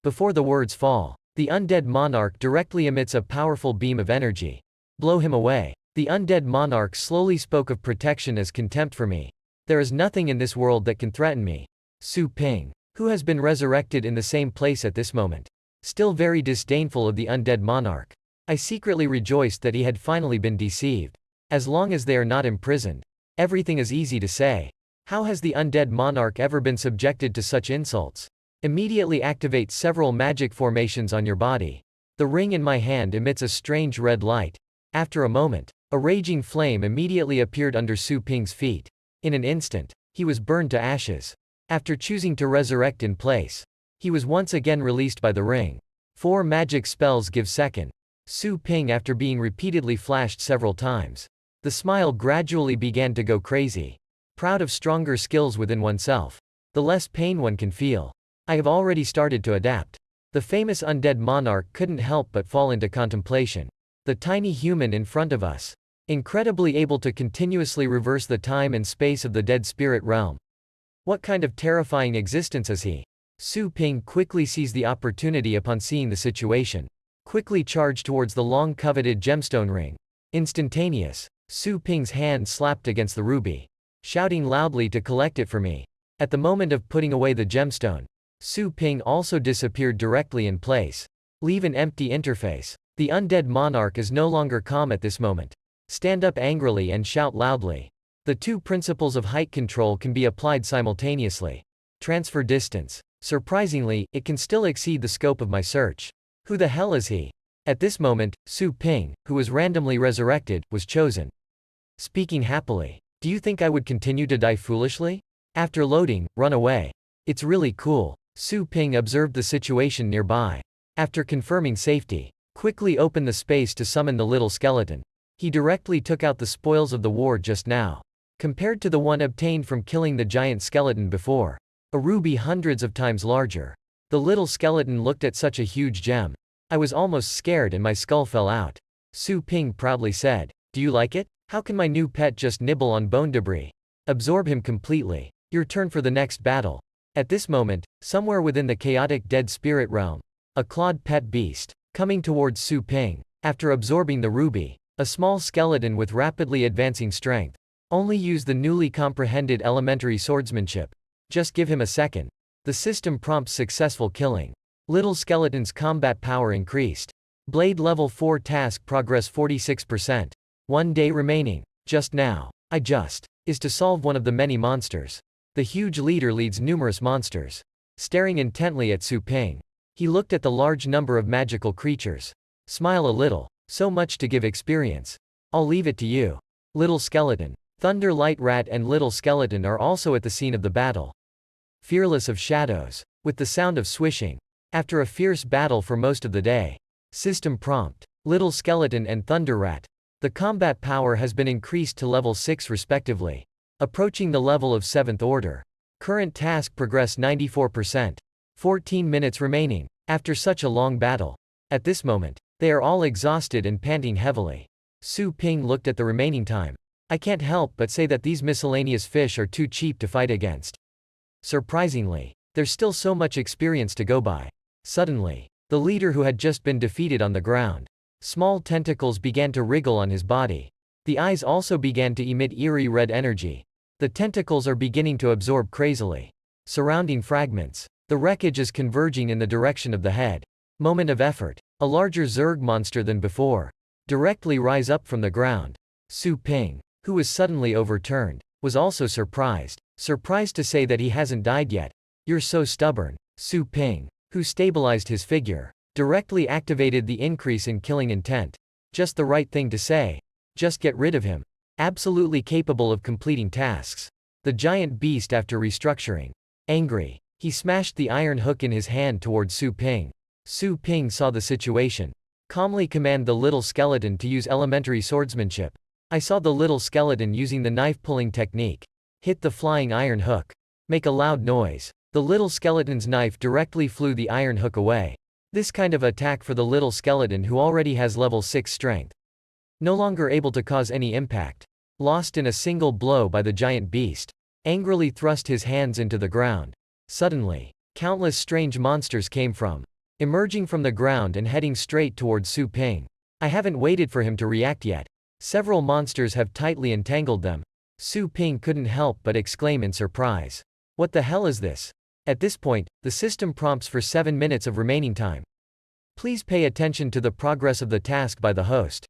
Before the words fall, the undead monarch directly emits a powerful beam of energy. Blow him away. The undead monarch slowly spoke of protection as contempt for me. There is nothing in this world that can threaten me. Su Ping, who has been resurrected in the same place at this moment, still very disdainful of the undead monarch. I secretly rejoiced that he had finally been deceived. As long as they are not imprisoned, everything is easy to say. How has the undead monarch ever been subjected to such insults? Immediately activate several magic formations on your body. The ring in my hand emits a strange red light. After a moment, A raging flame immediately appeared under Su Ping's feet. In an instant, he was burned to ashes. After choosing to resurrect in place, he was once again released by the ring. 4 magic spells give second. Su Ping after being repeatedly flashed several times. The smile gradually began to go crazy. Proud of stronger skills within oneself. The less pain one can feel. I have already started to adapt. The famous undead monarch couldn't help but fall into contemplation. The tiny human in front of us. Incredibly able to continuously reverse the time and space of the dead spirit realm. What kind of terrifying existence is he? Su Ping quickly seized the opportunity upon seeing the situation. Quickly charged towards the long-coveted gemstone ring. Instantaneous. Su Ping's hand slapped against the ruby. Shouting loudly to collect it for me. At the moment of putting away the gemstone, Su Ping also disappeared directly in place. Leave an empty interface. The undead monarch is no longer calm at this moment. Stand up angrily and shout loudly. The 2 principles of height control can be applied simultaneously. Transfer distance. Surprisingly, it can still exceed the scope of my search. Who the hell is he? At this moment, Su Ping, who was randomly resurrected, was chosen. Speaking happily. Do you think I would continue to die foolishly? After loading, run away. It's really cool. Su Ping observed the situation nearby. After confirming safety, quickly opened the space to summon the little skeleton. He directly took out the spoils of the war just now. Compared to the one obtained from killing the giant skeleton before. A ruby hundreds of times larger. The little skeleton looked at such a huge gem. I was almost scared and my skull fell out. Su Ping proudly said, "Do you like it? How can my new pet just nibble on bone debris? Absorb him completely. Your turn for the next battle." At this moment, somewhere within the chaotic dead spirit realm, a clawed pet beast, coming towards Su Ping. After absorbing the ruby, a small skeleton with rapidly advancing strength. Only use the newly comprehended elementary swordsmanship. Just give him a second. The system prompts successful killing. Little skeleton's combat power increased. Blade level 4 task progress 46%. 1 day remaining. Just now. Is to solve one of the many monsters. The huge leader leads numerous monsters. Staring intently at Su Ping. He looked at the large number of magical creatures. Smile a little. So much to give experience. I'll leave it to you. Little skeleton. Thunder Light Rat and Little Skeleton are also at the scene of the battle. Fearless of shadows. With the sound of swishing. After a fierce battle for most of the day. System prompt. Little Skeleton and Thunder Rat. The combat power has been increased to level 6 respectively. Approaching the level of 7th order. Current task progress 94%. 14 minutes remaining. After such a long battle. At this moment, they are all exhausted and panting heavily. Su Ping looked at the remaining time. I can't help but say that these miscellaneous fish are too cheap to fight against. Surprisingly, there's still so much experience to go by. Suddenly, the leader who had just been defeated on the ground. Small tentacles began to wriggle on his body. The eyes also began to emit eerie red energy. The tentacles are beginning to absorb crazily. Surrounding fragments. The wreckage is converging in the direction of the head. Moment of effort. A larger Zerg monster than before. Directly rise up from the ground. Su Ping, who was suddenly overturned, was also surprised. Surprised to say that he hasn't died yet. You're so stubborn. Su Ping, who stabilized his figure, directly activated the increase in killing intent. Just the right thing to say. Just get rid of him. Absolutely capable of completing tasks. The giant beast after restructuring. Angry. He smashed the iron hook in his hand towards Su Ping. Su Ping saw the situation. Calmly command the little skeleton to use elementary swordsmanship. I saw the little skeleton using the knife-pulling technique. Hit the flying iron hook. Make a loud noise. The little skeleton's knife directly flew the iron hook away. This kind of attack for the little skeleton who already has level 6 strength. No longer able to cause any impact. Lost in a single blow by the giant beast. Angrily thrust his hands into the ground. Suddenly, countless strange monsters came from. Emerging from the ground and heading straight towards Su Ping. I haven't waited for him to react yet. Several monsters have tightly entangled them. Su Ping couldn't help but exclaim in surprise. What the hell is this? At this point, the system prompts for 7 minutes of remaining time. Please pay attention to the progress of the task by the host.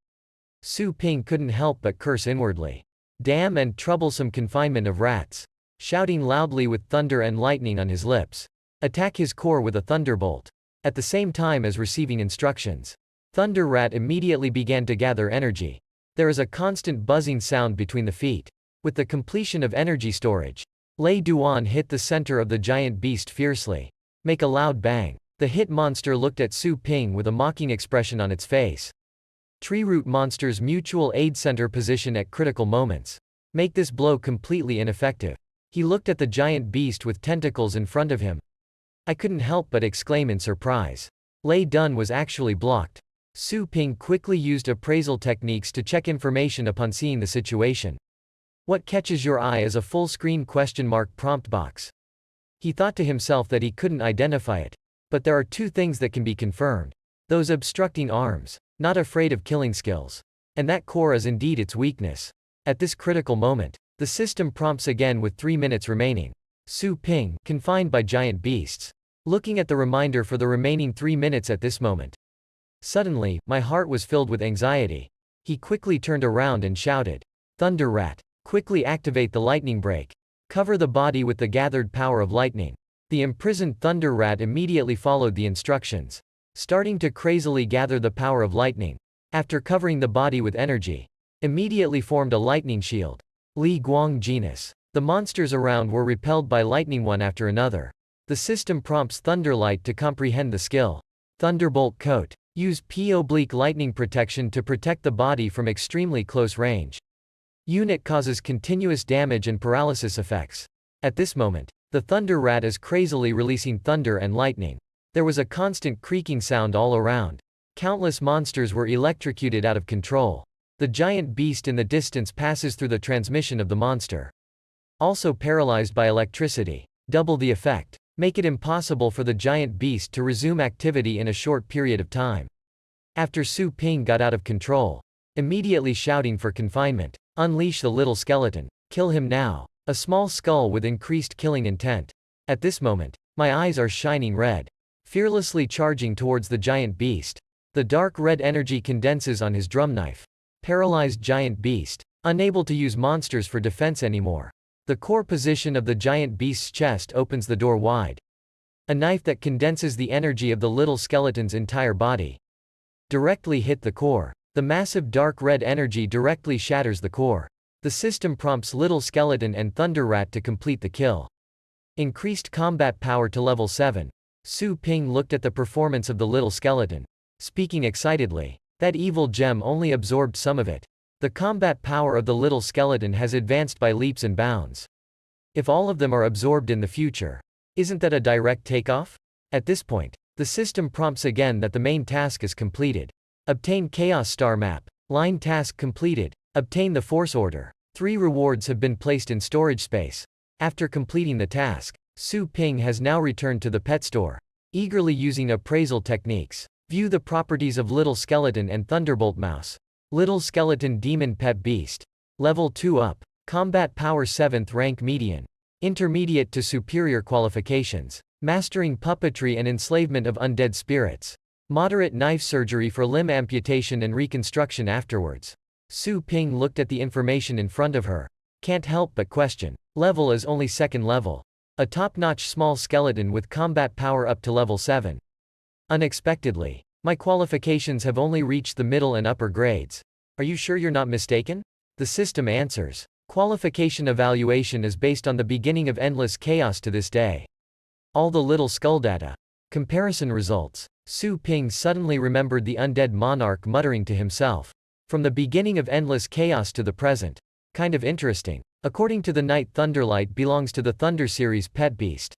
Su Ping couldn't help but curse inwardly. Damn and troublesome confinement of rats. Shouting loudly with thunder and lightning on his lips. Attack his core with a thunderbolt. At the same time as receiving instructions. Thunder Rat immediately began to gather energy. There is a constant buzzing sound between the feet. With the completion of energy storage, Lei Duan hit the center of the giant beast fiercely. Make a loud bang. The hit monster looked at Su Ping with a mocking expression on its face. Tree root monster's mutual aid center position at critical moments. Make this blow completely ineffective. He looked at the giant beast with tentacles in front of him. I couldn't help but exclaim in surprise. Lei Dun was actually blocked. Su Ping quickly used appraisal techniques to check information upon seeing the situation. What catches your eye is a full-screen question mark prompt box. He thought to himself that he couldn't identify it. But there are two things that can be confirmed. Those obstructing arms, not afraid of killing skills. And that core is indeed its weakness. At this critical moment, the system prompts again with 3 minutes remaining. Su Ping, confined by giant beasts. Looking at the reminder for the remaining 3 minutes at this moment. Suddenly, my heart was filled with anxiety. He quickly turned around and shouted, "Thunder Rat, quickly activate the lightning break. Cover the body with the gathered power of lightning." The imprisoned Thunder Rat immediately followed the instructions, starting to crazily gather the power of lightning. After covering the body with energy, immediately formed a lightning shield. Li Guang genus. The monsters around were repelled by lightning one after another. The system prompts Thunderlight to comprehend the skill. Thunderbolt Coat. Use P-oblique lightning protection to protect the body from extremely close range. Unit causes continuous damage and paralysis effects. At this moment, the Thunder Rat is crazily releasing thunder and lightning. There was a constant creaking sound all around. Countless monsters were electrocuted out of control. The giant beast in the distance passes through the transmission of the monster. Also paralyzed by electricity. Double the effect. Make it impossible for the giant beast to resume activity in a short period of time. After Su Ping got out of control, immediately shouting for confinement, unleash the little skeleton. Kill him now. A small skull with increased killing intent. At this moment, my eyes are shining red. Fearlessly charging towards the giant beast. The dark red energy condenses on his drum knife. Paralyzed giant beast. Unable to use monsters for defense anymore. The core position of the giant beast's chest opens the door wide. A knife that condenses the energy of the little skeleton's entire body. Directly hit the core. The massive dark red energy directly shatters the core. The system prompts Little Skeleton and Thunder Rat to complete the kill. Increased combat power to level 7. Su Ping looked at the performance of the Little Skeleton. Speaking excitedly. That evil gem only absorbed some of it. The combat power of the Little Skeleton has advanced by leaps and bounds. If all of them are absorbed in the future, isn't that a direct takeoff? At this point, the system prompts again that the main task is completed. Obtain Chaos Star Map. Line task completed. Obtain the Force Order. 3 rewards have been placed in storage space. After completing the task, Su Ping has now returned to the pet store. Eagerly using appraisal techniques. View the properties of Little Skeleton and Thunderbolt Mouse. Little Skeleton Demon Pet Beast. Level 2 up. Combat Power 7th rank median. Intermediate to superior qualifications. Mastering puppetry and enslavement of undead spirits. Moderate knife surgery for limb amputation and reconstruction afterwards. Su Ping looked at the information in front of her. Can't help but question. Level is only 2nd level. A top-notch small skeleton with combat power up to level 7. Unexpectedly, my qualifications have only reached the middle and upper grades. Are you sure you're not mistaken? The system answers. Qualification evaluation is based on the beginning of endless chaos to this day. All the little skull data. Comparison results. Su Ping suddenly remembered the undead monarch muttering to himself. From the beginning of endless chaos to the present. Kind of interesting. According to the Night Thunderlight belongs to the Thunder series pet beast.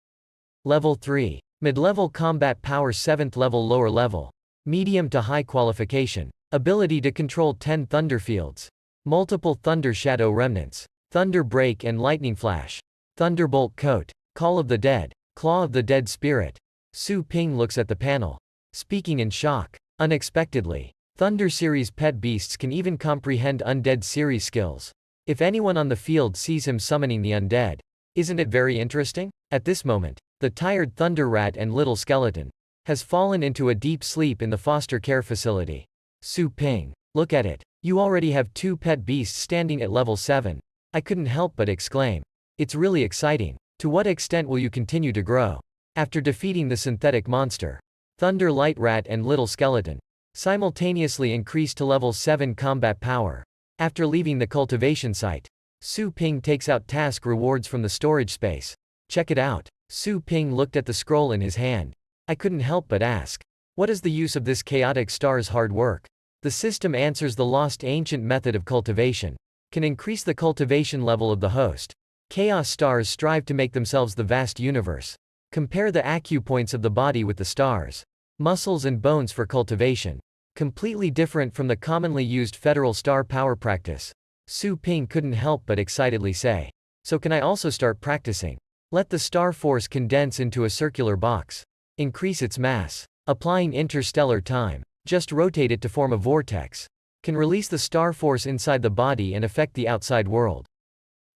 Level 3. Mid-level combat power 7th level lower level. Medium to high qualification. Ability to control 10 thunder fields. Multiple thunder shadow remnants. Thunder break and lightning flash. Thunderbolt coat. Call of the dead. Claw of the dead spirit. Su Ping looks at the panel. Speaking in shock. Unexpectedly, Thunder series pet beasts can even comprehend undead series skills. If anyone on the field sees him summoning the undead. Isn't it very interesting? At this moment, the tired Thunder Rat and Little Skeleton has fallen into a deep sleep in the foster care facility. Su Ping, look at it. You already have 2 pet beasts standing at level 7. I couldn't help but exclaim. It's really exciting. To what extent will you continue to grow? After defeating the synthetic monster, Thunder Light Rat and Little Skeleton simultaneously increased to level 7 combat power. After leaving the cultivation site, Su Ping takes out task rewards from the storage space. Check it out. Su Ping looked at the scroll in his hand. I couldn't help but ask, what is the use of this chaotic star's hard work? The system answers the lost ancient method of cultivation. Can increase the cultivation level of the host. Chaos stars strive to make themselves the vast universe. Compare the acupoints of the body with the stars. Muscles and bones for cultivation. Completely different from the commonly used federal star power practice. Su Ping couldn't help but excitedly say. So can I also start practicing? Let the star force condense into a circular box. Increase its mass. Applying interstellar time. Just rotate it to form a vortex. Can release the star force inside the body and affect the outside world.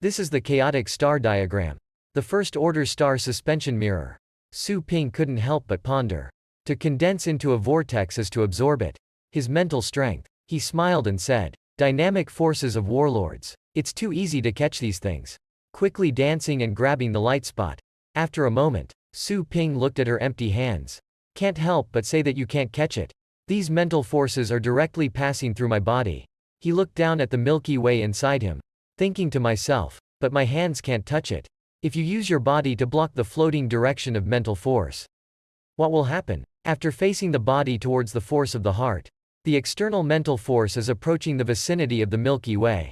This is the chaotic star diagram. The first order star suspension mirror. Su Ping couldn't help but ponder. To condense into a vortex is to absorb it. His mental strength. He smiled and said, dynamic forces of warlords. It's too easy to catch these things. Quickly dancing and grabbing the light spot. After a moment, Su Ping looked at her empty hands. Can't help but say that you can't catch it. These mental forces are directly passing through my body. He looked down at the Milky Way inside him, thinking to myself, but my hands can't touch it. If you use your body to block the floating direction of mental force, what will happen? After facing the body towards the force of the heart, the external mental force is approaching the vicinity of the Milky Way.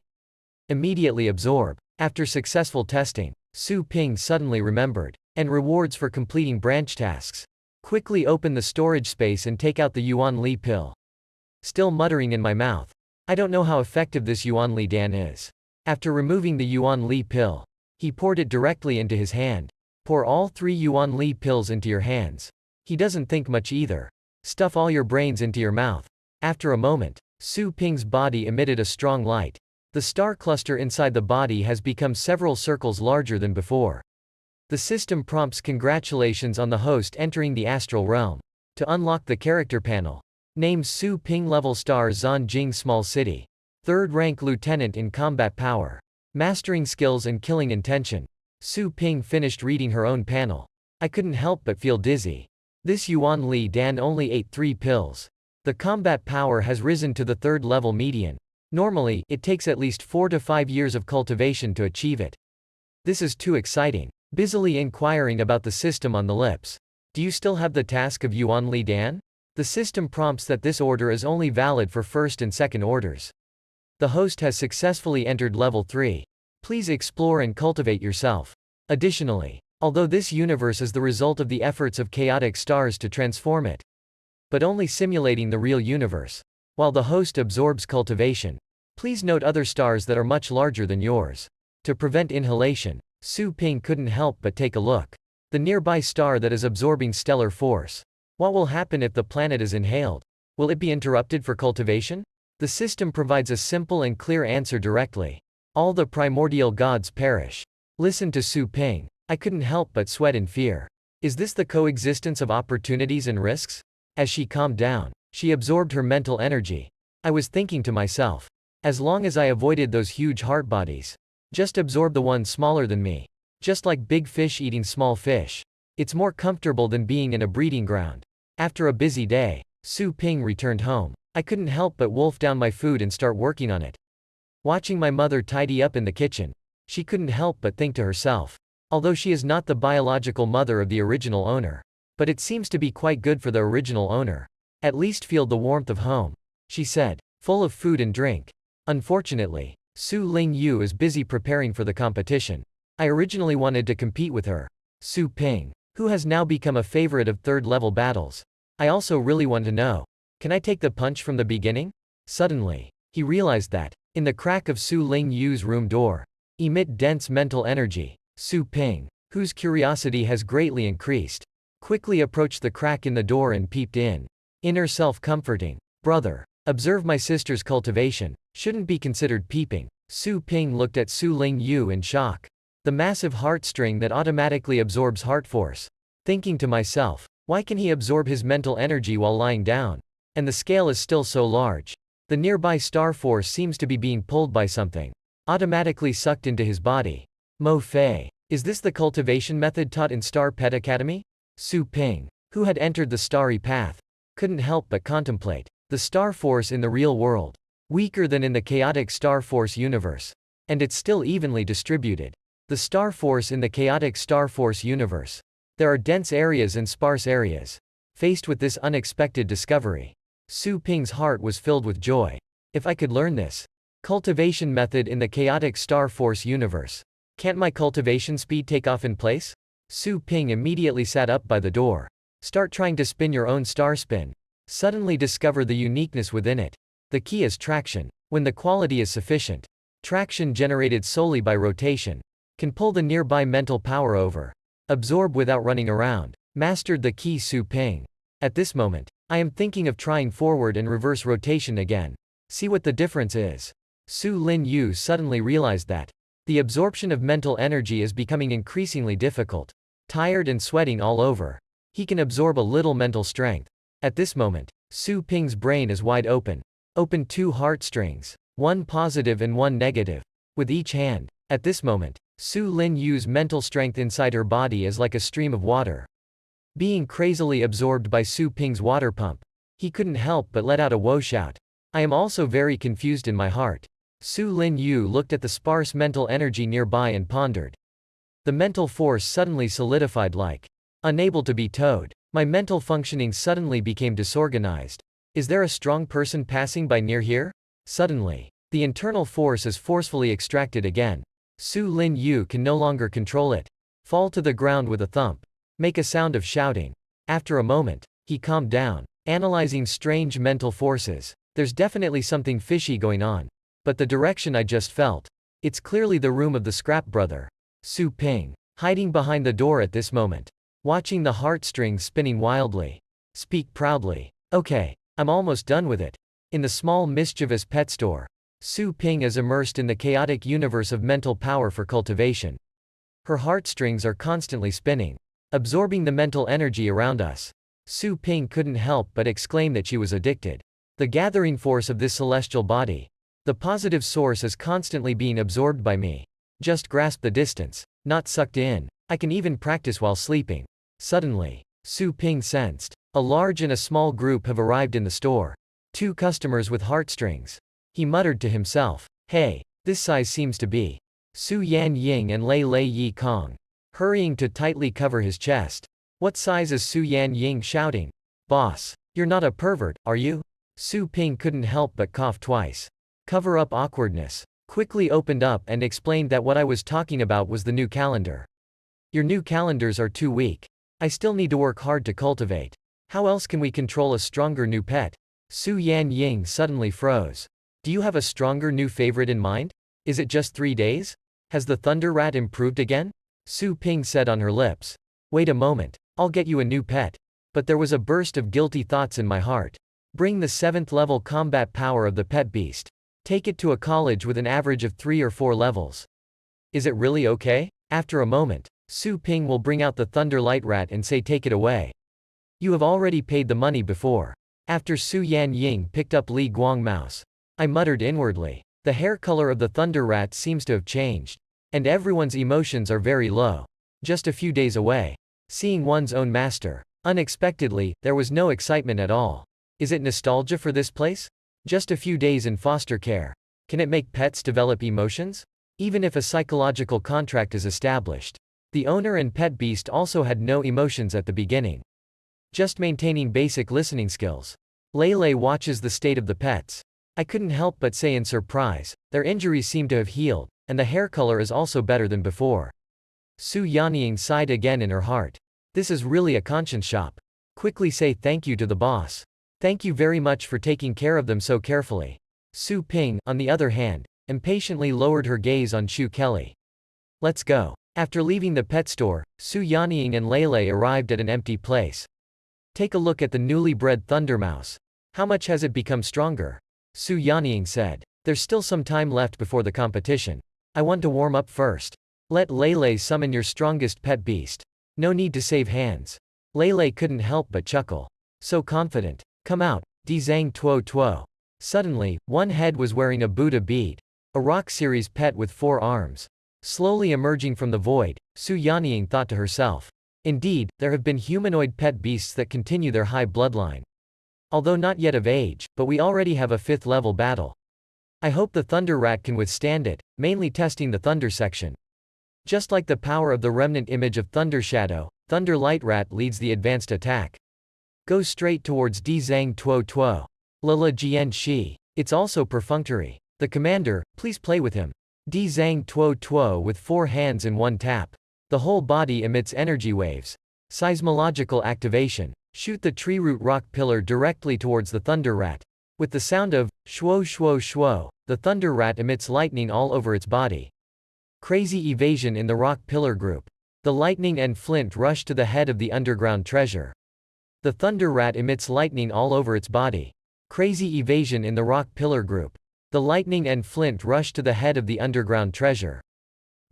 Immediately absorb. After successful testing, Su Ping suddenly remembered. And rewards for completing branch tasks. Quickly open the storage space and take out the Yuan Li pill. Still muttering in my mouth. I don't know how effective this Yuan Li Dan is. After removing the Yuan Li pill, he poured it directly into his hand. Pour all 3 Yuan Li pills into your hands. He doesn't think much either. Stuff all your brains into your mouth. After a moment, Su Ping's body emitted a strong light. The star cluster inside the body has become several circles larger than before. The system prompts congratulations on the host entering the astral realm. To unlock the character panel, name Su Ping level star Zanjing small city. 3rd rank lieutenant in combat power. Mastering skills and killing intention. Su Ping finished reading her own panel. I couldn't help but feel dizzy. This Yuan Li Dan only ate 3 pills. The combat power has risen to the 3rd level median. Normally, it takes at least 4 to 5 years of cultivation to achieve it. This is too exciting. Busily inquiring about the system on the lips. Do you still have the task of Yuan Li Dan? The system prompts that this order is only valid for 1st and 2nd orders. The host has successfully entered level 3. Please explore and cultivate yourself. Additionally, although this universe is the result of the efforts of chaotic stars to transform it, but only simulating the real universe. While the host absorbs cultivation, please note other stars that are much larger than yours. To prevent inhalation, Su Ping couldn't help but take a look. The nearby star that is absorbing stellar force. What will happen if the planet is inhaled? Will it be interrupted for cultivation? The system provides a simple and clear answer directly. All the primordial gods perish. Listen to Su Ping. I couldn't help but sweat in fear. Is this the coexistence of opportunities and risks? As she calmed down, she absorbed her mental energy. I was thinking to myself. As long as I avoided those huge heart bodies. Just absorb the one smaller than me. Just like big fish eating small fish. It's more comfortable than being in a breeding ground. After a busy day, Su Ping returned home. I couldn't help but wolf down my food and start working on it. Watching my mother tidy up in the kitchen, she couldn't help but think to herself. Although she is not the biological mother of the original owner. But it seems to be quite good for the original owner. At least feel the warmth of home. She said, full of food and drink. Unfortunately, Su Ling Yu is busy preparing for the competition. I originally wanted to compete with her. Su Ping, who has now become a favorite of 3rd level battles. I also really want to know. Can I take the punch from the beginning? Suddenly, he realized that, in the crack of Su Ling Yu's room door, emit dense mental energy. Su Ping, whose curiosity has greatly increased, quickly approached the crack in the door and peeped in. Inner self comforting. Brother, observe my sister's cultivation. Shouldn't be considered peeping. Su Ping looked at Su Ling Yu in shock. The massive heartstring that automatically absorbs heart force. Thinking to myself, why can he absorb his mental energy while lying down? And the scale is still so large. The nearby star force seems to be being pulled by something. Automatically sucked into his body. Mo Fei. Is this the cultivation method taught in Star Pet Academy? Su Ping, who had entered the starry path, couldn't help but contemplate the star force in the real world. Weaker than in the chaotic Star Force universe. And it's still evenly distributed. The Star Force in the chaotic Star Force universe. There are dense areas and sparse areas. Faced with this unexpected discovery, Su Ping's heart was filled with joy. If I could learn this cultivation method in the chaotic Star Force universe, can't my cultivation speed take off in place? Su Ping immediately sat up by the door. Start trying to spin your own star spin. Suddenly discover the uniqueness within it. The key is traction. When the quality is sufficient, traction generated solely by rotation can pull the nearby mental power over. Absorb without running around. Mastered the key Su Ping. At this moment, I am thinking of trying forward and reverse rotation again. See what the difference is. Su Lin Yu suddenly realized that the absorption of mental energy is becoming increasingly difficult. Tired and sweating all over, he can absorb a little mental strength. At this moment, Su Ping's brain is wide open. Open 2 heartstrings, one positive and one negative, with each hand. At this moment, Su Lin Yu's mental strength inside her body is like a stream of water, being crazily absorbed by Su Ping's water pump. He couldn't help but let out a woe shout. I am also very confused in my heart. Su Lin Yu looked at the sparse mental energy nearby and pondered. The mental force suddenly solidified like unable to be towed. My mental functioning suddenly became disorganized. Is there a strong person passing by near here? Suddenly, the internal force is forcefully extracted again. Su Lin Yu can no longer control it. Fall to the ground with a thump. Make a sound of shouting. After a moment, he calmed down, analyzing strange mental forces. There's definitely something fishy going on. But the direction I just felt. It's clearly the room of the scrap brother. Su Ping, hiding behind the door at this moment, watching the heartstrings spinning wildly. Speak proudly. Okay, I'm almost done with it. In the small mischievous pet store, Su Ping is immersed in the chaotic universe of mental power for cultivation. Her heartstrings are constantly spinning, absorbing the mental energy around us. Su Ping couldn't help but exclaim that she was addicted. The gathering force of this celestial body. The positive source is constantly being absorbed by me. Just grasp the distance, not sucked in. I can even practice while sleeping. Suddenly, Su Ping sensed a large and a small group have arrived in the store. 2 customers with heartstrings. He muttered to himself, hey, this size seems to be Su Yan Ying and Lei Lei Yi Kong. Hurrying to tightly cover his chest. What size is Su Yan Ying shouting? Boss, you're not a pervert, are you? Su Ping couldn't help but cough twice. Cover up awkwardness. Quickly opened up and explained that what I was talking about was the new calendar. Your new calendars are too weak. I still need to work hard to cultivate. How else can we control a stronger new pet? Su Yan Ying suddenly froze. Do you have a stronger new favorite in mind? Is it just 3 days? Has the thunder rat improved again? Su Ping said on her lips. Wait a moment, I'll get you a new pet. But there was a burst of guilty thoughts in my heart. Bring the 7th level combat power of the pet beast. Take it to a college with an average of 3 or 4 levels. Is it really okay? After a moment, Su Ping will bring out the thunder light rat and say take it away. You have already paid the money before. After Su Yan Ying picked up Li Guang Mouse, I muttered inwardly. The hair color of the thunder rat seems to have changed. And everyone's emotions are very low. Just a few days away. Seeing one's own master. Unexpectedly, there was no excitement at all. Is it nostalgia for this place? Just a few days in foster care. Can it make pets develop emotions? Even if a psychological contract is established. The owner and pet beast also had no emotions at the beginning. Just maintaining basic listening skills. Lele watches the state of the pets. I couldn't help but say in surprise, their injuries seem to have healed, and the hair color is also better than before. Su Yanying sighed again in her heart. This is really a conscience shop. Quickly say thank you to the boss. Thank you very much for taking care of them so carefully. Su Ping, on the other hand, impatiently lowered her gaze on Shu Kelly. Let's go. After leaving the pet store, Su Yanying and Lele arrived at an empty place. Take a look at the newly bred Thunder Mouse. How much has it become stronger? Su Yanying said. There's still some time left before the competition. I want to warm up first. Let Lele summon your strongest pet beast. No need to save hands. Lele couldn't help but chuckle. So confident. Come out, Di Zhang Tuo Tuo. Suddenly, one head was wearing a Buddha bead. A rock series pet with 4 arms. Slowly emerging from the void, Su Yanying thought to herself. Indeed, there have been humanoid pet beasts that continue their high bloodline. Although not yet of age, but we already have a 5th level battle. I hope the Thunder Rat can withstand it, mainly testing the Thunder section. Just like the power of the remnant image of Thunder Shadow, Thunder Light Rat leads the advanced attack. Goes straight towards Di Zhang Tuo Tuo. Lala Jian Shi. It's also perfunctory. The commander, please play with him. Di Zhang Tuo Tuo with 4 hands in 1 tap. The whole body emits energy waves. Seismological activation. Shoot the tree root rock pillar directly towards the Thunder Rat. With the sound of shwo shwo shwo, the Thunder Rat emits lightning all over its body. Crazy evasion in the rock pillar group. The lightning and flint rush to the head of the underground treasure. The Thunder Rat emits lightning all over its body. Crazy evasion in the rock pillar group. The lightning and flint rush to the head of the underground treasure.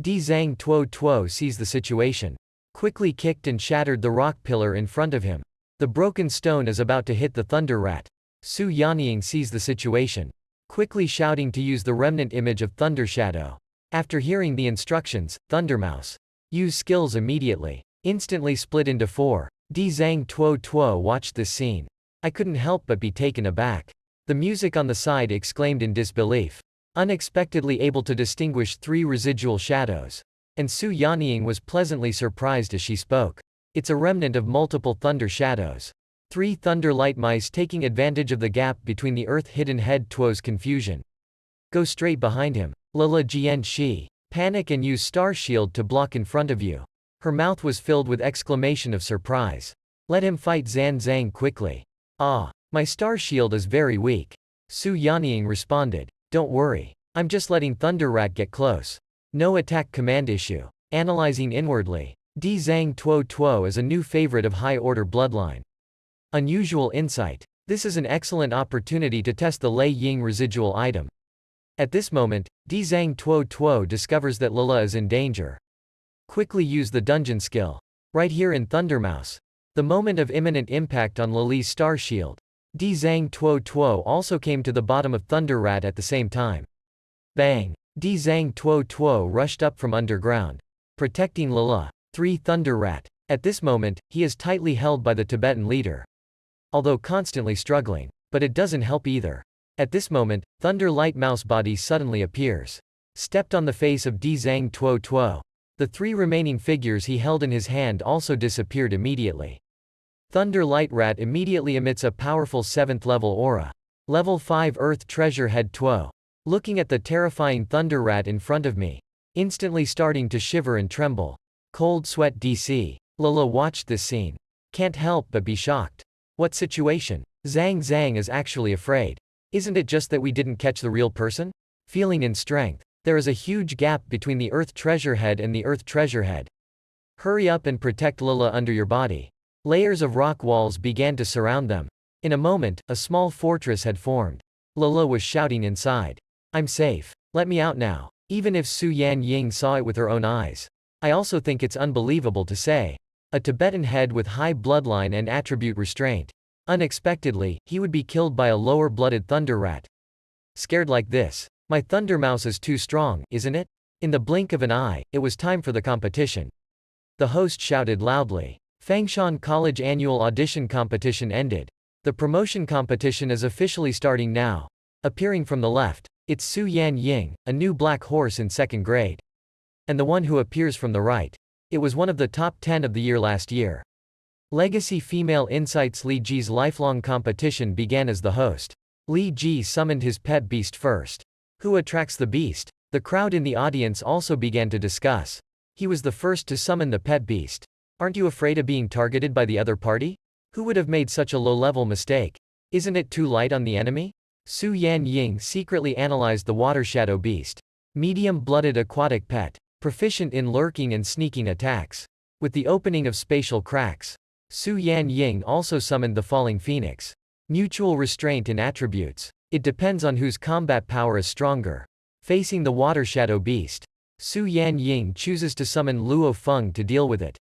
Di Zhang Tuo Tuo sees the situation. Quickly kicked and shattered the rock pillar in front of him. The broken stone is about to hit the Thunder Rat. Su Yanying sees the situation. Quickly shouting to use the remnant image of Thunder Shadow. After hearing the instructions, Thundermouse. Use skills immediately. Instantly split into 4. Di Zhang Tuo Tuo watched this scene. I couldn't help but be taken aback. The music on the side exclaimed in disbelief. Unexpectedly able to distinguish 3 residual shadows. And Su Yanying was pleasantly surprised as she spoke. It's a remnant of multiple thunder shadows. 3 thunder light mice taking advantage of the gap between the earth hidden head Tuo's confusion. Go straight behind him. Lala Jian Shi. Panic and use star shield to block in front of you. Her mouth was filled with exclamation of surprise. Let him fight Zan Zhang quickly. Ah, my star shield is very weak. Su Yanying responded. Don't worry. I'm just letting Thunder Rat get close. No attack command issue. Analyzing inwardly. Di Zhang Tuo Tuo is a new favorite of high-order bloodline. Unusual insight. This is an excellent opportunity to test the Lei Ying residual item. At this moment, Di Zhang Tuo Tuo discovers that Lala is in danger. Quickly use the dungeon skill. Right here in Thundermouse. The moment of imminent impact on Lali's star shield. Di Zhang Tuo Tuo also came to the bottom of Thunder Rat at the same time. Bang! Di Zhang Tuo Tuo rushed up from underground. Protecting Lala. 3 Thunder Rat. At this moment, he is tightly held by the Tibetan leader. Although constantly struggling. But it doesn't help either. At this moment, Thunder Light Mouse body suddenly appears. Stepped on the face of Di Zhang Tuo Tuo. The 3 remaining figures he held in his hand also disappeared immediately. Thunder Light Rat immediately emits a powerful 7th level aura. Level 5 Earth Treasure Head Tuo. Looking at the terrifying Thunder Rat in front of me. Instantly starting to shiver and tremble. Cold sweat DC. Lala watched this scene. Can't help but be shocked. What situation? Zhang Zhang is actually afraid. Isn't it just that we didn't catch the real person? Feeling in strength. There is a huge gap between the Earth Treasure Head and the Earth Treasure Head. Hurry up and protect Lala under your body. Layers of rock walls began to surround them. In a moment, a small fortress had formed. Lala was shouting inside. I'm safe. Let me out now. Even if Su Yanying saw it with her own eyes. I also think it's unbelievable to say. A Tibetan head with high bloodline and attribute restraint. Unexpectedly, he would be killed by a lower-blooded Thunder Rat. Scared like this. My Thundermouse is too strong, isn't it? In the blink of an eye, it was time for the competition. The host shouted loudly. Fangshan College Annual Audition Competition ended. The promotion competition is officially starting now. Appearing from the left, it's Su Yanying, a new black horse in 2nd grade. And the one who appears from the right. It was one of the top 10 of the year last year. Legacy Female Insights. Li Ji's lifelong competition began as the host. Li Ji summoned his pet beast first. Who attracts the beast? The crowd in the audience also began to discuss. He was the first to summon the pet beast. Aren't you afraid of being targeted by the other party? Who would have made such a low-level mistake? Isn't it too light on the enemy? Su Yanying secretly analyzed the water shadow beast. Medium-blooded aquatic pet. Proficient in lurking and sneaking attacks. With the opening of spatial cracks. Su Yanying also summoned the falling phoenix. Mutual restraint in attributes. It depends on whose combat power is stronger. Facing the water shadow beast. Su Yanying chooses to summon Luo Feng to deal with it.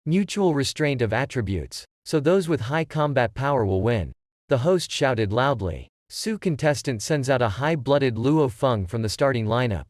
Mutual restraint of attributes. So those with high combat power will win. The host shouted loudly. Su contestant sends out a high-blooded Luo Feng from the starting lineup.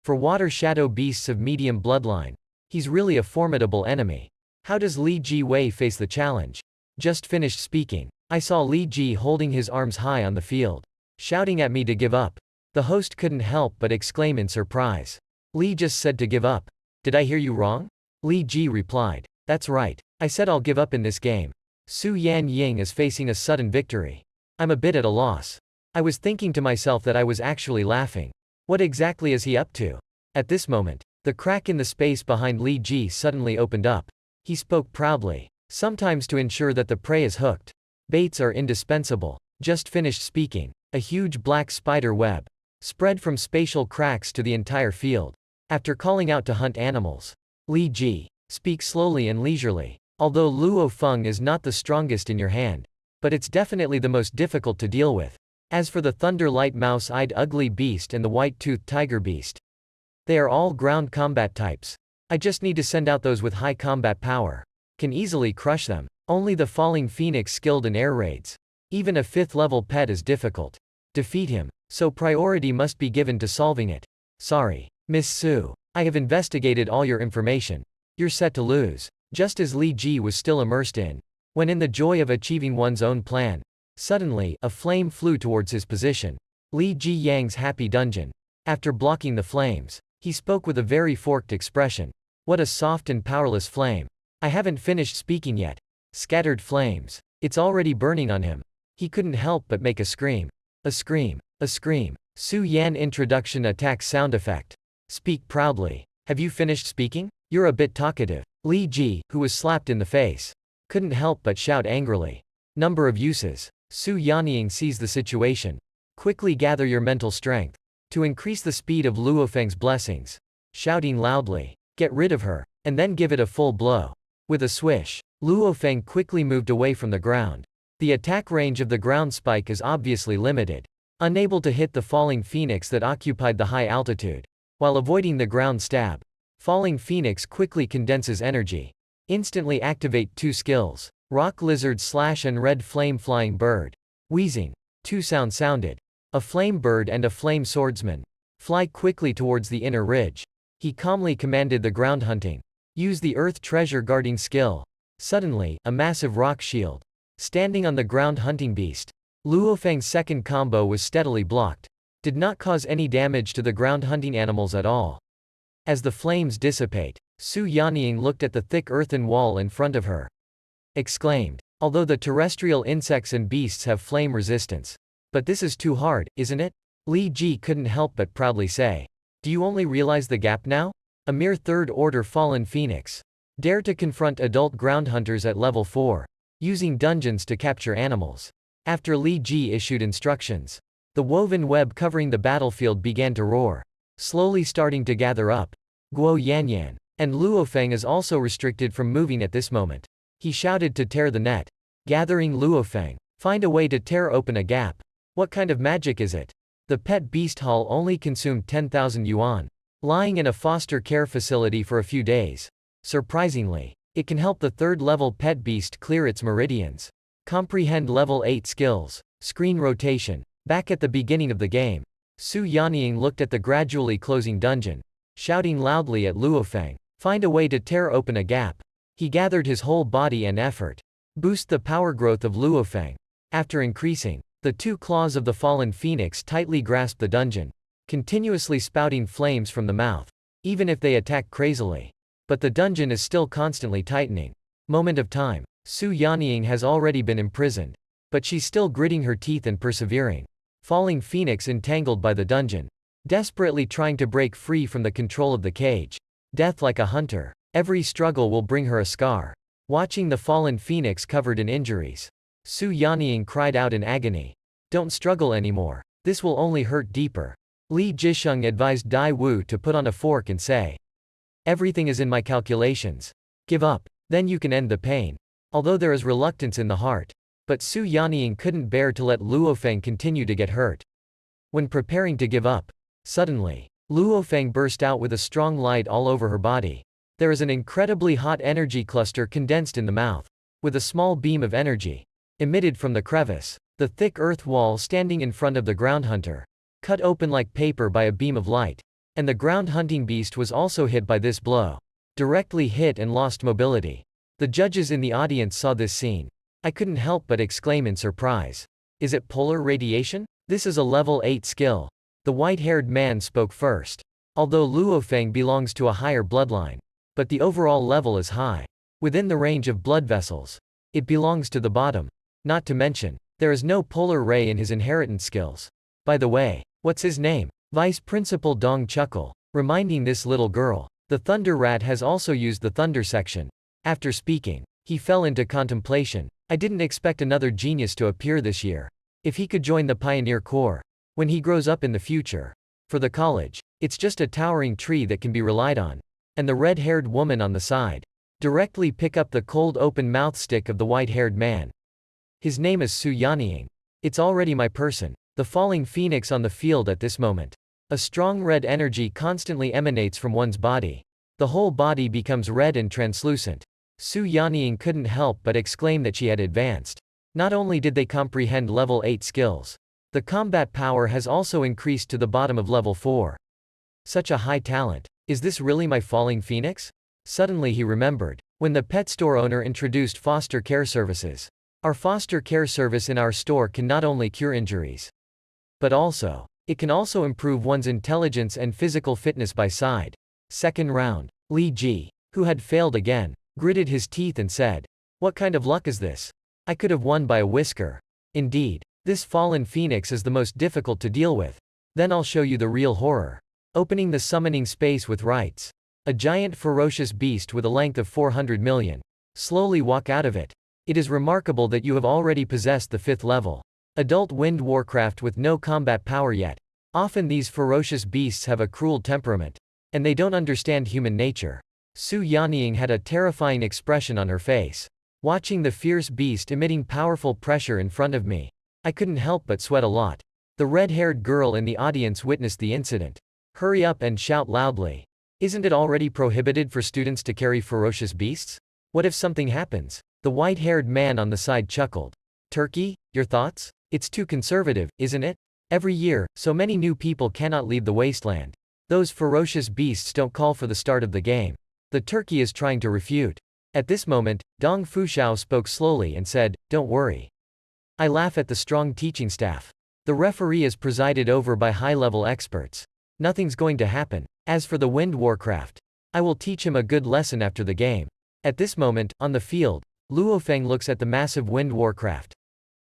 For water shadow beasts of medium bloodline. He's really a formidable enemy. How does Li Ji Wei face the challenge? Just finished speaking. I saw Li Ji holding his arms high on the field. Shouting at me to give up. The host couldn't help but exclaim in surprise. Li just said to give up. Did I hear you wrong? Li Ji replied. That's right. I said I'll give up in this game. Su Yan Ying is facing a sudden victory. I'm a bit at a loss. I was thinking to myself that I was actually laughing. What exactly is he up to? At this moment, the crack in the space behind Li Ji suddenly opened up. He spoke proudly. Sometimes to ensure that the prey is hooked, baits are indispensable. Just finished speaking. A huge black spider web spread from spatial cracks to the entire field. After calling out to hunt animals, Li Ji, speak slowly and leisurely. Although Luo Feng is not the strongest in your hand, but it's definitely the most difficult to deal with. As for the thunder light mouse-eyed ugly beast and the white-toothed tiger beast, they are all ground combat types. I just need to send out those with high combat power. Can easily crush them. Only the falling phoenix skilled in air raids. Even a 5th level pet is difficult. Defeat him, so priority must be given to solving it. Sorry, Miss Su. I have investigated all your information. You're set to lose. Just as Li Ji was still immersed in the joy of achieving one's own plan, suddenly, a flame flew towards his position. Li Ji Yang's happy dungeon. After blocking the flames, he spoke with a very forked expression. What a soft and powerless flame. I haven't finished speaking yet. Scattered flames. It's already burning on him. He couldn't help but make a scream. A scream. A scream. Su Yan introduction attack sound effect. Speak proudly. Have you finished speaking? You're a bit talkative. Li Ji, who was slapped in the face, couldn't help but shout angrily. Number of uses. Su Yanying sees the situation. Quickly gather your mental strength to increase the speed of Luofeng's blessings. Shouting loudly, get rid of her, and then give it a full blow. With a swish, Luofeng quickly moved away from the ground. The attack range of the ground spike is obviously limited. Unable to hit the falling phoenix that occupied the high altitude, while avoiding the ground stab, falling phoenix quickly condenses energy. Instantly activate 2 skills. Rock lizard slash and red flame flying bird. Wheezing. 2 sounds sounded. A flame bird and a flame swordsman fly quickly towards the inner ridge. He calmly commanded the ground hunting. Use the earth treasure guarding skill. Suddenly, a massive rock shield standing on the ground hunting beast. Luofeng's second combo was steadily blocked. Did not cause any damage to the ground hunting animals at all. As the flames dissipate, Su Yanying looked at the thick earthen wall in front of her. Exclaimed. Although the terrestrial insects and beasts have flame resistance. But this is too hard, isn't it? Li Ji couldn't help but proudly say. Do you only realize the gap now? A mere 3rd order fallen phoenix. Dare to confront adult ground hunters at level 4. Using dungeons to capture animals. After Li Ji issued instructions, the woven web covering the battlefield began to roar. Slowly starting to gather up. Guo Yanyan. And Luofeng is also restricted from moving at this moment. He shouted to tear the net. Gathering Luofeng. Find a way to tear open a gap. What kind of magic is it? The pet beast hall only consumed 10,000 yuan. Lying in a foster care facility for a few days. Surprisingly, it can help the 3rd level pet beast clear its meridians. Comprehend level 8 skills. Screen rotation. Back at the beginning of the game, Su Yanying looked at the gradually closing dungeon, shouting loudly at Luofeng. Find a way to tear open a gap. He gathered his whole body and effort. Boost the power growth of Luofeng. After increasing, the 2 claws of the fallen phoenix tightly grasped the dungeon, continuously spouting flames from the mouth, even if they attack crazily. But the dungeon is still constantly tightening. Moment of time. Su Yanying has already been imprisoned, but she's still gritting her teeth and persevering. Falling phoenix entangled by the dungeon, desperately trying to break free from the control of the cage. Death like a hunter. Every struggle will bring her a scar. Watching the fallen phoenix covered in injuries, Su Yanying cried out in agony. Don't struggle anymore. This will only hurt deeper. Li Jisheng advised Dai Wu to put on a fork and say, everything is in my calculations. Give up, then you can end the pain. Although there is reluctance in the heart, but Su Yanying couldn't bear to let Luofeng continue to get hurt. When preparing to give up, suddenly, Luofeng burst out with a strong light all over her body. There is an incredibly hot energy cluster condensed in the mouth, with a small beam of energy emitted from the crevice. The thick earth wall standing in front of the ground hunter, cut open like paper by a beam of light, and the ground hunting beast was also hit by this blow. Directly hit and lost mobility. The judges in the audience saw this scene. I couldn't help but exclaim in surprise. Is it polar radiation? This is a level 8 skill. The white-haired man spoke first. Although Luofeng belongs to a higher bloodline. But the overall level is high. Within the range of blood vessels. It belongs to the bottom. Not to mention, there is no polar ray in his inheritance skills. By the way, what's his name? Vice Principal Dong chuckle, reminding this little girl. The Thunder Rat has also used the Thunder section. After speaking, he fell into contemplation. I didn't expect another genius to appear this year. If he could join the Pioneer Corps. When he grows up in the future. For the college. It's just a towering tree that can be relied on. And the red-haired woman on the side. Directly pick up the cold open mouth stick of the white-haired man. His name is Su Yanying. It's already my person. The falling phoenix on the field at this moment. A strong red energy constantly emanates from one's body. The whole body becomes red and translucent. Su Yanying couldn't help but exclaim that she had advanced. Not only did they comprehend level 8 skills. The combat power has also increased to the bottom of level 4. Such a high talent. Is this really my falling phoenix? Suddenly he remembered. When the pet store owner introduced foster care services. Our foster care service in our store can not only cure injuries. But also, it can also improve one's intelligence and physical fitness by side. Second round. Li Ji, who had failed again, gritted his teeth and said, "What kind of luck is this? I could have won by a whisker." Indeed, this fallen phoenix is the most difficult to deal with. Then I'll show you the real horror. Opening the summoning space with rites. A giant ferocious beast with a length of 400 million. Slowly walk out of it. It is remarkable that you have already possessed the 5th level. Adult wind warcraft with no combat power yet. Often these ferocious beasts have a cruel temperament. And they don't understand human nature. Su Yanying had a terrifying expression on her face. Watching the fierce beast emitting powerful pressure in front of me. I couldn't help but sweat a lot. The red-haired girl in the audience witnessed the incident. Hurry up and shout loudly. Isn't it already prohibited for students to carry ferocious beasts? What if something happens? The white-haired man on the side chuckled. Turkey, your thoughts? It's too conservative, isn't it? Every year, so many new people cannot leave the wasteland. Those ferocious beasts don't call for the start of the game. The turkey is trying to refute. At this moment, Dong Fushao spoke slowly and said, "Don't worry. I laugh at the strong teaching staff. The referee is presided over by high-level experts. Nothing's going to happen. As for the wind warcraft, I will teach him a good lesson after the game." At this moment, on the field, Luofeng looks at the massive wind warcraft.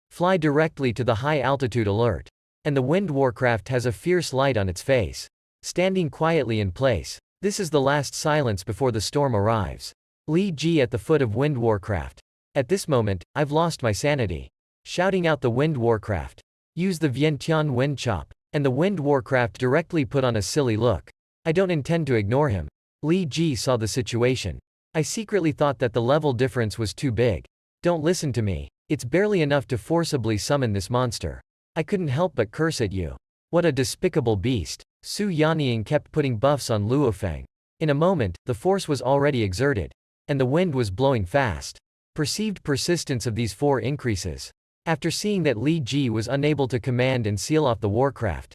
Fly directly to the high altitude alert. And the wind warcraft has a fierce light on its face. Standing quietly in place. This is the last silence before the storm arrives. Li Ji at the foot of wind warcraft. At this moment, I've lost my sanity. Shouting out the wind warcraft. Use the Vientiane wind chop. And the wind warcraft directly put on a silly look. I don't intend to ignore him. Li Ji saw the situation. I secretly thought that the level difference was too big. Don't listen to me. It's barely enough to forcibly summon this monster. I couldn't help but curse at you. What a despicable beast. Su Yanying kept putting buffs on Luofeng. In a moment, the force was already exerted. And the wind was blowing fast. Perceived persistence of these 4 increases. After seeing that Li Ji was unable to command and seal off the warcraft,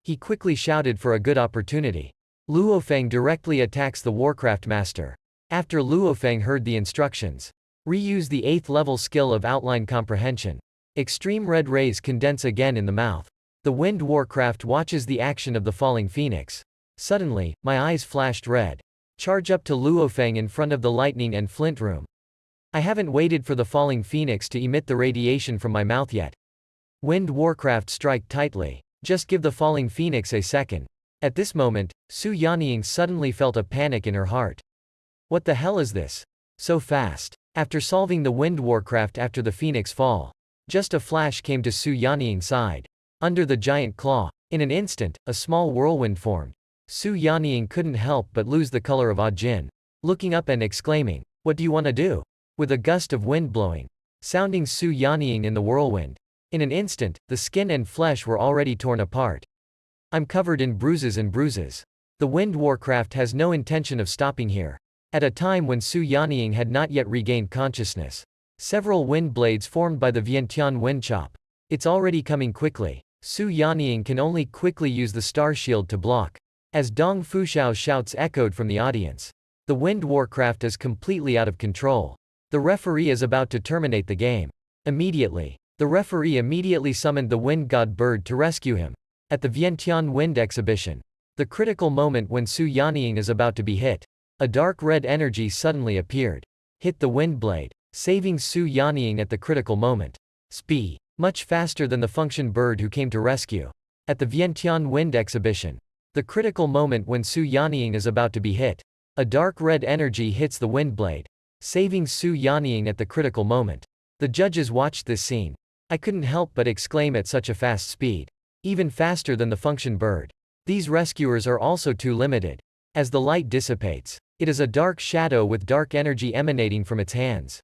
he quickly shouted for a good opportunity. Luofeng directly attacks the warcraft master. After Luofeng heard the instructions, reuse the 8th level skill of outline comprehension. Extreme red rays condense again in the mouth. The wind warcraft watches the action of the falling phoenix. Suddenly, my eyes flashed red. Charge up to Luofeng in front of the lightning and flint room. I haven't waited for the falling phoenix to emit the radiation from my mouth yet. Wind warcraft strike tightly. Just give the falling phoenix a second. At this moment, Su Yanying suddenly felt a panic in her heart. What the hell is this? So fast. After solving the wind warcraft after the phoenix fall, just a flash came to Su Yanying's side. Under the giant claw, in an instant, a small whirlwind formed. Su Yanying couldn't help but lose the color of Ajin. Looking up and exclaiming, "What do you want to do?" With a gust of wind blowing, sounding Su Yanying in the whirlwind. In an instant, the skin and flesh were already torn apart. I'm covered in bruises and bruises. The wind warcraft has no intention of stopping here. At a time when Su Yanying had not yet regained consciousness, several wind blades formed by the Vientiane wind chop. It's already coming quickly. Su Yanying can only quickly use the star shield to block. As Dong Fushao's shouts echoed from the audience, the wind warcraft is completely out of control. The referee is about to terminate the game. Immediately, the referee immediately summoned the wind god bird to rescue him. At the Vientiane Wind exhibition. The critical moment when Su Yanying is about to be hit. A dark red energy suddenly appeared. Hit the wind blade, saving Su Yanying at the critical moment. Speed. Much faster than the function bird who came to rescue. At the Vientiane Wind exhibition. The critical moment when Su Yanying is about to be hit. A dark red energy hits the wind blade, saving Su Yanying at the critical moment. The judges watched this scene. I couldn't help but exclaim at such a fast speed. Even faster than the function bird. These rescuers are also too limited. As the light dissipates, it is a dark shadow with dark energy emanating from its hands.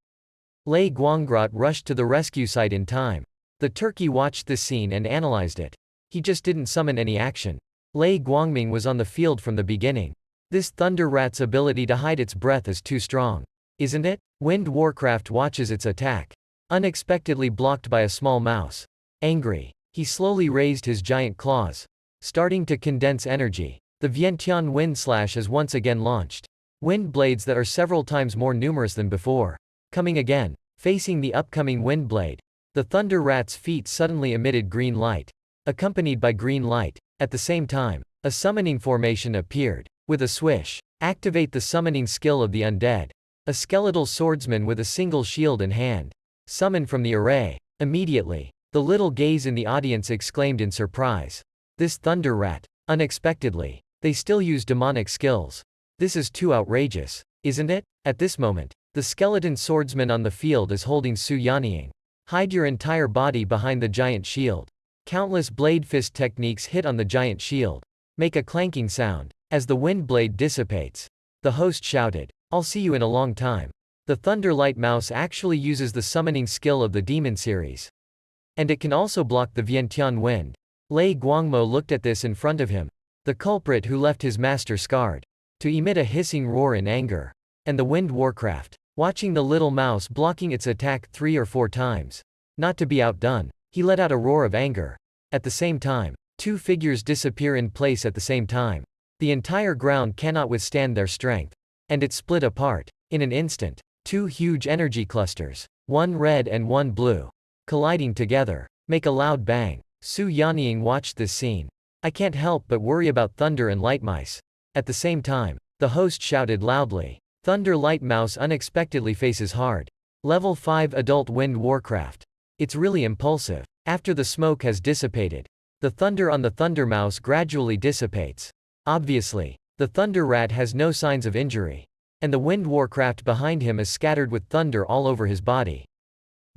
Lei Guangrot rushed to the rescue site in time. The turkey watched this scene and analyzed it. He just didn't summon any action. Lei Guangming was on the field from the beginning. This thunder rat's ability to hide its breath is too strong. Isn't it? Wind Warcraft watches its attack. Unexpectedly blocked by a small mouse. Angry, he slowly raised his giant claws. Starting to condense energy. The Vientiane Wind Slash is once again launched. Wind blades that are several times more numerous than before. Coming again, facing the upcoming wind blade. The thunder rat's feet suddenly emitted green light. Accompanied by green light. At the same time, a summoning formation appeared. With a swish, activate the summoning skill of the undead. A skeletal swordsman with a single shield in hand. Summoned from the array. Immediately, the little gaze in the audience exclaimed in surprise. This thunder rat. Unexpectedly, they still use demonic skills. This is too outrageous, isn't it? At this moment, the skeleton swordsman on the field is holding Su Yanying. Hide your entire body behind the giant shield. Countless blade fist techniques hit on the giant shield. Make a clanking sound. As the wind blade dissipates, the host shouted, "I'll see you in a long time." The Thunderlight Mouse actually uses the summoning skill of the Demon series. And it can also block the Vientiane Wind. Lei Guangmo looked at this in front of him. The culprit who left his master scarred. To emit a hissing roar in anger. And the Wind Warcraft, watching the little mouse blocking its attack 3 or 4 times. Not to be outdone, he let out a roar of anger. At the same time, 2 figures disappear in place at the same time. The entire ground cannot withstand their strength. And it split apart. In an instant, 2 huge energy clusters, one red and one blue, colliding together, make a loud bang. Su Yanying watched this scene. I can't help but worry about thunder and light mice. At the same time, the host shouted loudly. Thunder Light Mouse unexpectedly faces hard. Level 5 Adult Wind Warcraft. It's really impulsive. After the smoke has dissipated, the thunder on the Thunder Mouse gradually dissipates. Obviously, the Thunder Rat has no signs of injury. And the Wind Warcraft behind him is scattered with thunder all over his body.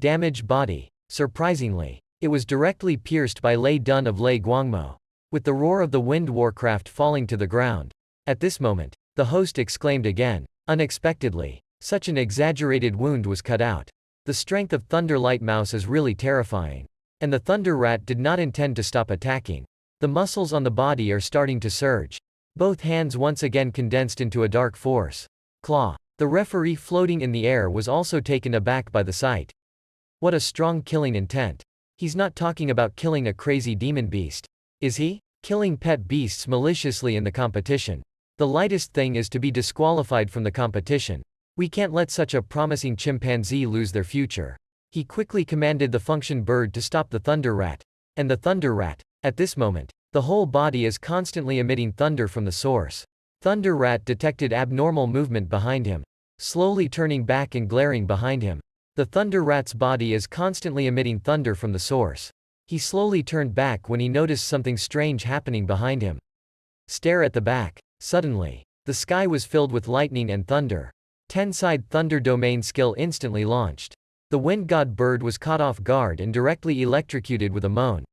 Damaged body. Surprisingly, it was directly pierced by Lei Dun of Lei Guangmo. With the roar of the Wind Warcraft falling to the ground. At this moment, the host exclaimed again. Unexpectedly, such an exaggerated wound was cut out. The strength of Thunderlight Mouse is really terrifying. And the Thunder Rat did not intend to stop attacking. The muscles on the body are starting to surge. Both hands once again condensed into a dark force. Claw. The referee floating in the air was also taken aback by the sight. What a strong killing intent. He's not talking about killing a crazy demon beast. Is he? Killing pet beasts maliciously in the competition. The lightest thing is to be disqualified from the competition. We can't let such a promising chimpanzee lose their future. He quickly commanded the function bird to stop the Thunder Rat. And the Thunder Rat. At this moment, the whole body is constantly emitting thunder from the source. Thunder Rat detected abnormal movement behind him. Slowly turning back and glaring behind him. The Thunder Rat's body is constantly emitting thunder from the source. He slowly turned back when he noticed something strange happening behind him. Stare at the back. Suddenly, the sky was filled with lightning and thunder. 10-side thunder domain skill instantly launched. The wind god bird was caught off guard and directly electrocuted with a moan.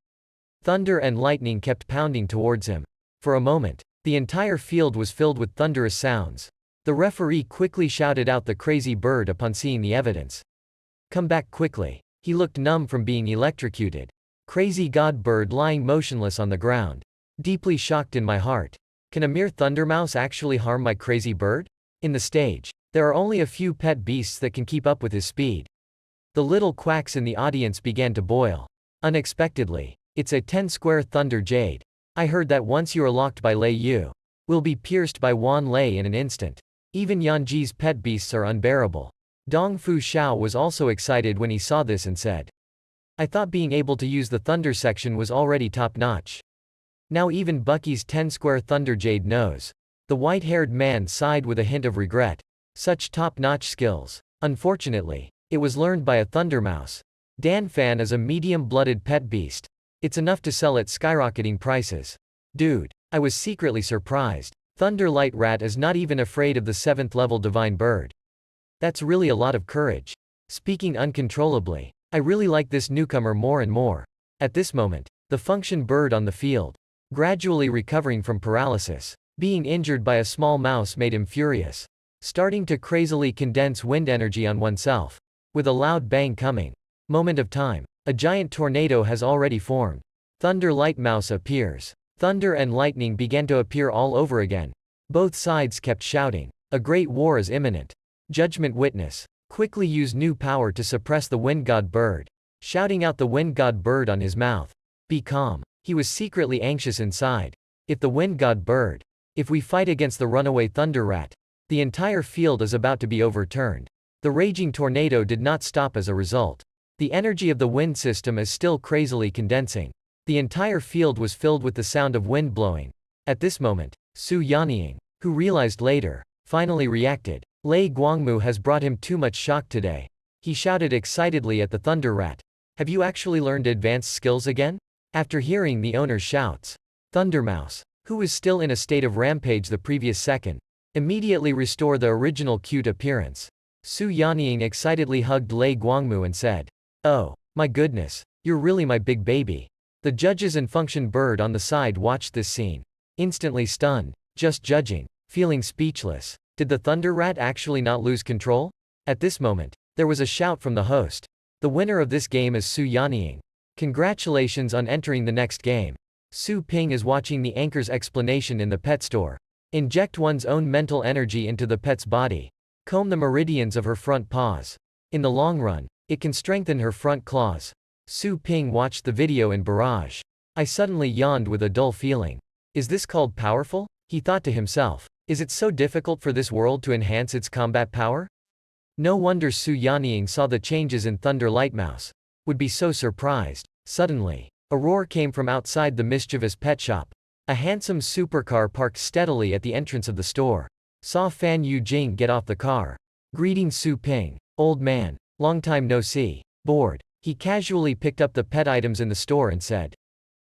Thunder and lightning kept pounding towards him. For a moment, the entire field was filled with thunderous sounds. The referee quickly shouted out the crazy bird upon seeing the evidence. Come back quickly. He looked numb from being electrocuted. Crazy god bird lying motionless on the ground. Deeply shocked in my heart. Can a mere thunder mouse actually harm my crazy bird? In the stage, there are only a few pet beasts that can keep up with his speed. The little quacks in the audience began to boil. Unexpectedly, it's a 10-square thunder jade. I heard that once you are locked by Lei Yu, will be pierced by Wan Lei in an instant. Even Yanji's pet beasts are unbearable. Dong Fu Xiao was also excited when he saw this and said, I thought being able to use the thunder section was already top-notch. Now even Bucky's 10-square Thunderjade knows. The white-haired man sighed with a hint of regret. Such top-notch skills. Unfortunately, it was learned by a Thundermouse. Danfan is a medium-blooded pet beast. It's enough to sell at skyrocketing prices. Dude, I was secretly surprised. Thunderlight Rat is not even afraid of the 7th-level divine bird. That's really a lot of courage. Speaking uncontrollably, I really like this newcomer more and more. At this moment, the function bird on the field, gradually recovering from paralysis, being injured by a small mouse made him furious. Starting to crazily condense wind energy on oneself. With a loud bang coming. Moment of time. A giant tornado has already formed. Thunder Light Mouse appears. Thunder and lightning began to appear all over again. Both sides kept shouting. A great war is imminent. Judgment Witness. Quickly use new power to suppress the wind god bird. Shouting out the wind god bird on his mouth. Be calm. He was secretly anxious inside. If the wind god bird. If we fight against the runaway thunder rat. The entire field is about to be overturned. The raging tornado did not stop as a result. The energy of the wind system is still crazily condensing. The entire field was filled with the sound of wind blowing. At this moment, Su Yanying, who realized later, finally reacted. Lei Guangmu has brought him too much shock today. He shouted excitedly at the thunder rat. Have you actually learned advanced skills again? After hearing the owner's shouts, Thundermouse, who was still in a state of rampage the previous second, immediately restore the original cute appearance. Su Yanying excitedly hugged Lei Guangmu and said, "Oh, my goodness, you're really my big baby." The judges and function bird on the side watched this scene. Instantly stunned, just judging, feeling speechless. Did the thunder rat actually not lose control? At this moment, there was a shout from the host. The winner of this game is Su Yanying. Congratulations on entering the next game. Su Ping is watching the anchor's explanation in the pet store. Inject one's own mental energy into the pet's body. Comb the meridians of her front paws. In the long run, it can strengthen her front claws. Su Ping watched the video in barrage. I suddenly yawned with a dull feeling. Is this called powerful? He thought to himself. Is it so difficult for this world to enhance its combat power? No wonder Su Yanying saw the changes in Thunder Lightmouse. Would be so surprised. Suddenly, a roar came from outside the mischievous pet shop. A handsome supercar parked steadily at the entrance of the store. Saw Fan Yujing get off the car. Greeting Su Ping. Old man. Long time no see. Bored. He casually picked up the pet items in the store and said,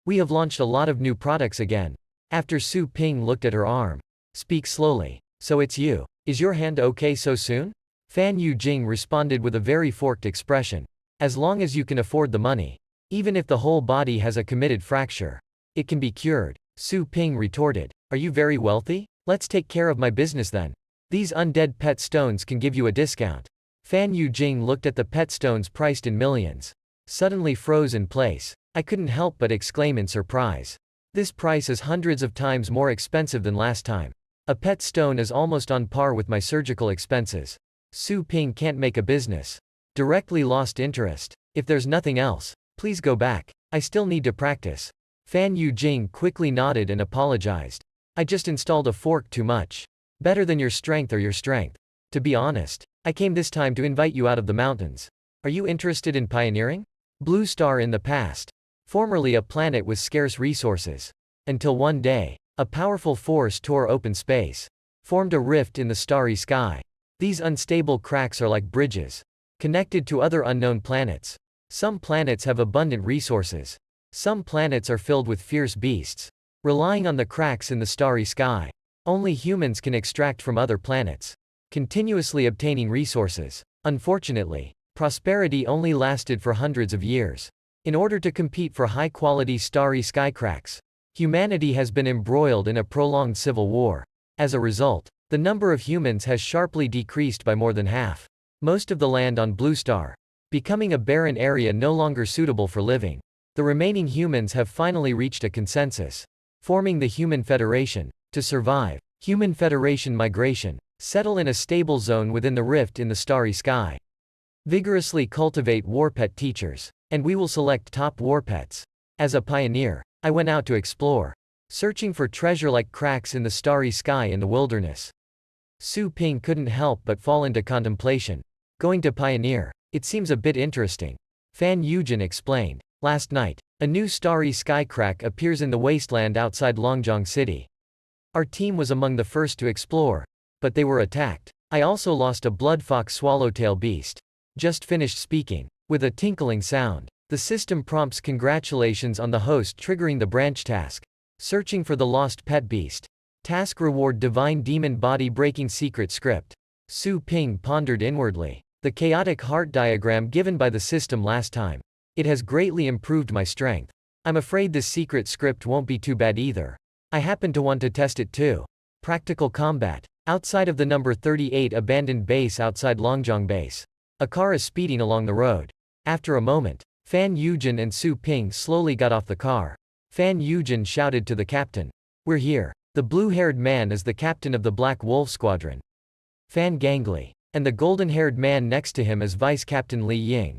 "We have launched a lot of new products again." After Su Ping looked at her arm. Speak slowly. So it's you. Is your hand okay so soon? Fan Yujing responded with a very forked expression. As long as you can afford the money. Even if the whole body has a committed fracture. It can be cured. Su Ping retorted. Are you very wealthy? Let's take care of my business then. These undead pet stones can give you a discount. Fan Yujing looked at the pet stones priced in millions. Suddenly froze in place. I couldn't help but exclaim in surprise. This price is hundreds of times more expensive than last time. A pet stone is almost on par with my surgical expenses. Su Ping can't make a business. Directly lost interest. If there's nothing else, please go back. I still need to practice. Fan Yujing quickly nodded and apologized. I just installed a fork too much. Better than your strength or your strength. To be honest, I came this time to invite you out of the mountains. Are you interested in pioneering? Blue Star in the past. Formerly a planet with scarce resources. Until one day, a powerful force tore open space. Formed a rift in the starry sky. These unstable cracks are like bridges. Connected to other unknown planets. Some planets have abundant resources. Some planets are filled with fierce beasts. Relying on the cracks in the starry sky. Only humans can extract from other planets. Continuously obtaining resources. Unfortunately, prosperity only lasted for hundreds of years. In order to compete for high-quality starry sky cracks, humanity has been embroiled in a prolonged civil war. As a result, the number of humans has sharply decreased by more than half. Most of the land on Blue Star, becoming a barren area no longer suitable for living. The remaining humans have finally reached a consensus, forming the Human Federation. To survive, Human Federation migration, settle in a stable zone within the rift in the starry sky. Vigorously cultivate warpet teachers, and we will select top warpets. As a pioneer, I went out to explore, searching for treasure like cracks in the starry sky in the wilderness. Su Ping couldn't help but fall into contemplation. Going to pioneer, it seems a bit interesting. Fan Yujin explained. Last night, a new starry sky crack appears in the wasteland outside Longjiang City. Our team was among the first to explore, but they were attacked. I also lost a blood fox swallowtail beast. Just finished speaking. With a tinkling sound, the system prompts congratulations on the host, triggering the branch task. Searching for the lost pet beast. Task reward divine demon body breaking secret script. Su Ping pondered inwardly. The chaotic heart diagram given by the system last time. It has greatly improved my strength. I'm afraid this secret script won't be too bad either. I happen to want to test it too. Practical combat. Outside of the number 38 abandoned base outside Longjiang base. A car is speeding along the road. After a moment, Fan Yujin and Su Ping slowly got off the car. Fan Yujin shouted to the captain. We're here. The blue-haired man is the captain of the Black Wolf Squadron. Fan Gangli. And the golden-haired man next to him is Vice Captain Li Ying.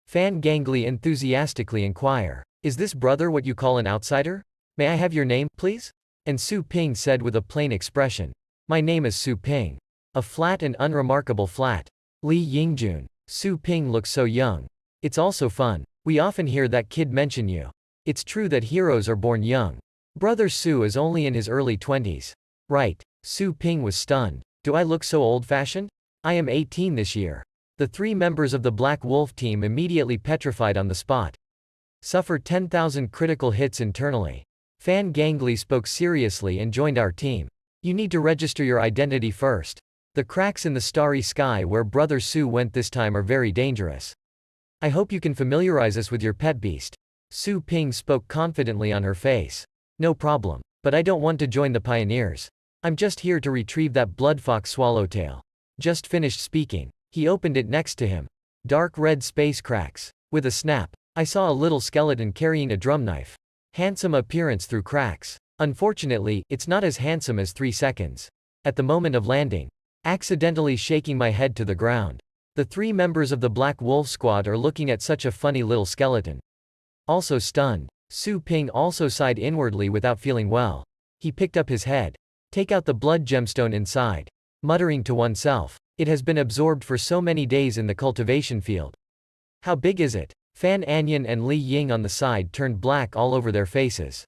Fan Gangli enthusiastically inquire. Is this brother what you call an outsider? May I have your name, please? And Su Ping said with a plain expression. My name is Su Ping. A flat and unremarkable flat. Li Yingjun. Su Ping looks so young. It's also fun. We often hear that kid mention you. It's true that heroes are born young. Brother Su is only in his early 20s. Right. Su Ping was stunned. Do I look so old-fashioned? I am 18 this year. The 3 members of the Black Wolf team immediately petrified on the spot. Suffer 10,000 critical hits internally. Fan Gangli spoke seriously and joined our team. You need to register your identity first. The cracks in the starry sky where Brother Su went this time are very dangerous. I hope you can familiarize us with your pet beast. Su Ping spoke confidently on her face. No problem. But I don't want to join the pioneers. I'm just here to retrieve that blood fox swallowtail. Just finished speaking. He opened it next to him. Dark red space cracks. With a snap, I saw a little skeleton carrying a drum knife. Handsome appearance through cracks. Unfortunately, it's not as handsome as 3 seconds. At the moment of landing, accidentally shaking my head to the ground. The 3 members of the Black Wolf Squad are looking at such a funny little skeleton. Also stunned, Su Ping also sighed inwardly without feeling well. He picked up his head. Take out the blood gemstone inside. Muttering to oneself. It has been absorbed for so many days in the cultivation field. How big is it? Fan Anyan and Li Ying on the side turned black all over their faces.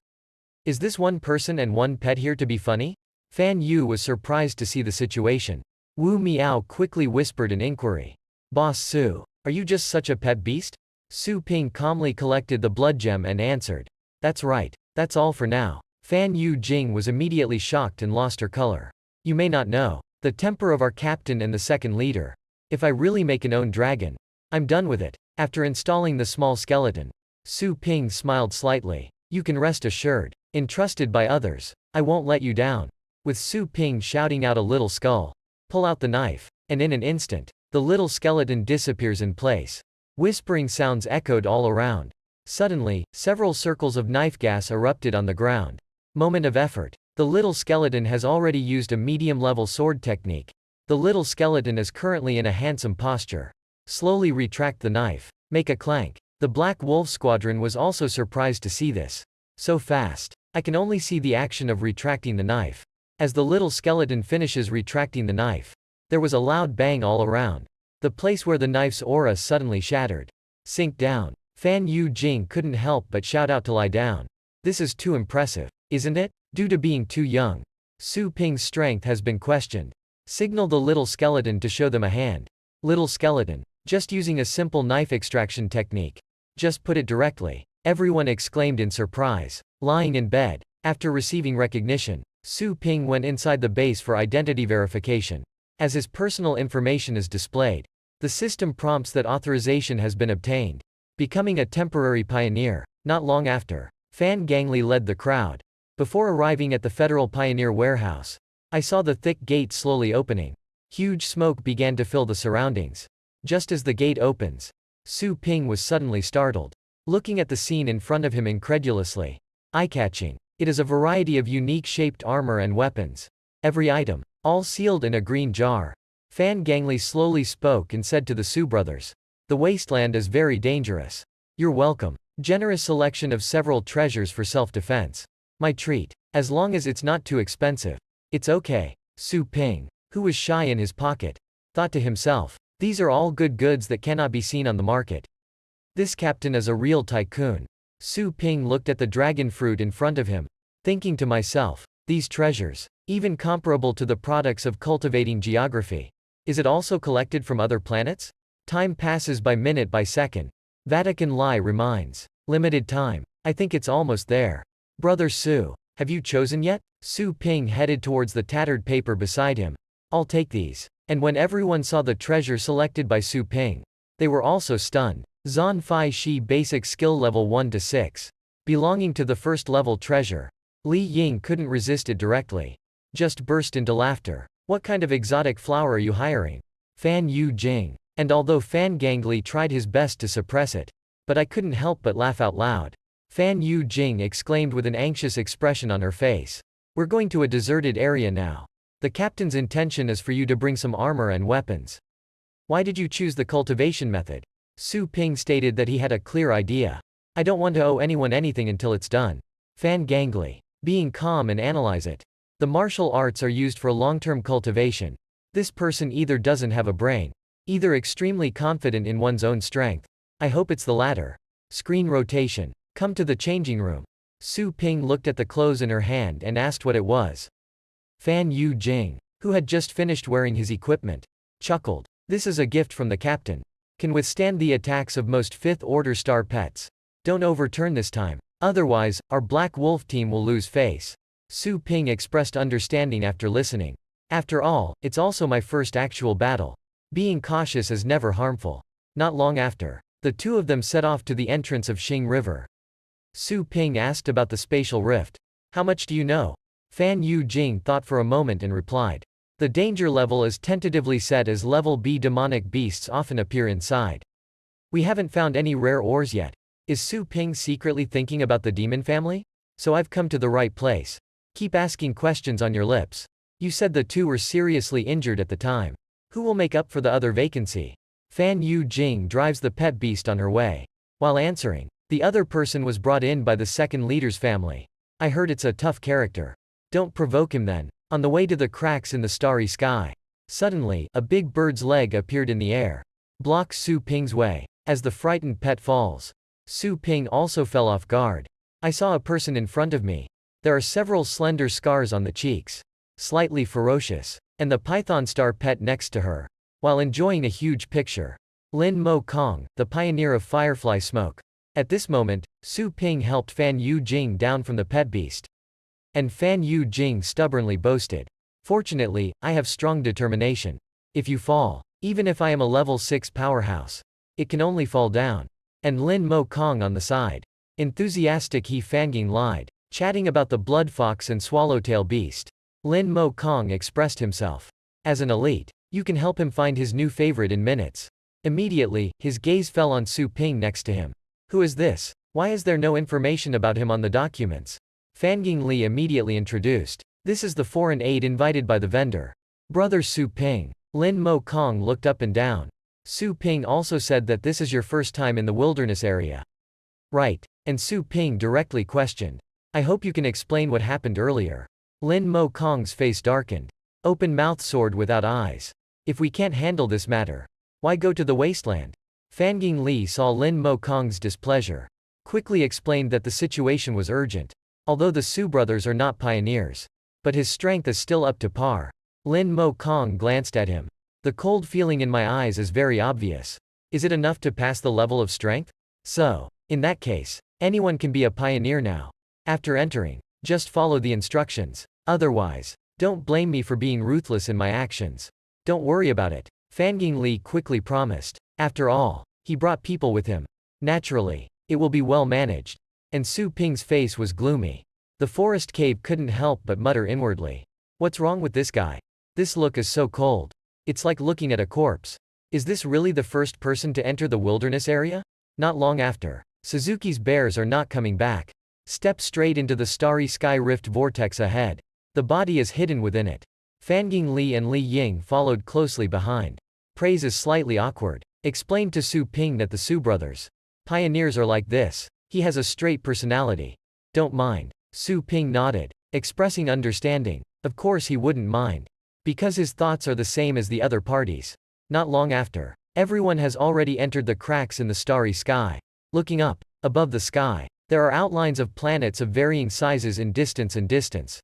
Is this one person and one pet here to be funny? Fan Yu was surprised to see the situation. Wu Miao quickly whispered an inquiry. Boss Su, are you just such a pet beast? Su Ping calmly collected the blood gem and answered. That's right, that's all for now. Fan Yu Jing was immediately shocked and lost her color. You may not know. The temper of our captain and the second leader. If I really make an own dragon, I'm done with it. After installing the small skeleton, Su Ping smiled slightly. You can rest assured. Entrusted by others, I won't let you down. With Su Ping shouting out a little skull. Pull out the knife. And in an instant, the little skeleton disappears in place. Whispering sounds echoed all around. Suddenly, several circles of knife gas erupted on the ground. Moment of effort. The little skeleton has already used a medium-level sword technique. The little skeleton is currently in a handsome posture. Slowly retract the knife. Make a clank. The Black Wolf Squadron was also surprised to see this. So fast. I can only see the action of retracting the knife. As the little skeleton finishes retracting the knife, there was a loud bang all around. The place where the knife's aura suddenly shattered. Sink down. Fan Yu Jing couldn't help but shout out to lie down. This is too impressive, isn't it? Due to being too young, Su Ping's strength has been questioned. Signal the little skeleton to show them a hand. Little skeleton, just using a simple knife extraction technique. Just put it directly. Everyone exclaimed in surprise. Lying in bed, after receiving recognition, Su Ping went inside the base for identity verification. As his personal information is displayed, the system prompts that authorization has been obtained. Becoming a temporary pioneer. Not long after, Fan Gangli led the crowd. Before arriving at the Federal Pioneer Warehouse, I saw the thick gate slowly opening. Huge smoke began to fill the surroundings. Just as the gate opens, Su Ping was suddenly startled. Looking at the scene in front of him incredulously. Eye-catching. It is a variety of unique shaped armor and weapons. Every item, all sealed in a green jar. Fan Gangli slowly spoke and said to the Su brothers. The wasteland is very dangerous. You're welcome. Generous selection of several treasures for self-defense. My treat. As long as it's not too expensive. It's okay. Su Ping, who was shy in his pocket, thought to himself, these are all good goods that cannot be seen on the market. This captain is a real tycoon. Su Ping looked at the dragon fruit in front of him, thinking to myself, these treasures, even comparable to the products of cultivating geography. Is it also collected from other planets? Time passes by minute by second. Vatican Lie reminds. Limited time. I think it's almost there. Brother Su, have you chosen yet? Su Ping headed towards the tattered paper beside him. I'll take these. And when everyone saw the treasure selected by Su Ping, they were also stunned. Zan Fai Shi Basic Skill Level 1 to 6. Belonging to the first level treasure. Li Ying couldn't resist it directly. Just burst into laughter. What kind of exotic flower are you hiring? Fan Yu Jing. And although Fan Gangli tried his best to suppress it, but I couldn't help but laugh out loud. Fan Yu Jing exclaimed with an anxious expression on her face. We're going to a deserted area now. The captain's intention is for you to bring some armor and weapons. Why did you choose the cultivation method? Su Ping stated that he had a clear idea. I don't want to owe anyone anything until it's done. Fan Gangli. Being calm and analyze it. The martial arts are used for long-term cultivation. This person either doesn't have a brain, either extremely confident in one's own strength. I hope it's the latter. Screen rotation. Come to the changing room. Su Ping looked at the clothes in her hand and asked what it was. Fan Yu Jing, who had just finished wearing his equipment, chuckled. This is a gift from the captain. Can withstand the attacks of most 5th order star pets. Don't overturn this time. Otherwise, our Black Wolf team will lose face. Su Ping expressed understanding after listening. After all, it's also my first actual battle. Being cautious is never harmful. Not long after, the two of them set off to the entrance of Xing River. Su Ping asked about the spatial rift. How much do you know? Fan Yu Jing thought for a moment and replied. The danger level is tentatively set as level B. Demonic beasts often appear inside. We haven't found any rare ores yet. Is Su Ping secretly thinking about the demon family? So I've come to the right place. Keep asking questions on your lips. You said the two were seriously injured at the time. Who will make up for the other vacancy? Fan Yu Jing drives the pet beast on her way. While answering, the other person was brought in by the second leader's family. I heard it's a tough character. Don't provoke him then. On the way to the cracks in the starry sky, suddenly, a big bird's leg appeared in the air. Blocks Su Ping's way. As the frightened pet falls, Su Ping also fell off guard. I saw a person in front of me. There are several slender scars on the cheeks. Slightly ferocious. And the python star pet next to her. While enjoying a huge picture. Lin Mo Kong, the pioneer of firefly smoke. At this moment, Su Ping helped Fan Yu Jing down from the pet beast. And Fan Yu Jing stubbornly boasted. Fortunately, I have strong determination. If you fall, even if I am a level 6 powerhouse, it can only fall down. And Lin Mo Kong on the side. Enthusiastic He Fanging lied, chatting about the blood fox and swallowtail beast. Lin Mo Kong expressed himself. As an elite, you can help him find his new favorite in minutes. Immediately, his gaze fell on Su Ping next to him. Who is this? Why is there no information about him on the documents? Fanging Li immediately introduced. This is the foreign aide invited by the vendor. Brother Su Ping. Lin Mo Kong looked up and down. Su Ping also said that this is your first time in the wilderness area. Right. And Su Ping directly questioned. I hope you can explain what happened earlier. Lin Mo Kong's face darkened. Open mouth sword without eyes. If we can't handle this matter, why go to the wasteland? Fanging Li saw Lin Mo Kong's displeasure. Quickly explained that the situation was urgent. Although the Su brothers are not pioneers. But his strength is still up to par. Lin Mo Kong glanced at him. The cold feeling in my eyes is very obvious. Is it enough to pass the level of strength? So, in that case, anyone can be a pioneer now. After entering, just follow the instructions. Otherwise, don't blame me for being ruthless in my actions. Don't worry about it. Fanging Li quickly promised. After all, he brought people with him. Naturally, it will be well managed. And Su Ping's face was gloomy. The forest cave couldn't help but mutter inwardly. What's wrong with this guy? This look is so cold. It's like looking at a corpse. Is this really the first person to enter the wilderness area? Not long after, Suzuki's bears are not coming back. Step straight into the starry sky rift vortex ahead. The body is hidden within it. Fanging Li and Li Ying followed closely behind. Praise is slightly awkward. Explained to Su Ping that the Su brothers. Pioneers are like this. He has a straight personality. Don't mind. Su Ping nodded, expressing understanding. Of course he wouldn't mind. Because his thoughts are the same as the other parties. Not long after, everyone has already entered the cracks in the starry sky. Looking up, above the sky, there are outlines of planets of varying sizes in distance and distance.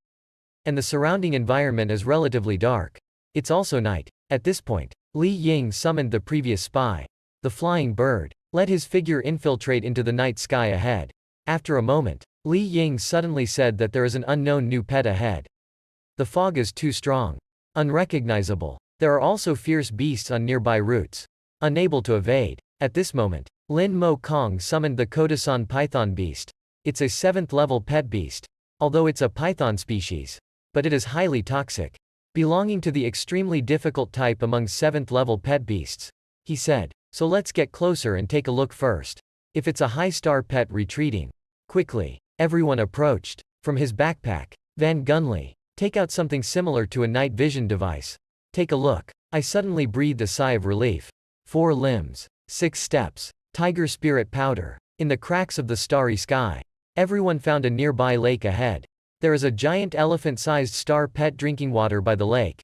And the surrounding environment is relatively dark. It's also night. At this point, Li Ying summoned the previous spy, the flying bird, let his figure infiltrate into the night sky ahead. After a moment, Li Ying suddenly said that there is an unknown new pet ahead. The fog is too strong. Unrecognizable. There are also fierce beasts on nearby routes. Unable to evade. At this moment, Lin Mo Kong summoned the Kodasan python beast. It's a 7th level pet beast. Although it's a python species. But it is highly toxic. Belonging to the extremely difficult type among 7th level pet beasts. He said. So let's get closer and take a look first. If it's a high star pet retreating. Quickly. Everyone approached. From his backpack. Van Gunley. Take out something similar to a night vision device. Take a look. I suddenly breathed a sigh of relief. 4 limbs. 6 steps. Tiger spirit powder. In the cracks of the starry sky. Everyone found a nearby lake ahead. There is a giant elephant-sized star pet drinking water by the lake.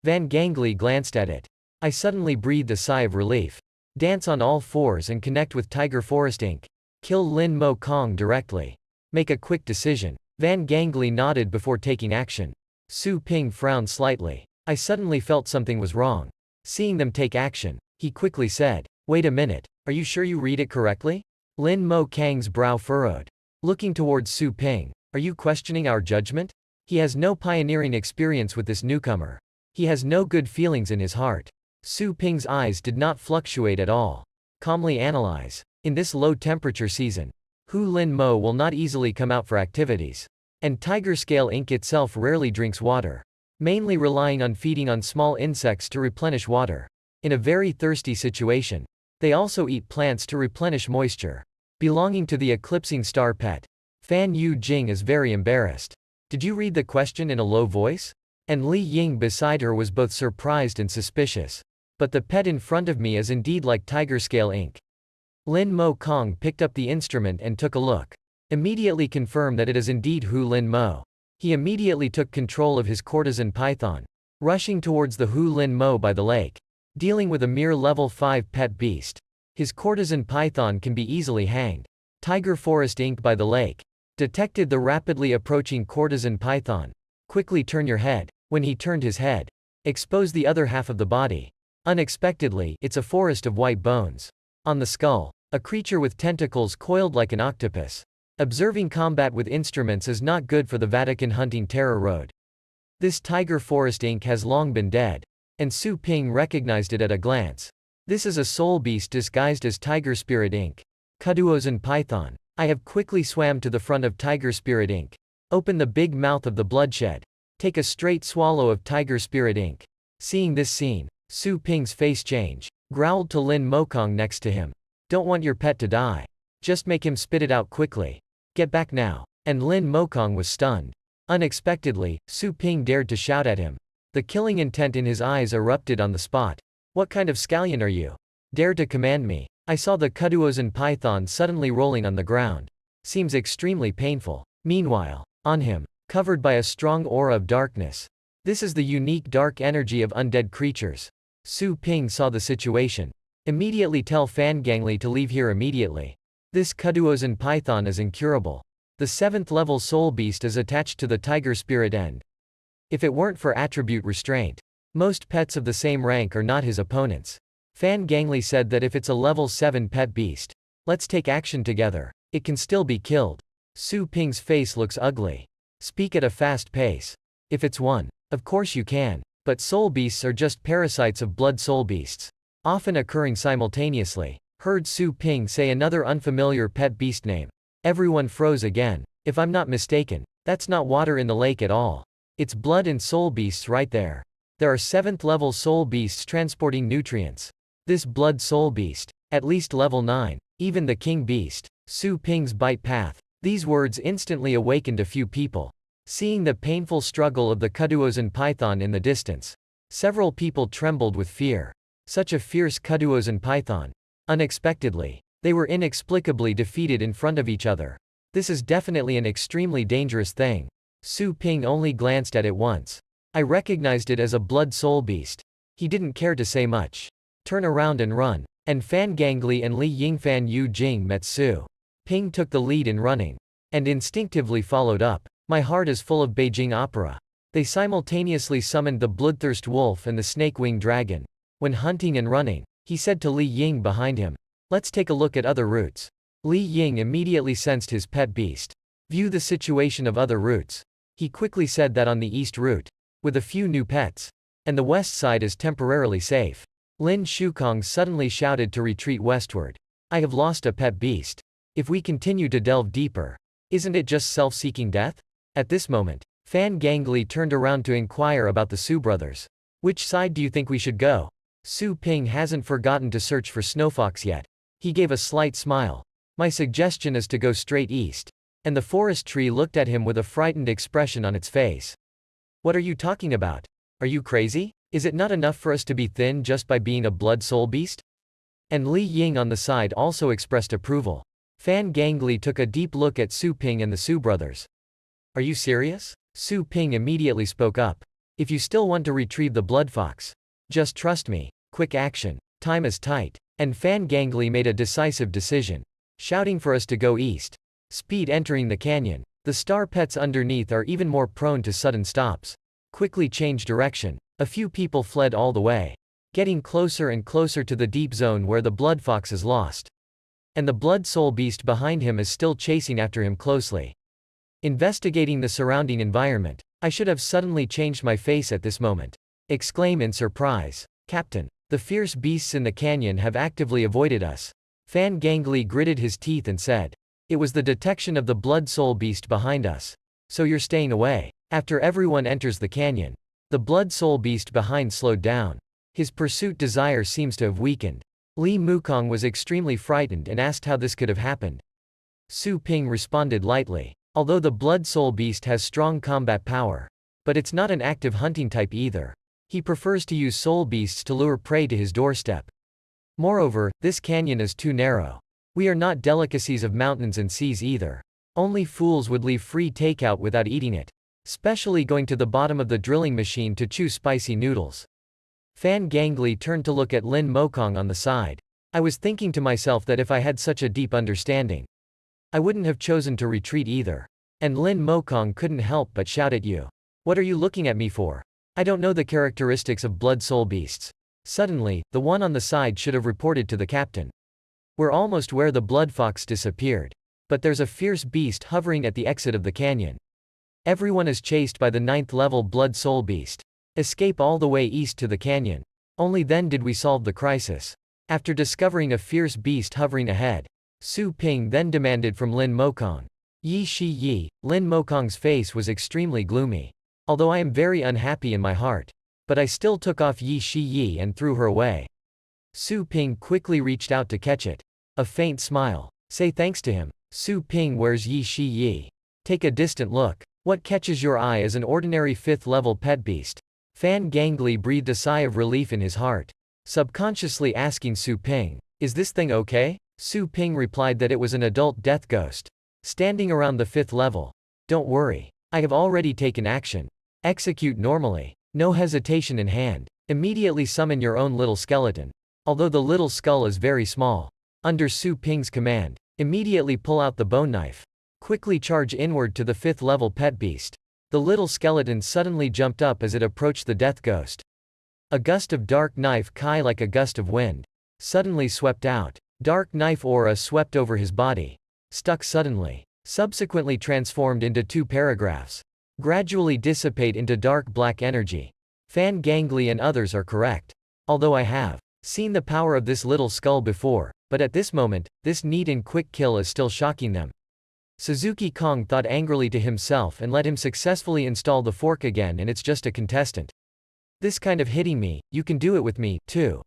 Van Gunley glanced at it. I suddenly breathed a sigh of relief. Dance on all fours and connect with Tiger Forest Inc. Kill Lin Mo Kong directly. Make a quick decision. Van Gunley nodded before taking action. Su Ping frowned slightly. I suddenly felt something was wrong. Seeing them take action, he quickly said, "Wait a minute, are you sure you read it correctly?" Lin Mo Kang's brow furrowed. Looking towards Su Ping, "Are you questioning our judgment?" He has no pioneering experience with this newcomer. He has no good feelings in his heart. Su Ping's eyes did not fluctuate at all. Calmly analyze. In this low temperature season, Hu Lin Mo will not easily come out for activities. And Tiger Scale Inc. itself rarely drinks water. Mainly relying on feeding on small insects to replenish water. In a very thirsty situation, they also eat plants to replenish moisture. Belonging to the eclipsing star pet. Fan Yu Jing is very embarrassed. Did you read the question in a low voice? And Li Ying beside her was both surprised and suspicious. But the pet in front of me is indeed like Tiger Scale Inc. Lin Mo Kong picked up the instrument and took a look. Immediately confirmed that it is indeed Hu Lin Mo. He immediately took control of his courtesan python. Rushing towards the Hu Lin Mo by the lake. Dealing with a mere level 5 pet beast. His courtesan python can be easily hanged. Tiger Forest Inc. by the lake. Detected the rapidly approaching courtesan python. Quickly turn your head. When he turned his head. Expose the other half of the body. Unexpectedly, it's a forest of white bones. On the skull, a creature with tentacles coiled like an octopus. Observing combat with instruments is not good for the Vatican hunting terror road. This Tiger Forest Inc. has long been dead. And Su Ping recognized it at a glance. This is a soul beast disguised as Tiger Spirit Inc. Kuduozen Python. I have quickly swam to the front of Tiger Spirit Inc. Open the big mouth of the bloodshed. Take a straight swallow of Tiger Spirit Inc. Seeing this scene, Su Ping's face change. Growled to Lin Mo Kong next to him. Don't want your pet to die. Just make him spit it out quickly. Get back now. And Lin Mo Kong was stunned. Unexpectedly, Su Ping dared to shout at him. The killing intent in his eyes erupted on the spot. What kind of scallion are you? Dare to command me? I saw the Kuduozen python suddenly rolling on the ground. Seems extremely painful. Meanwhile, on him, covered by a strong aura of darkness. This is the unique dark energy of undead creatures. Su Ping saw the situation. Immediately tell Fan Gunley to leave here immediately. This Kuduozen python is incurable. The 7th level soul beast is attached to the Tiger Spirit End. If it weren't for attribute restraint, most pets of the same rank are not his opponents. Fan Gunley said that if it's a level 7 pet beast, let's take action together. It can still be killed. Su Ping's face looks ugly. Speak at a fast pace. If it's one, of course you can. But soul beasts are just parasites of blood soul beasts. Often occurring simultaneously. Heard Su Ping say another unfamiliar pet beast name. Everyone froze again. If I'm not mistaken, that's not water in the lake at all. It's blood and soul beasts right there. There are 7th level soul beasts transporting nutrients. This blood soul beast, at least level 9, even the king beast, Su Ping's bite path. These words instantly awakened a few people. Seeing the painful struggle of the Kuduozen python in the distance. Several people trembled with fear. Such a fierce Kuduozen python. Unexpectedly, they were inexplicably defeated in front of each other. This is definitely an extremely dangerous thing. Su Ping only glanced at it once. I recognized it as a blood soul beast. He didn't care to say much. Turn around and run. And Fan Gangli and Li Yingfan Yu Jing met Su Ping took the lead in running. And instinctively followed up. My heart is full of Beijing opera. They simultaneously summoned the bloodthirst wolf and the snake-winged dragon. When hunting and running, he said to Li Ying behind him, let's take a look at other routes. Li Ying immediately sensed his pet beast. View the situation of other routes. He quickly said that on the east route, with a few new pets, and the west side is temporarily safe. Lin Shukong suddenly shouted to retreat westward. I have lost a pet beast. If we continue to delve deeper, isn't it just self-seeking death? At this moment, Fan Gangli turned around to inquire about the Su brothers. Which side do you think we should go? Su Ping hasn't forgotten to search for Snowfox yet. He gave a slight smile. My suggestion is to go straight east. And the forest tree looked at him with a frightened expression on its face. What are you talking about? Are you crazy? Is it not enough for us to be thin just by being a blood soul beast? And Li Ying on the side also expressed approval. Fan Gangli took a deep look at Su Ping and the Su brothers. Are you serious? Su Ping immediately spoke up. If you still want to retrieve the blood fox, just trust me. Quick action. Time is tight. And Fan Gangli made a decisive decision, shouting for us to go east. Speed entering the canyon. The star pets underneath are even more prone to sudden stops. Quickly change direction. A few people fled all the way, getting closer and closer to the deep zone where the blood fox is lost. And the blood soul beast behind him is still chasing after him closely. Investigating the surrounding environment, I should have suddenly changed my face at this moment. Exclaim in surprise. Captain, the fierce beasts in the canyon have actively avoided us. Fan Gangli gritted his teeth and said. It was the detection of the blood soul beast behind us. So you're staying away. After everyone enters the canyon, the blood soul beast behind slowed down. His pursuit desire seems to have weakened. Li Mukong was extremely frightened and asked how this could have happened. Su Ping responded lightly. Although the blood soul beast has strong combat power, but it's not an active hunting type either. He prefers to use soul beasts to lure prey to his doorstep. Moreover, this canyon is too narrow. We are not delicacies of mountains and seas either. Only fools would leave free takeout without eating it. Especially going to the bottom of the drilling machine to chew spicy noodles. Fan Gangli turned to look at Lin Mokong on the side. I was thinking to myself that if I had such a deep understanding, I wouldn't have chosen to retreat either. And Lin Mokong couldn't help but shout at you. What are you looking at me for? I don't know the characteristics of blood soul beasts. Suddenly, the one on the side should have reported to the captain. We're almost where the blood fox disappeared. But there's a fierce beast hovering at the exit of the canyon. Everyone is chased by the 9th level blood soul beast. Escape all the way east to the canyon. Only then did we solve the crisis. After discovering a fierce beast hovering ahead, Su Ping then demanded from Lin Mokong. Yi Shi Yi. Lin Mokong's face was extremely gloomy. Although I am very unhappy in my heart. But I still took off Yi Shi Yi and threw her away. Su Ping quickly reached out to catch it. A faint smile. Say thanks to him. Su Ping wears Yi Shi Yi. Take a distant look. What catches your eye is an ordinary 5th level pet beast. Fan Gangli breathed a sigh of relief in his heart, subconsciously asking Su Ping, is this thing okay? Su Ping replied that it was an adult death ghost, standing around the 5th level. Don't worry. I have already taken action. Execute normally. No hesitation in hand. Immediately summon your own little skeleton. Although the little skull is very small. Under Su Ping's command, immediately pull out the bone knife. Quickly charge inward to the 5th level pet beast. The little skeleton suddenly jumped up as it approached the death ghost. A gust of dark knife kai like a gust of wind suddenly swept out. Dark knife aura swept over his body. Stuck suddenly. Subsequently transformed into 2 paragraphs. Gradually dissipate into dark black energy. Fan Gangli and others are correct. Although I have seen the power of this little skull before, but at this moment, this neat and quick kill is still shocking them. Suzuki Kong thought angrily to himself and let him successfully install the fork again, and it's just a contestant. This kind of hitting me, you can do it with me, too.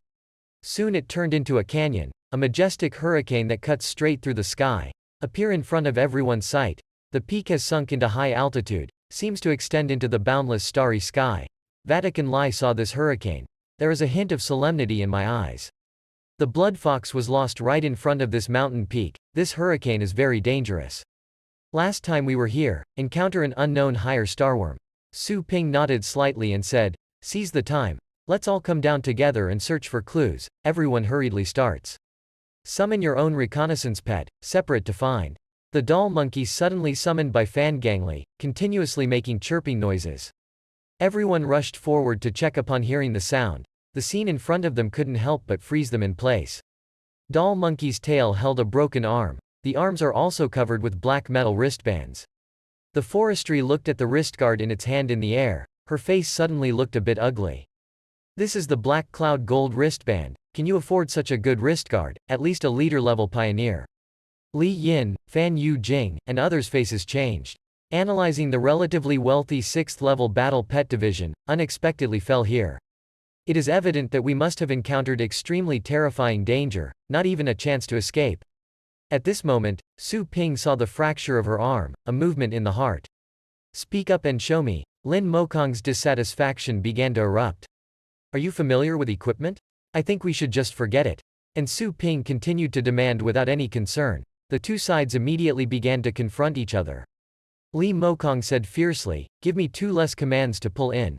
Soon it turned into a canyon, a majestic hurricane that cuts straight through the sky, appear in front of everyone's sight. The peak has sunk into high altitude, seems to extend into the boundless starry sky. Vatican Lai saw this hurricane. There is a hint of solemnity in my eyes. The blood fox was lost right in front of this mountain peak. This hurricane is very dangerous. Last time we were here, encounter an unknown higher starworm. Su Ping nodded slightly and said, seize the time. Let's all come down together and search for clues. Everyone hurriedly starts. Summon your own reconnaissance pet, separate to find. The doll monkey suddenly summoned by Fan Gangly, continuously making chirping noises. Everyone rushed forward to check upon hearing the sound. The scene in front of them couldn't help but freeze them in place. Doll monkey's tail held a broken arm. The arms are also covered with black metal wristbands. The forestry looked at the wristguard in its hand in the air. Her face suddenly looked a bit ugly. This is the Black Cloud Gold wristband. Can you afford such a good wristguard, at least a leader-level pioneer? Li Yin, Fan Yu Jing, and others' faces changed. Analyzing the relatively wealthy 6th-level battle pet division, unexpectedly fell here. It is evident that we must have encountered extremely terrifying danger, not even a chance to escape. At this moment, Su Ping saw the fracture of her arm, a movement in the heart. Speak up and show me. Lin Mokong's dissatisfaction began to erupt. Are you familiar with equipment? I think we should just forget it. And Su Ping continued to demand without any concern. The two sides immediately began to confront each other. Li Mokong said fiercely, give me 2 less commands to pull in.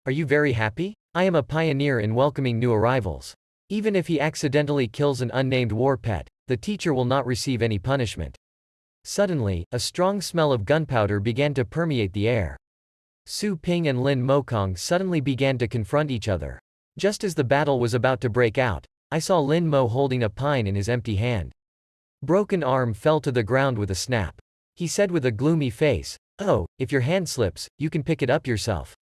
Are you very happy? I am a pioneer in welcoming new arrivals. Even if he accidentally kills an unnamed war pet, the teacher will not receive any punishment. Suddenly, a strong smell of gunpowder began to permeate the air. Su Ping and Lin Mokong suddenly began to confront each other. Just as the battle was about to break out, I saw Lin Mo holding a pine in his empty hand. Broken arm fell to the ground with a snap. He said with a gloomy face, "Oh, if your hand slips, you can pick it up yourself."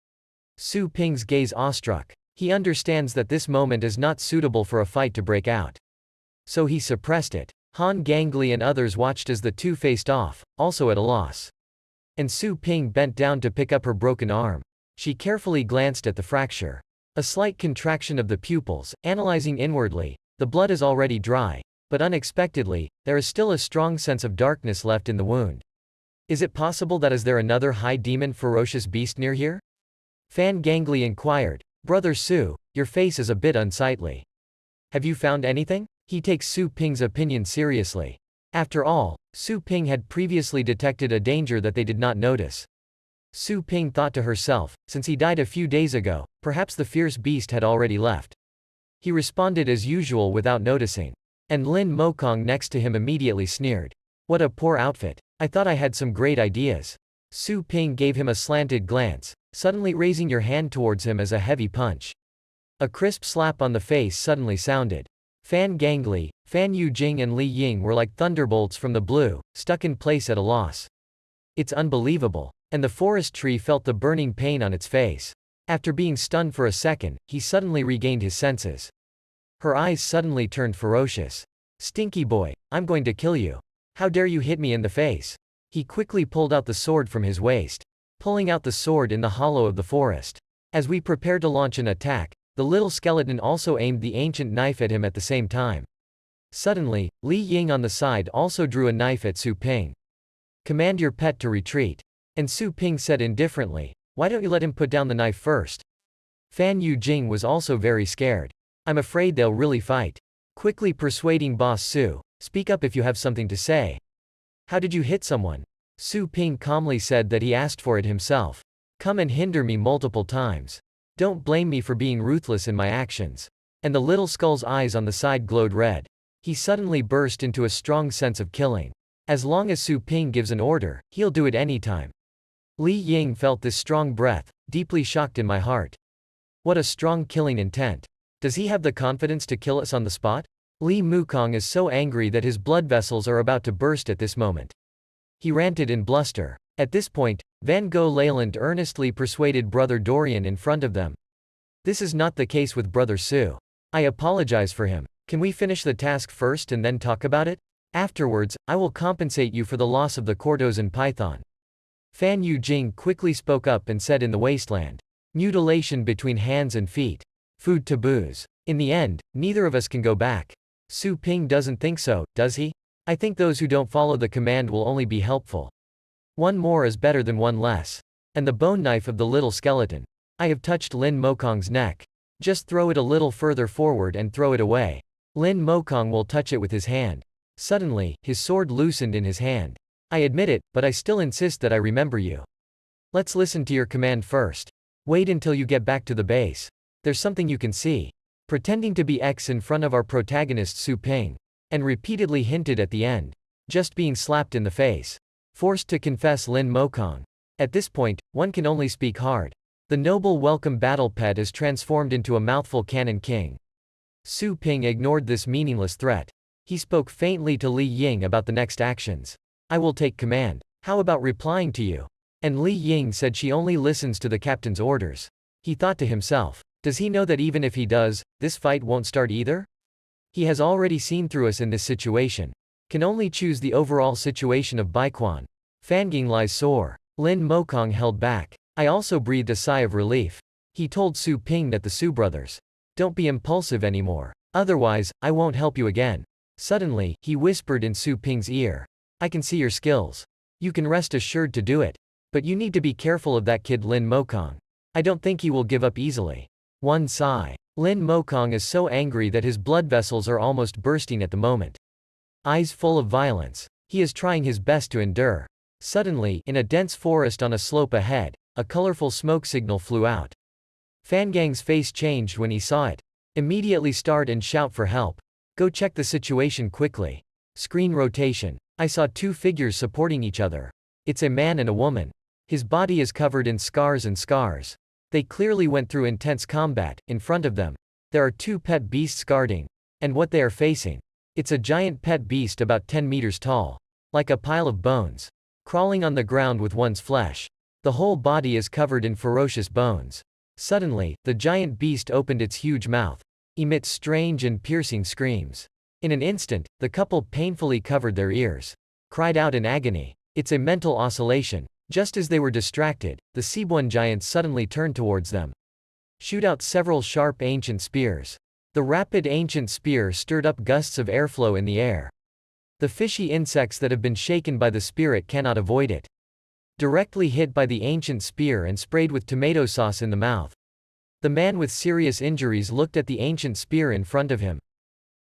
Su Ping's gaze awestruck. He understands that this moment is not suitable for a fight to break out. So he suppressed it. Han Gangli and others watched as the two faced off, also at a loss. And Su Ping bent down to pick up her broken arm. She carefully glanced at the fracture. A slight contraction of the pupils, analyzing inwardly. The blood is already dry, but unexpectedly, there is still a strong sense of darkness left in the wound. Is it possible that is there another high demon ferocious beast near here? Fan Gangli inquired. Brother Su, your face is a bit unsightly. Have you found anything? He takes Su Ping's opinion seriously. After all, Su Ping had previously detected a danger that they did not notice. Su Ping thought to herself, since he died a few days ago, perhaps the fierce beast had already left. He responded as usual without noticing. And Lin Mokong next to him immediately sneered. What a poor outfit. I thought I had some great ideas. Su Ping gave him a slanted glance, suddenly raising your hand towards him as a heavy punch. A crisp slap on the face suddenly sounded. Fan Gangli, Fan Yu Jing and Li Ying were like thunderbolts from the blue, stuck in place at a loss. It's unbelievable. And the forest tree felt the burning pain on its face. After being stunned for a second, he suddenly regained his senses. Her eyes suddenly turned ferocious. Stinky boy, I'm going to kill you. How dare you hit me in the face? He quickly pulled out the sword from his waist, pulling out the sword in the hollow of the forest. As we prepared to launch an attack, the little skeleton also aimed the ancient knife at him at the same time. Suddenly, Li Ying on the side also drew a knife at Su Ping. Command your pet to retreat. And Su Ping said indifferently, why don't you let him put down the knife first? Fan Yu Jing was also very scared. I'm afraid they'll really fight. Quickly persuading Boss Su, speak up if you have something to say. How did you hit someone? Su Ping calmly said that he asked for it himself. Come and hinder me multiple times. Don't blame me for being ruthless in my actions. And the little skull's eyes on the side glowed red. He suddenly burst into a strong sense of killing. As long as Su Ping gives an order, he'll do it anytime. Li Ying felt this strong breath, deeply shocked in my heart. What a strong killing intent. Does he have the confidence to kill us on the spot? Li Mukong is so angry that his blood vessels are about to burst at this moment. He ranted in bluster. At this point, Van Gogh Leyland earnestly persuaded Brother Dorian in front of them. This is not the case with Brother Su. I apologize for him. Can we finish the task first and then talk about it? Afterwards, I will compensate you for the loss of the courtesan python. Fan Yu Jing quickly spoke up and said in the wasteland. Mutilation between hands and feet. Food taboos. In the end, neither of us can go back. Su Ping doesn't think so, does he? I think those who don't follow the command will only be helpful. One more is better than one less. And the bone knife of the little skeleton. I have touched Lin Mokong's neck. Just throw it a little further forward and throw it away. Lin Mokong will touch it with his hand. Suddenly, his sword loosened in his hand. I admit it, but I still insist that I remember you. Let's listen to your command first. Wait until you get back to the base. There's something you can see. Pretending to be X in front of our protagonist Su Ping. And repeatedly hinted at the end. Just being slapped in the face. Forced to confess Lin Mokong. At this point, one can only speak hard. The noble welcome battle pet is transformed into a mouthful cannon king. Su Ping ignored this meaningless threat. He spoke faintly to Li Ying about the next actions. I will take command. How about replying to you? And Li Ying said she only listens to the captain's orders. He thought to himself, does he know that even if he does, this fight won't start either? He has already seen through us in this situation. Can only choose the overall situation of Baiquan. Fanging lies sore. Lin Mokong held back. I also breathed a sigh of relief. He told Su Ping that the Su brothers. Don't be impulsive anymore. Otherwise, I won't help you again. Suddenly, he whispered in Su Ping's ear. I can see your skills. You can rest assured to do it. But you need to be careful of that kid Lin Mokong. I don't think he will give up easily. One sigh. Lin Mokong is so angry that his blood vessels are almost bursting at the moment. Eyes full of violence. He is trying his best to endure. Suddenly, in a dense forest on a slope ahead, a colorful smoke signal flew out. Fangang's face changed when he saw it. Immediately start and shout for help. Go check the situation quickly. Screen rotation. I saw two figures supporting each other. It's a man and a woman. His body is covered in scars and scars. They clearly went through intense combat. In front of them, there are two pet beasts guarding. And what they are facing. It's a giant pet beast about 10 meters tall. Like a pile of bones. Crawling on the ground with one's flesh. The whole body is covered in ferocious bones. Suddenly, the giant beast opened its huge mouth. Emits strange and piercing screams. In an instant, the couple painfully covered their ears. Cried out in agony. It's a mental oscillation. Just as they were distracted, the Cebuan giants suddenly turned towards them. Shoot out several sharp ancient spears. The rapid ancient spear stirred up gusts of airflow in the air. The fishy insects that have been shaken by the spirit cannot avoid it. Directly hit by the ancient spear and sprayed with tomato sauce in the mouth. The man with serious injuries looked at the ancient spear in front of him.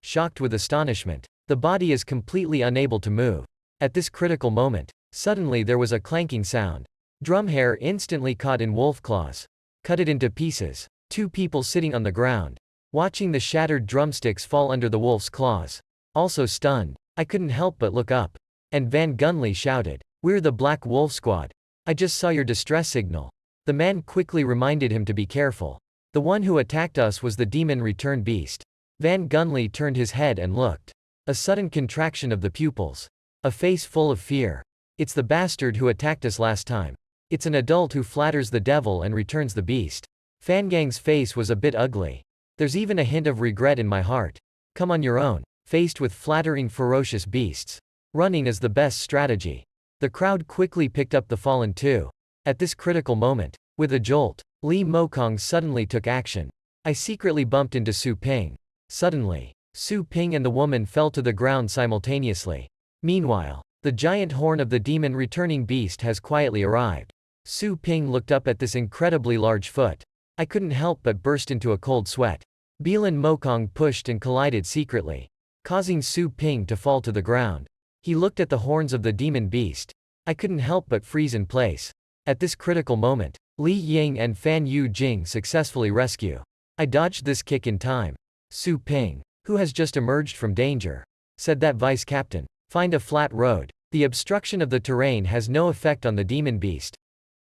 Shocked with astonishment. The body is completely unable to move. At this critical moment, suddenly there was a clanking sound. Drum hair instantly caught in wolf claws. Cut it into pieces. Two people sitting on the ground. Watching the shattered drumsticks fall under the wolf's claws. Also stunned. I couldn't help but look up. And Van Gunley shouted. We're the Black Wolf Squad. I just saw your distress signal. The man quickly reminded him to be careful. The one who attacked us was the demon return beast. Van Gunley turned his head and looked. A sudden contraction of the pupils. A face full of fear. It's the bastard who attacked us last time. It's an adult who flatters the devil and returns the beast. Fangang's face was a bit ugly. There's even a hint of regret in my heart. Come on your own. Faced with flattering ferocious beasts. Running is the best strategy. The crowd quickly picked up the fallen two. At this critical moment, with a jolt, Li Mokong suddenly took action. I secretly bumped into Su Ping. Suddenly, Su Ping and the woman fell to the ground simultaneously. Meanwhile, the giant horn of the demon returning beast has quietly arrived. Su Ping looked up at this incredibly large foot. I couldn't help but burst into a cold sweat. Lin Mokong pushed and collided secretly, causing Su Ping to fall to the ground. He looked at the horns of the demon beast. I couldn't help but freeze in place. At this critical moment, Li Ying and Fan Yu Jing successfully rescue. I dodged this kick in time. Su Ping, who has just emerged from danger, said that vice captain. Find a flat road. The obstruction of the terrain has no effect on the demon beast.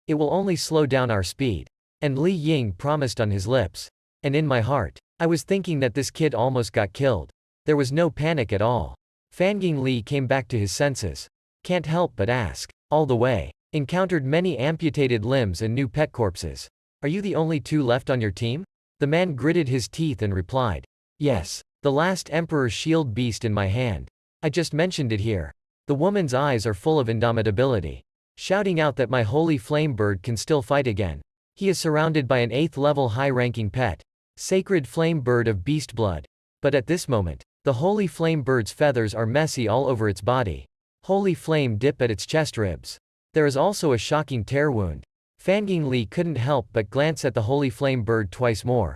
It will only slow down our speed. And Li Ying promised on his lips. And in my heart, I was thinking that this kid almost got killed. There was no panic at all. Fanging Li came back to his senses. Can't help but ask. All the way. Encountered many amputated limbs and new pet corpses. Are you the only two left on your team? The man gritted his teeth and replied. Yes. The last Emperor's shield beast in my hand. I just mentioned it here. The woman's eyes are full of indomitability. Shouting out that my holy flame bird can still fight again. He is surrounded by an 8th level high-ranking pet. Sacred flame bird of beast blood. But at this moment, the holy flame bird's feathers are messy all over its body. Holy flame dip at its chest ribs. There is also a shocking tear wound. Fanging Li couldn't help but glance at the holy flame bird twice more.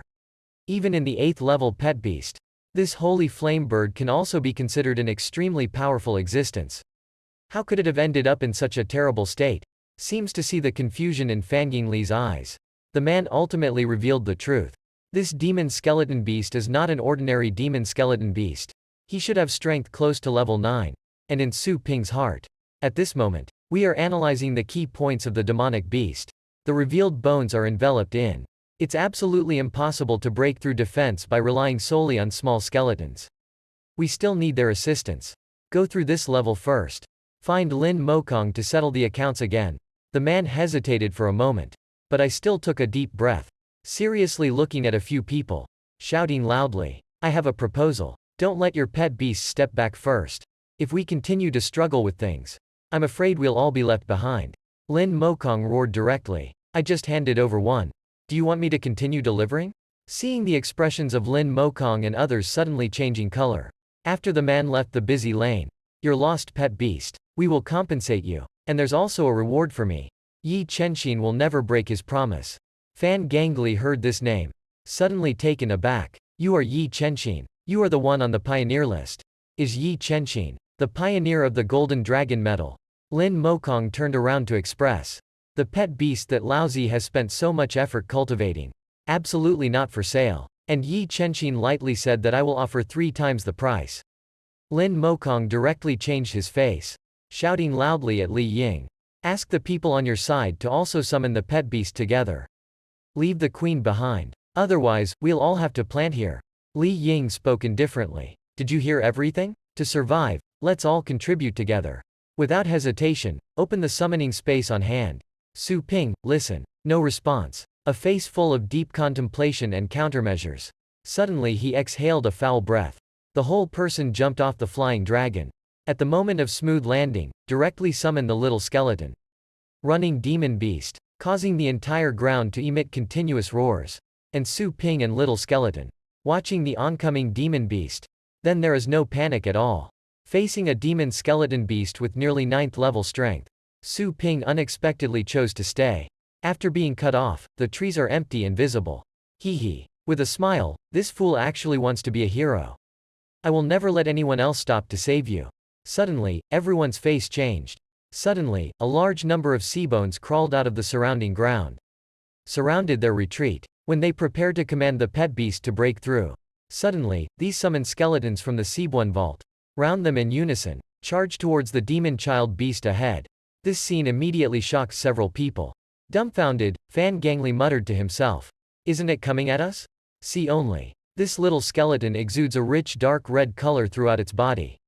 Even in the 8th level pet beast, this holy flame bird can also be considered an extremely powerful existence. How could it have ended up in such a terrible state? Seems to see the confusion in Fanging Li's eyes. The man ultimately revealed the truth. This demon skeleton beast is not an ordinary demon skeleton beast. He should have strength close to level 9. And in Su Ping's heart. At this moment, we are analyzing the key points of the demonic beast. The revealed bones are enveloped in. It's absolutely impossible to break through defense by relying solely on small skeletons. We still need their assistance. Go through this level first. Find Lin Mokong to settle the accounts again. The man hesitated for a moment. But I still took a deep breath. Seriously looking at a few people. Shouting loudly. I have a proposal. Don't let your pet beast step back first. If we continue to struggle with things, I'm afraid we'll all be left behind. Lin Mokong roared directly. I just handed over one. Do you want me to continue delivering? Seeing the expressions of Lin Mokong and others suddenly changing color. After the man left the busy lane. Your lost pet beast. We will compensate you. And there's also a reward for me. Yi Chenxin will never break his promise. Fan Gangli heard this name. Suddenly taken aback. You are Yi Chenxin. You are the one on the pioneer list. Is Yi Chenxin the pioneer of the Golden Dragon medal? Lin Mokong turned around to express. The pet beast that Laozi has spent so much effort cultivating. Absolutely not for sale. And Yi Chenxin lightly said that I will offer 3 times the price. Lin Mokong directly changed his face. Shouting loudly at Li Ying. Ask the people on your side to also summon the pet beast together. Leave the queen behind. Otherwise, we'll all have to plant here. Li Ying spoke indifferently. Did you hear everything? To survive, let's all contribute together. Without hesitation, open the summoning space on hand. Su Ping, listen. No response. A face full of deep contemplation and countermeasures. Suddenly he exhaled a foul breath. The whole person jumped off the flying dragon. At the moment of smooth landing, directly summoned the little skeleton. Running demon beast, causing the entire ground to emit continuous roars. And Su Ping and little skeleton, watching the oncoming demon beast. Then there is no panic at all. Facing a demon skeleton beast with nearly 9th level strength, Su Ping unexpectedly chose to stay. After being cut off, the trees are empty and visible. Hee hee. With a smile, this fool actually wants to be a hero. I will never let anyone else stop to save you. Suddenly, everyone's face changed. Suddenly, a large number of sea bones crawled out of the surrounding ground. Surrounded their retreat. When they prepared to command the pet beast to break through. Suddenly, these summoned skeletons from the Seabuan vault. Round them in unison, charged towards the demon child beast ahead. This scene immediately shocked several people. Dumbfounded, Fan Gangli muttered to himself. Isn't it coming at us? See only. This little skeleton exudes a rich dark red color throughout its body.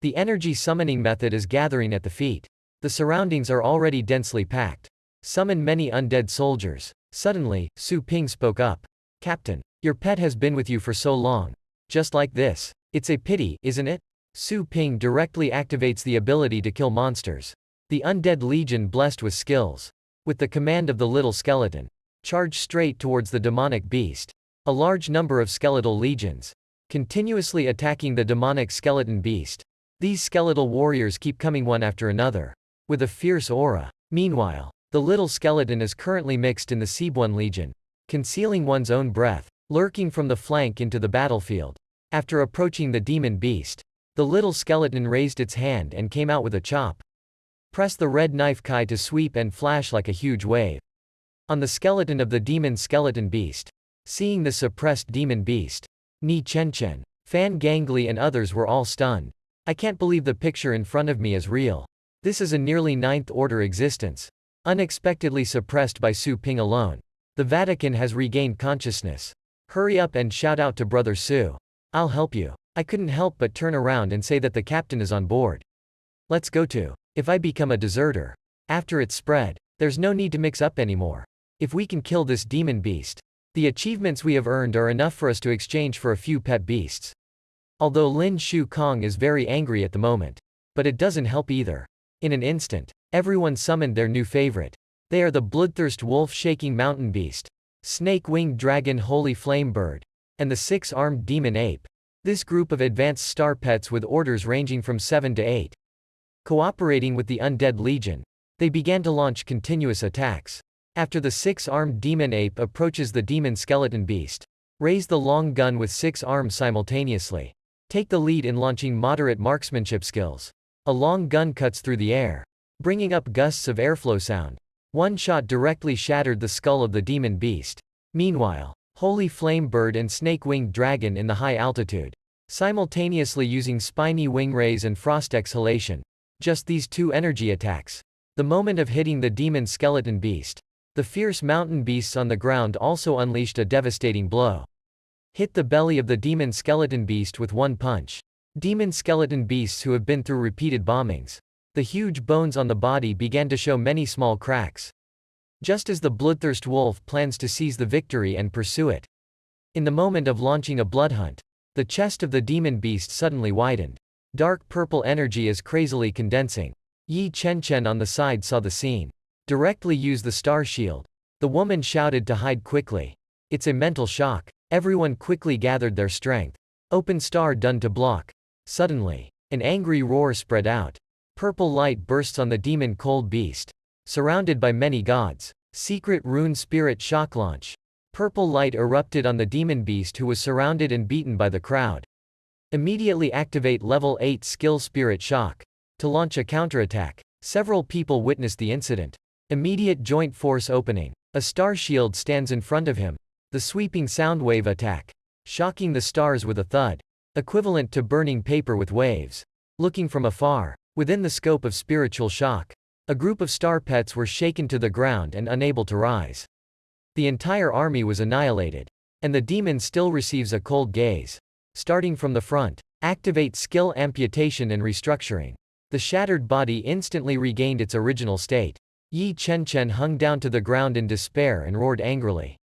The energy summoning method is gathering at the feet. The surroundings are already densely packed. Summon many undead soldiers. Suddenly, Su Ping spoke up. Captain, your pet has been with you for so long. Just like this. It's a pity, isn't it? Su Ping directly activates the ability to kill monsters. The undead legion blessed with skills. With the command of the little skeleton. Charge straight towards the demonic beast. A large number of skeletal legions. Continuously attacking the demonic skeleton beast. These skeletal warriors keep coming one after another. With a fierce aura. Meanwhile, the little skeleton is currently mixed in the Seabuan Legion. Concealing one's own breath. Lurking from the flank into the battlefield. After approaching the demon beast. The little skeleton raised its hand and came out with a chop. Press the red knife kai to sweep and flash like a huge wave. On the skeleton of the demon skeleton beast. Seeing the suppressed demon beast. Ni Chenchen, Fan Gangli and others were all stunned. I can't believe the picture in front of me is real. This is a nearly 9th order existence. Unexpectedly suppressed by Su Ping alone. The Vatican has regained consciousness. Hurry up and shout out to Brother Su. I'll help you. I couldn't help but turn around and say that the captain is on board. Let's go to. If I become a deserter. After it's spread, there's no need to mix up anymore. If we can kill this demon beast. The achievements we have earned are enough for us to exchange for a few pet beasts. Although Lin Shu Kong is very angry at the moment. But it doesn't help either. In an instant, everyone summoned their new favorite. They are the bloodthirst wolf-shaking mountain beast. Snake-winged dragon holy flame bird. And the 6-armed demon ape. This group of advanced star pets with orders ranging from 7 to 8. Cooperating with the undead legion. They began to launch continuous attacks. After the 6-armed demon ape approaches the demon skeleton beast. Raise the long gun with 6 arms simultaneously. Take the lead in launching moderate marksmanship skills. A long gun cuts through the air. Bringing up gusts of airflow sound. One shot directly shattered the skull of the demon beast. Meanwhile, Holy flame bird and snake-winged dragon in the high altitude. Simultaneously using spiny wing rays and frost exhalation. Just these two energy attacks. The moment of hitting the demon skeleton beast. The fierce mountain beasts on the ground also unleashed a devastating blow. Hit the belly of the demon skeleton beast with one punch. Demon skeleton beasts who have been through repeated bombings. The huge bones on the body began to show many small cracks. Just as the bloodthirst wolf plans to seize the victory and pursue it. In the moment of launching a blood hunt, the chest of the demon beast suddenly widened. Dark purple energy is crazily condensing. Yi Chen on the side saw the scene. Directly use the star shield. The woman shouted to hide quickly. It's a mental shock. Everyone quickly gathered their strength. Open star done to block. Suddenly, an angry roar spread out. Purple light bursts on the demon cold beast. Surrounded by many gods. Secret rune spirit shock launch. Purple light erupted on the demon beast who was surrounded and beaten by the crowd. Immediately activate level 8 skill spirit shock. To launch a counterattack. Several people witnessed the incident. Immediate joint force opening. A star shield stands in front of him. The sweeping sound wave attack. Shocking the stars with a thud. Equivalent to burning paper with waves. Looking from afar. Within the scope of spiritual shock. A group of star pets were shaken to the ground and unable to rise. The entire army was annihilated. And the demon still receives a cold gaze. Starting from the front. Activate skill amputation and restructuring. The shattered body instantly regained its original state. Yi Chen hung down to the ground in despair and roared angrily.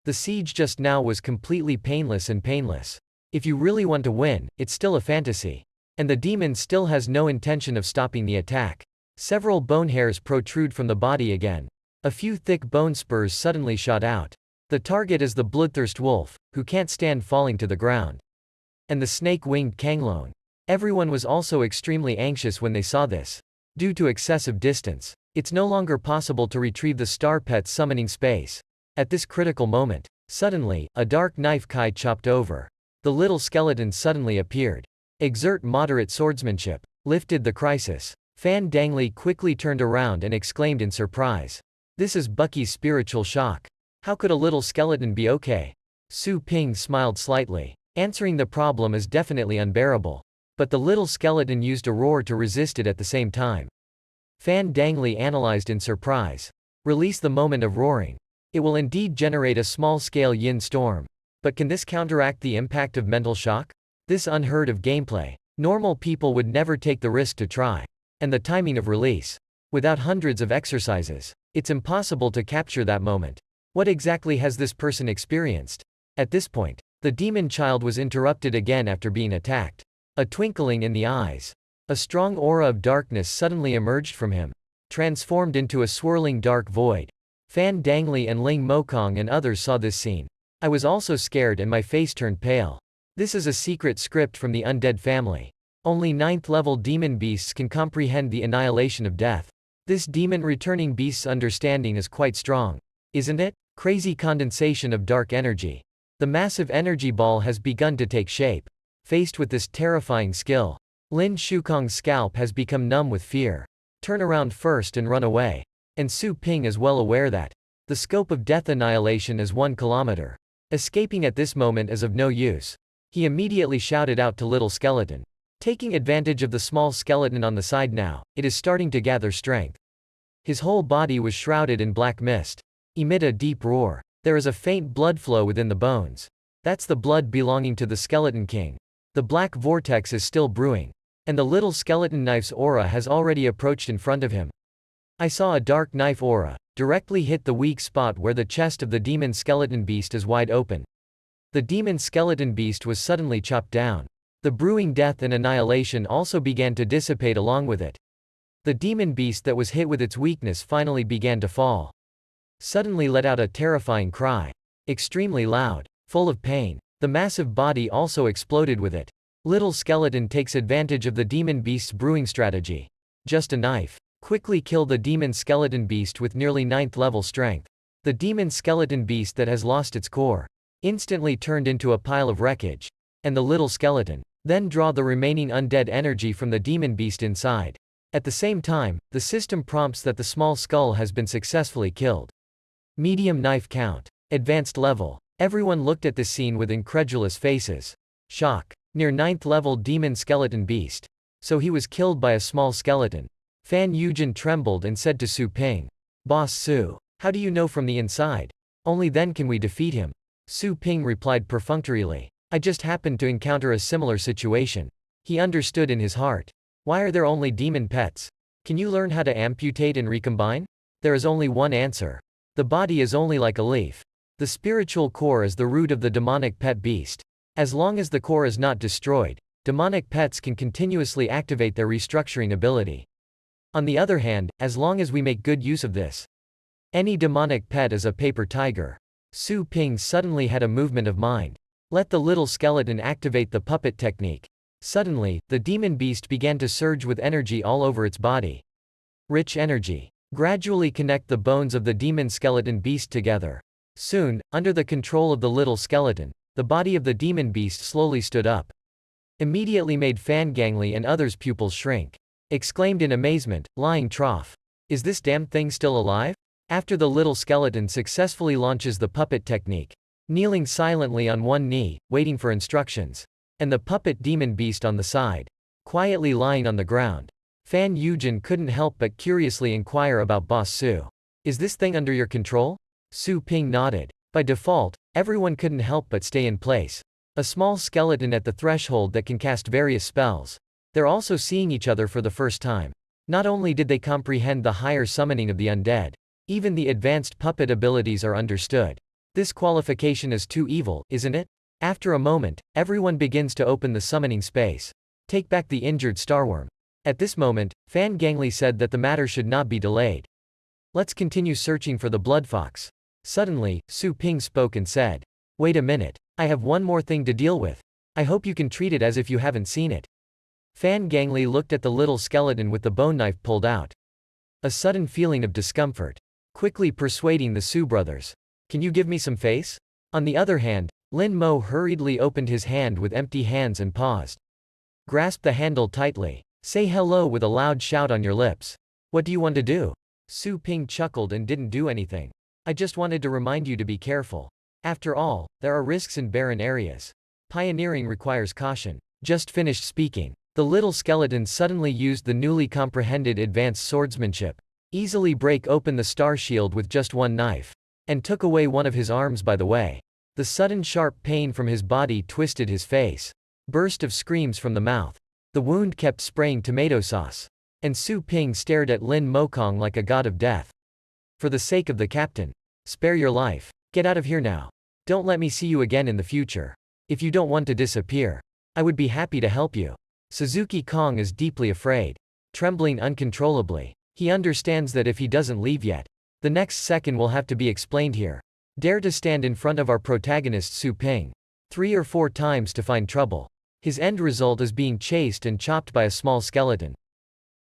The siege just now was completely painless and painless. If you really want to win, it's still a fantasy. And the demon still has no intention of stopping the attack. Several bone hairs protrude from the body again. A few thick bone spurs suddenly shot out. The target is the bloodthirst wolf, who can't stand falling to the ground. And the snake-winged Kanglone. Everyone was also extremely anxious when they saw this. Due to excessive distance, it's no longer possible to retrieve the star pet's summoning space. At this critical moment, suddenly, a dark knife Kai chopped over. The little skeleton suddenly appeared. Exert moderate swordsmanship. Lifted the crisis. Fan Dangli quickly turned around and exclaimed in surprise. This is Bucky's spiritual shock. How could a little skeleton be okay? Su Ping smiled slightly. Answering the problem is definitely unbearable. But the little skeleton used a roar to resist it at the same time. Fan Dangli analyzed in surprise. Release the moment of roaring. It will indeed generate a small-scale yin storm. But can this counteract the impact of mental shock? This unheard of gameplay. Normal people would never take the risk to try. And the timing of release. Without hundreds of exercises, it's impossible to capture that moment. What exactly has this person experienced? At this point, the demon child was interrupted again after being attacked. A twinkling in the eyes. A strong aura of darkness suddenly emerged from him. Transformed into a swirling dark void. Fan Dangli and Ling Mokong and others saw this scene. I was also scared and my face turned pale. This is a secret script from the undead family. Only 9th level demon beasts can comprehend the annihilation of death. This demon returning beast's understanding is quite strong. Isn't it? Crazy condensation of dark energy. The massive energy ball has begun to take shape. Faced with this terrifying skill, Lin Shukong's scalp has become numb with fear. Turn around first and run away. And Su Ping is well aware that the scope of death annihilation is 1 kilometer. Escaping at this moment is of no use. He immediately shouted out to little skeleton. Taking advantage of the small skeleton on the side now, it is starting to gather strength. His whole body was shrouded in black mist. Emit a deep roar. There is a faint blood flow within the bones. That's the blood belonging to the skeleton king. The black vortex is still brewing. And the little skeleton knife's aura has already approached in front of him. I saw a dark knife aura directly hit the weak spot where the chest of the demon skeleton beast is wide open. The demon skeleton beast was suddenly chopped down. The brewing death and annihilation also began to dissipate along with it. The demon beast that was hit with its weakness finally began to fall. Suddenly let out a terrifying cry. Extremely loud. Full of pain. The massive body also exploded with it. Little skeleton takes advantage of the demon beast's brewing strategy. Just a knife. Quickly kill the demon skeleton beast with nearly 9th level strength. The demon skeleton beast that has lost its core. Instantly turned into a pile of wreckage. And the little skeleton. Then draw the remaining undead energy from the demon beast inside. At the same time, the system prompts that the small skull has been successfully killed. Medium knife count. Advanced level. Everyone looked at this scene with incredulous faces. Shock. Near 9th level demon skeleton beast. So he was killed by a small skeleton. Fan Yujin trembled and said to Su Ping. Boss Su. How do you know from the inside? Only then can we defeat him. Su Ping replied perfunctorily. I just happened to encounter a similar situation. He understood in his heart. Why are there only demon pets? Can you learn how to amputate and recombine? There is only one answer. The body is only like a leaf. The spiritual core is the root of the demonic pet beast. As long as the core is not destroyed, demonic pets can continuously activate their restructuring ability. On the other hand, as long as we make good use of this, any demonic pet is a paper tiger. Su Ping suddenly had a movement of mind. Let the little skeleton activate the puppet technique. Suddenly, the demon beast began to surge with energy all over its body. Rich energy. Gradually connect the bones of the demon skeleton beast together. Soon, under the control of the little skeleton, the body of the demon beast slowly stood up. Immediately made Fan Gangli and others' pupils shrink. Exclaimed in amazement, lying trough. Is this damn thing still alive? After the little skeleton successfully launches the puppet technique, kneeling silently on one knee, waiting for instructions. And the puppet demon beast on the side, quietly lying on the ground. Fan Yujin couldn't help but curiously inquire about Boss Su. Is this thing under your control? Su Ping nodded. By default, everyone couldn't help but stay in place. A small skeleton at the threshold that can cast various spells. They're also seeing each other for the first time. Not only did they comprehend the higher summoning of the undead, even the advanced puppet abilities are understood. This qualification is too evil, isn't it? After a moment, everyone begins to open the summoning space. Take back the injured starworm. At this moment, Fan Gangli said that the matter should not be delayed. Let's continue searching for the blood fox. Suddenly, Su Ping spoke and said, wait a minute. I have one more thing to deal with. I hope you can treat it as if you haven't seen it. Fan Gangli looked at the little skeleton with the bone knife pulled out. A sudden feeling of discomfort. Quickly persuading the Su brothers. Can you give me some face? On the other hand, Lin Mo hurriedly opened his hand with empty hands and paused. Grasp the handle tightly. Say hello with a loud shout on your lips. What do you want to do? Su Ping chuckled and didn't do anything. I just wanted to remind you to be careful. After all, there are risks in barren areas. Pioneering requires caution. Just finished speaking. The little skeleton suddenly used the newly comprehended advanced swordsmanship. Easily break open the star shield with just one knife. And took away one of his arms by the way. The sudden sharp pain from his body twisted his face. Burst of screams from the mouth. The wound kept spraying tomato sauce. And Su Ping stared at Lin Mokong like a god of death. For the sake of the captain. Spare your life. Get out of here now. Don't let me see you again in the future. If you don't want to disappear, I would be happy to help you. Suzuki Kong is deeply afraid. Trembling uncontrollably. He understands that if he doesn't leave yet, the next second will have to be explained here. Dare to stand in front of our protagonist Su Ping 3 or 4 times to find trouble. His end result is being chased and chopped by a small skeleton.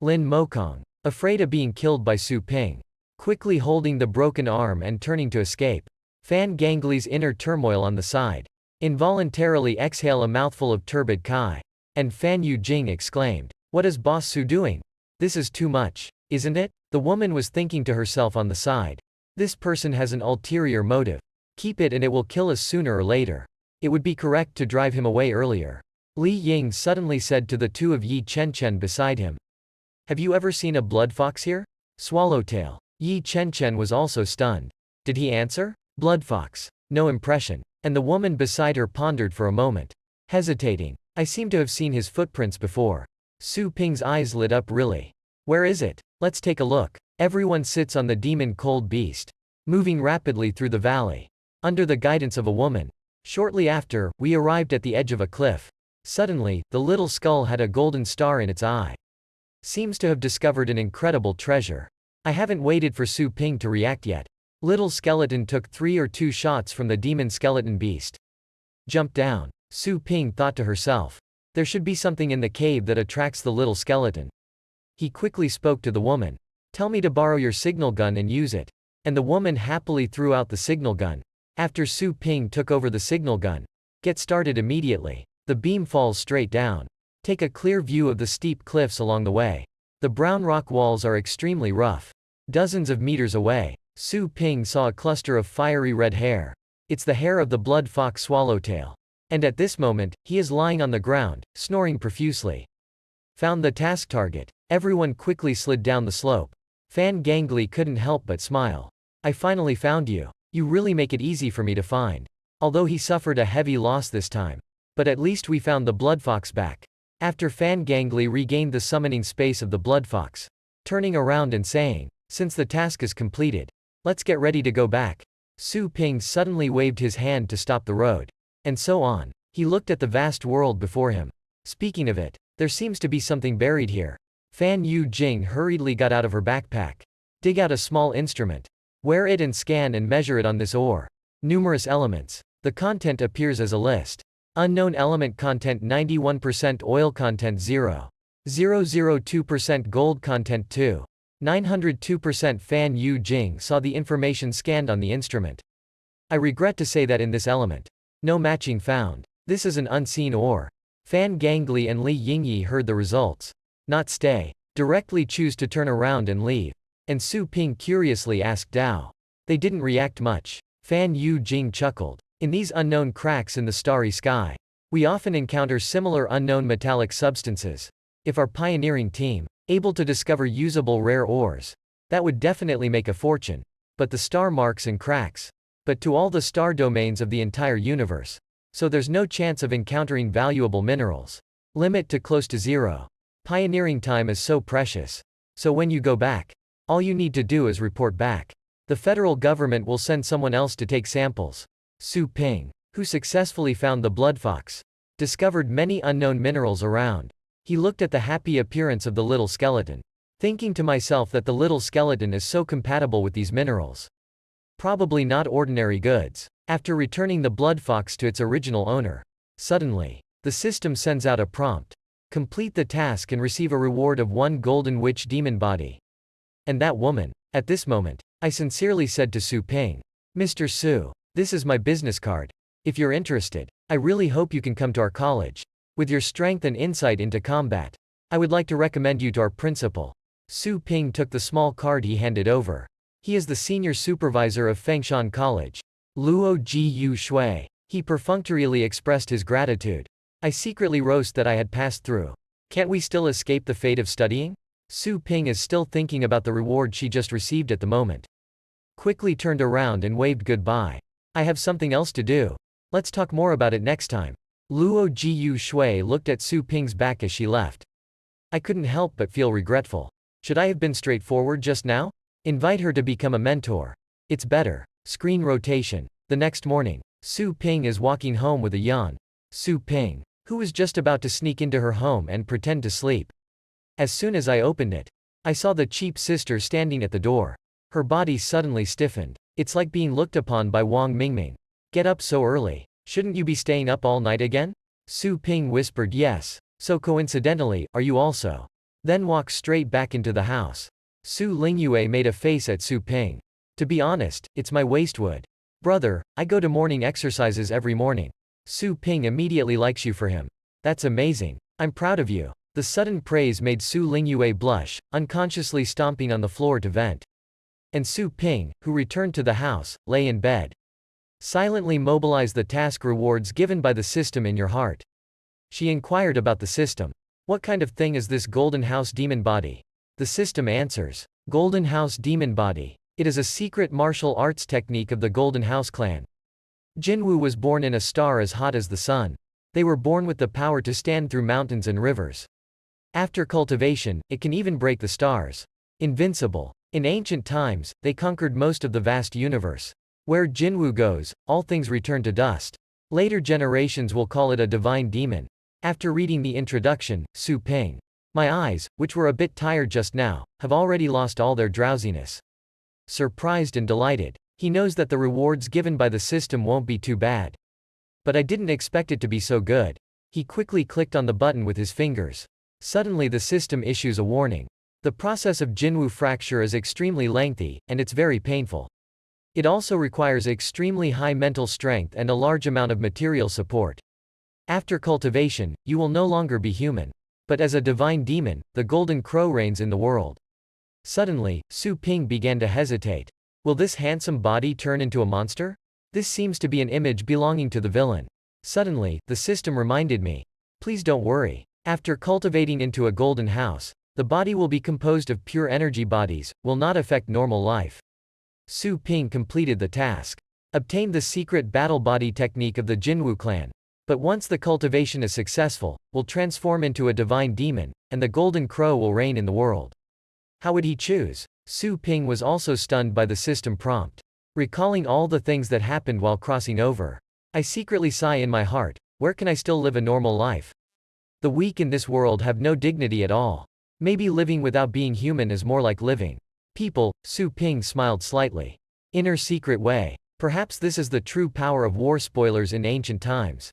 Lin Mokong, afraid of being killed by Su Ping, quickly holding the broken arm and turning to escape. Fan Gangli's inner turmoil on the side. Involuntarily exhale a mouthful of turbid kai. And Fan Yujing exclaimed, what is Boss Su doing? This is too much, isn't it? The woman was thinking to herself on the side. This person has an ulterior motive. Keep it and it will kill us sooner or later. It would be correct to drive him away earlier. Li Ying suddenly said to the two of Yi Chen beside him. Have you ever seen a blood fox here? Swallowtail. Yi Chen was also stunned. Did he answer? Blood fox. No impression. And the woman beside her pondered for a moment. Hesitating. I seem to have seen his footprints before. Su Ping's eyes lit up really. Where is it? Let's take a look. Everyone sits on the demon cold beast. Moving rapidly through the valley. Under the guidance of a woman. Shortly after, we arrived at the edge of a cliff. Suddenly, the little skull had a golden star in its eye. Seems to have discovered an incredible treasure. I haven't waited for Su Ping to react yet. Little skeleton took 3 or 2 shots from the demon skeleton beast. Jump down. Su Ping thought to herself. There should be something in the cave that attracts the little skeleton. He quickly spoke to the woman. Tell me to borrow your signal gun and use it. And the woman happily threw out the signal gun. After Su Ping took over the signal gun. Get started immediately. The beam falls straight down. Take a clear view of the steep cliffs along the way. The brown rock walls are extremely rough. Dozens of meters away, Su Ping saw a cluster of fiery red hair. It's the hair of the blood fox swallowtail. And at this moment, he is lying on the ground, snoring profusely. Found the task target. Everyone quickly slid down the slope. Fan Gangli couldn't help but smile. I finally found you. You really make it easy for me to find. Although he suffered a heavy loss this time. But at least we found the blood fox back. After Fan Gangli regained the summoning space of the blood fox, turning around and saying, since the task is completed, let's get ready to go back. Su Ping suddenly waved his hand to stop the road. And so on. He looked at the vast world before him. Speaking of it, there seems to be something buried here. Fan Yu Jing hurriedly got out of her backpack. Dig out a small instrument. Wear it and scan and measure it on this ore. Numerous elements. The content appears as a list. Unknown element content 91%, oil content 0.002%, gold content 2.902%. Fan Yu Jing saw the information scanned on the instrument. I regret to say that in this element, no matching found. This is an unseen ore. Fan Gangli and Li Yingyi heard the results. Not stay. Directly choose to turn around and leave. And Su Ping curiously asked Dao. They didn't react much. Fan Yu Jing chuckled. In these unknown cracks in the starry sky, we often encounter similar unknown metallic substances. If our pioneering team, able to discover usable rare ores, that would definitely make a fortune. But the star marks and cracks. But to all the star domains of the entire universe. So there's no chance of encountering valuable minerals. Limit to close to zero. Pioneering time is so precious. So when you go back, all you need to do is report back. The federal government will send someone else to take samples. Su Ping, who successfully found the blood fox, discovered many unknown minerals around. He looked at the happy appearance of the little skeleton, thinking to myself that the little skeleton is so compatible with these minerals. Probably not ordinary goods. After returning the blood fox to its original owner, suddenly, the system sends out a prompt. Complete the task and receive a reward of 1 golden witch demon body. And that woman. At this moment, I sincerely said to Su Ping, Mr. Su, this is my business card. If you're interested, I really hope you can come to our college. With your strength and insight into combat, I would like to recommend you to our principal. Su Ping took the small card he handed over. He is the senior supervisor of Fengshan College. Luo Ji Yu Shui. He perfunctorily expressed his gratitude. I secretly roast that I had passed through. Can't we still escape the fate of studying? Su Ping is still thinking about the reward she just received at the moment. Quickly turned around and waved goodbye. I have something else to do. Let's talk more about it next time. Luo Ji Yu Shui looked at Su Ping's back as she left. I couldn't help but feel regretful. Should I have been straightforward just now? Invite her to become a mentor. It's better. Screen rotation. The next morning, Su Ping is walking home with a yawn. Su Ping, who was just about to sneak into her home and pretend to sleep. As soon as I opened it, I saw the cheap sister standing at the door. Her body suddenly stiffened. It's like being looked upon by Wang Mingming. Get up so early. Shouldn't you be staying up all night again? Su Ping whispered yes. So coincidentally, are you also? Then walked straight back into the house. Su Lingyue made a face at Su Ping. To be honest, it's my waistwood. Brother, I go to morning exercises every morning. Su Ping immediately likes you for him. That's amazing. I'm proud of you. The sudden praise made Su Lingyue blush, unconsciously stomping on the floor to vent. And Su Ping, who returned to the house, lay in bed. Silently mobilize the task rewards given by the system in your heart. She inquired about the system. What kind of thing is this Golden House Demon Body? The system answers. Golden House Demon Body. It is a secret martial arts technique of the Golden House clan. Jinwu was born in a star as hot as the sun. They were born with the power to stand through mountains and rivers. After cultivation, it can even break the stars. Invincible. In ancient times, they conquered most of the vast universe. Where Jinwu goes, all things return to dust. Later generations will call it a divine demon. After reading the introduction, Su Ping. My eyes, which were a bit tired just now, have already lost all their drowsiness. Surprised and delighted. He knows that the rewards given by the system won't be too bad. But I didn't expect it to be so good. He quickly clicked on the button with his fingers. Suddenly the system issues a warning. The process of Jinwu fracture is extremely lengthy, and it's very painful. It also requires extremely high mental strength and a large amount of material support. After cultivation, you will no longer be human. But as a divine demon, the Golden Crow reigns in the world. Suddenly, Su Ping began to hesitate. Will this handsome body turn into a monster? This seems to be an image belonging to the villain. Suddenly, the system reminded me. Please don't worry. After cultivating into a golden house, the body will be composed of pure energy bodies, will not affect normal life. Su Ping completed the task. Obtained the secret battle body technique of the Jinwu clan. But once the cultivation is successful, will transform into a divine demon, and the golden crow will reign in the world. How would he choose? Su Ping was also stunned by the system prompt. Recalling all the things that happened while crossing over. I secretly sigh in my heart, where can I still live a normal life? The weak in this world have no dignity at all. Maybe living without being human is more like living. People, Su Ping smiled slightly. Inner secret way. Perhaps this is the true power of war spoilers in ancient times.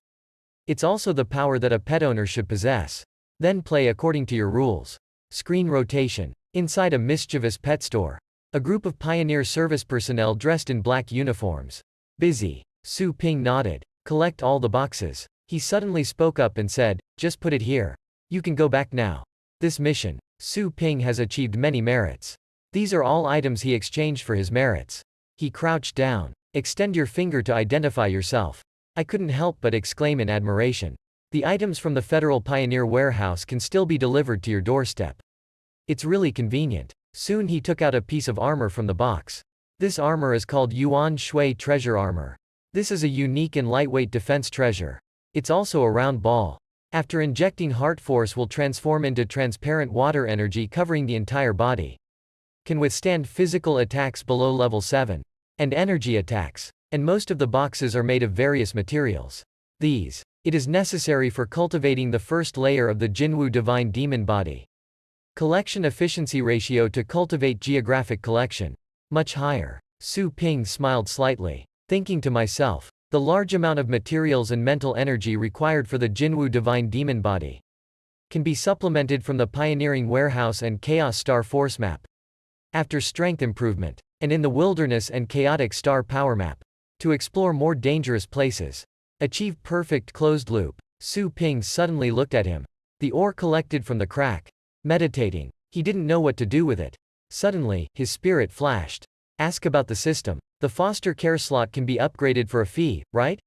It's also the power that a pet owner should possess. Then play according to your rules. Screen rotation. Inside a mischievous pet store. A group of pioneer service personnel dressed in black uniforms. Busy. Su Ping nodded. Collect all the boxes. He suddenly spoke up and said, just put it here. You can go back now. This mission. Su Ping has achieved many merits. These are all items he exchanged for his merits. He crouched down. Extend your finger to identify yourself. I couldn't help but exclaim in admiration. The items from the Federal Pioneer Warehouse can still be delivered to your doorstep. It's really convenient. Soon he took out a piece of armor from the box. This armor is called Yuan Shui Treasure Armor. This is a unique and lightweight defense treasure. It's also a round ball. After injecting heart force will transform into transparent water energy covering the entire body. Can withstand physical attacks below level 7. And energy attacks. And most of the boxes are made of various materials. It is necessary for cultivating the first layer of the Jinwu Divine Demon body. Collection efficiency ratio to cultivate geographic collection. Much higher. Su Ping smiled slightly. Thinking to myself, the large amount of materials and mental energy required for the Jinwu Divine Demon body can be supplemented from the Pioneering Warehouse and Chaos Star Force map. After strength improvement, and in the Wilderness and Chaotic Star Power map, to explore more dangerous places. Achieve perfect closed loop. Su Ping suddenly looked at him. The ore collected from the crack. Meditating. He didn't know what to do with it. Suddenly, his spirit flashed. Ask about the system. The foster care slot can be upgraded for a fee, right?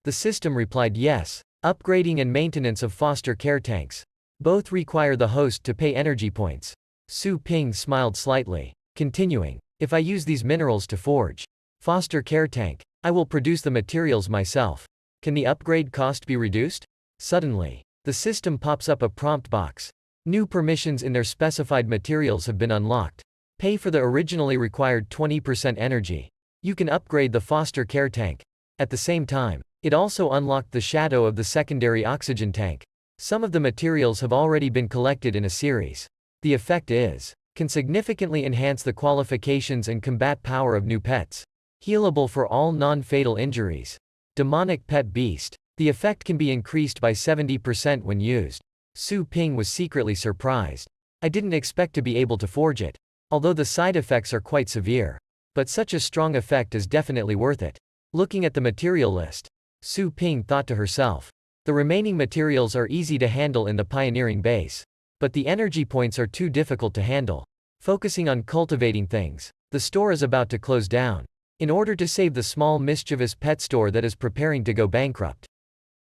The system replied yes. Upgrading and maintenance of foster care tanks. Both require the host to pay energy points. Su Ping smiled slightly. Continuing. If I use these minerals to forge foster care tank, I will produce the materials myself. Can the upgrade cost be reduced? Suddenly, the system pops up a prompt box. New permissions in their specified materials have been unlocked. Pay for the originally required 20% energy. You can upgrade the foster care tank. At the same time, it also unlocked the shadow of the secondary oxygen tank. Some of the materials have already been collected in a series. The effect can significantly enhance the qualifications and combat power of new pets. Healable for all non-fatal injuries. Demonic pet beast. The effect can be increased by 70% when used. Su Ping was secretly surprised. I didn't expect to be able to forge it. Although the side effects are quite severe. But such a strong effect is definitely worth it. Looking at the material list, Su Ping thought to herself. The remaining materials are easy to handle in the pioneering base. But the energy points are too difficult to handle. Focusing on cultivating things. The store is about to close down. In order to save the small mischievous pet store that is preparing to go bankrupt.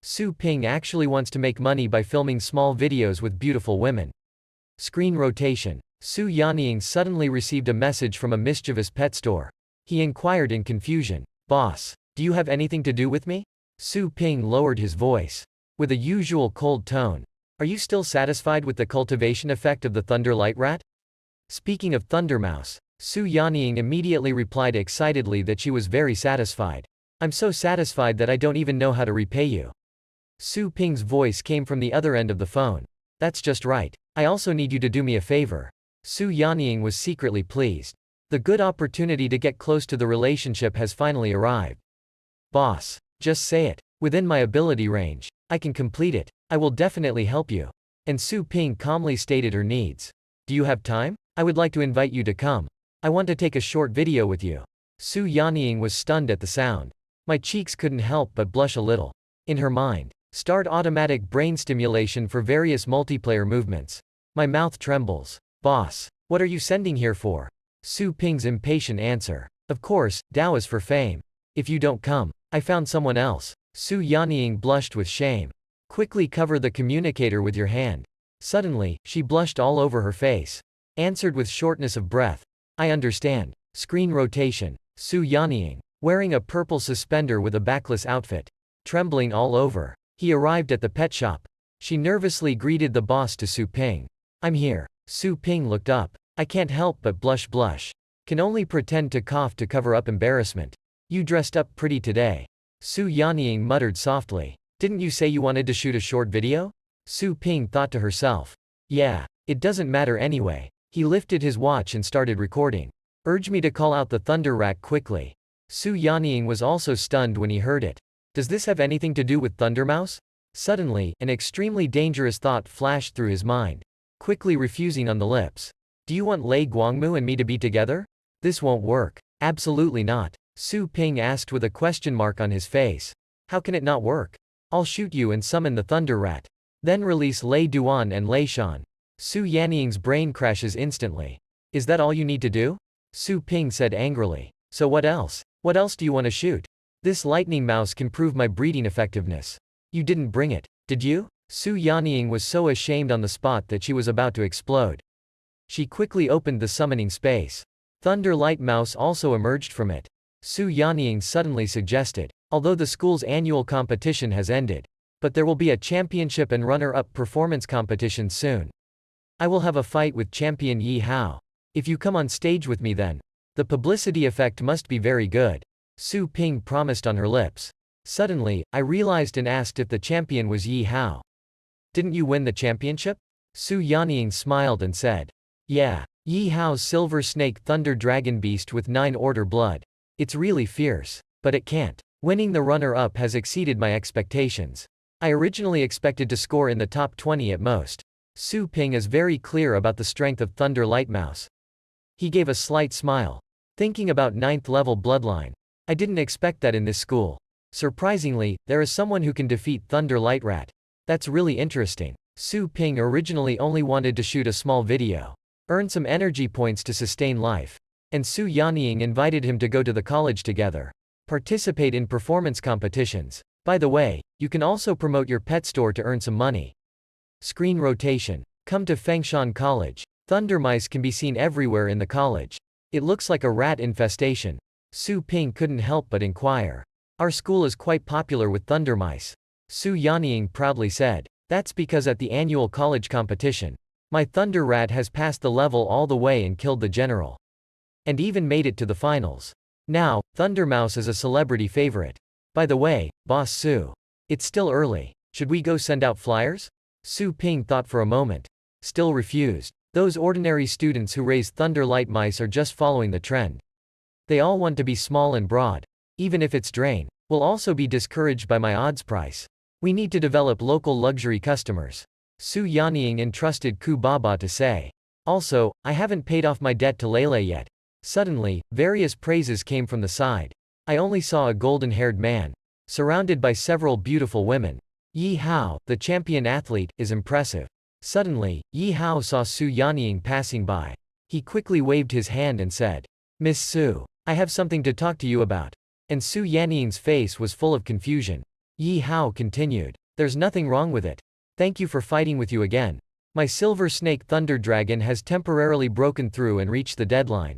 Su Ping actually wants to make money by filming small videos with beautiful women. Screen rotation. Su Yanying suddenly received a message from a mischievous pet store. He inquired in confusion. Boss, do you have anything to do with me? Su Ping lowered his voice. With a usual cold tone. Are you still satisfied with the cultivation effect of the Thunder Light Rat? Speaking of Thundermouse, Su Yanying immediately replied excitedly that she was very satisfied. I'm so satisfied that I don't even know how to repay you. Su Ping's voice came from the other end of the phone. That's just right. I also need you to do me a favor. Su Yanying was secretly pleased. The good opportunity to get close to the relationship has finally arrived. Boss, just say it. Within my ability range, I can complete it. I will definitely help you. And Su Ping calmly stated her needs. Do you have time? I would like to invite you to come. I want to take a short video with you. Su Yanying was stunned at the sound. My cheeks couldn't help but blush a little. In her mind, start automatic brain stimulation for various multiplayer movements. My mouth trembles. Boss, what are you sending here for? Su Ping's impatient answer. Of course, Dao is for fame. If you don't come, I found someone else. Su Yanying blushed with shame. Quickly cover the communicator with your hand. Suddenly, she blushed all over her face. Answered with shortness of breath. I understand. Screen rotation. Su Yanying, wearing a purple suspender with a backless outfit. Trembling all over. He arrived at the pet shop. She nervously greeted the boss to Su Ping. I'm here. Su Ping looked up. I can't help but blush. Can only pretend to cough to cover up embarrassment. You dressed up pretty today. Su Yanying muttered softly. Didn't you say you wanted to shoot a short video? Su Ping thought to herself. Yeah, it doesn't matter anyway. He lifted his watch and started recording. Urge me to call out the Thunder Rat quickly. Su Yanying was also stunned when he heard it. Does this have anything to do with Thundermouse? Suddenly, an extremely dangerous thought flashed through his mind. Quickly refusing on the lips. Do you want Lei Guangmu and me to be together? This won't work. Absolutely not. Su Ping asked with a question mark on his face. How can it not work? I'll shoot you and summon the Thunder Rat. Then release Lei Duan and Lei Shan. Su Yanying's brain crashes instantly. Is that all you need to do? Su Ping said angrily. So what else? What else do you want to shoot? This lightning mouse can prove my breeding effectiveness. You didn't bring it, did you? Su Yanying was so ashamed on the spot that she was about to explode. She quickly opened the summoning space. Thunder Light Mouse also emerged from it. Su Yanying suddenly suggested. Although the school's annual competition has ended. But there will be a championship and runner-up performance competition soon. I will have a fight with champion Yi Hao. If you come on stage with me then. The publicity effect must be very good. Su Ping promised on her lips. Suddenly, I realized and asked if the champion was Yi Hao. Didn't you win the championship? Su Yanying smiled and said. Yeah, Yi Hao's Silver Snake Thunder Dragon Beast with 9 Order Blood. It's really fierce. But it can't. Winning the runner-up has exceeded my expectations. I originally expected to score in the top 20 at most. Su Ping is very clear about the strength of Thunder Light Mouse. He gave a slight smile. Thinking about 9th level bloodline. I didn't expect that in this school. Surprisingly, there is someone who can defeat Thunder Light Rat. That's really interesting. Su Ping originally only wanted to shoot a small video. Earn some energy points to sustain life. And Su Yanying invited him to go to the college together. Participate in performance competitions. By the way, you can also promote your pet store to earn some money. Screen rotation. Come to Fengshan College. Thunder mice can be seen everywhere in the college. It looks like a rat infestation. Su Ping couldn't help but inquire. Our school is quite popular with thunder mice. Su Yanying proudly said. That's because at the annual college competition, my thunder rat has passed the level all the way and killed the general. And even made it to the finals. Now, Thunder Mouse is a celebrity favorite. By the way, Boss Su. It's still early. Should we go send out flyers? Su Ping thought for a moment. Still refused. Those ordinary students who raise Thunder Light Mice are just following the trend. They all want to be small and broad. Even if it's drain. Will also be discouraged by my odds price. We need to develop local luxury customers. Su Yanying entrusted Ku Baba to say. Also, I haven't paid off my debt to Lele yet. Suddenly, various praises came from the side. I only saw a golden-haired man. Surrounded by several beautiful women. Yi Hao, the champion athlete, is impressive. Suddenly, Yi Hao saw Su Yanying passing by. He quickly waved his hand and said. Miss Su, I have something to talk to you about. And Su Yanying's face was full of confusion. Yi Hao continued. There's nothing wrong with it. Thank you for fighting with you again. My Silver Snake Thunder Dragon has temporarily broken through and reached the deadline.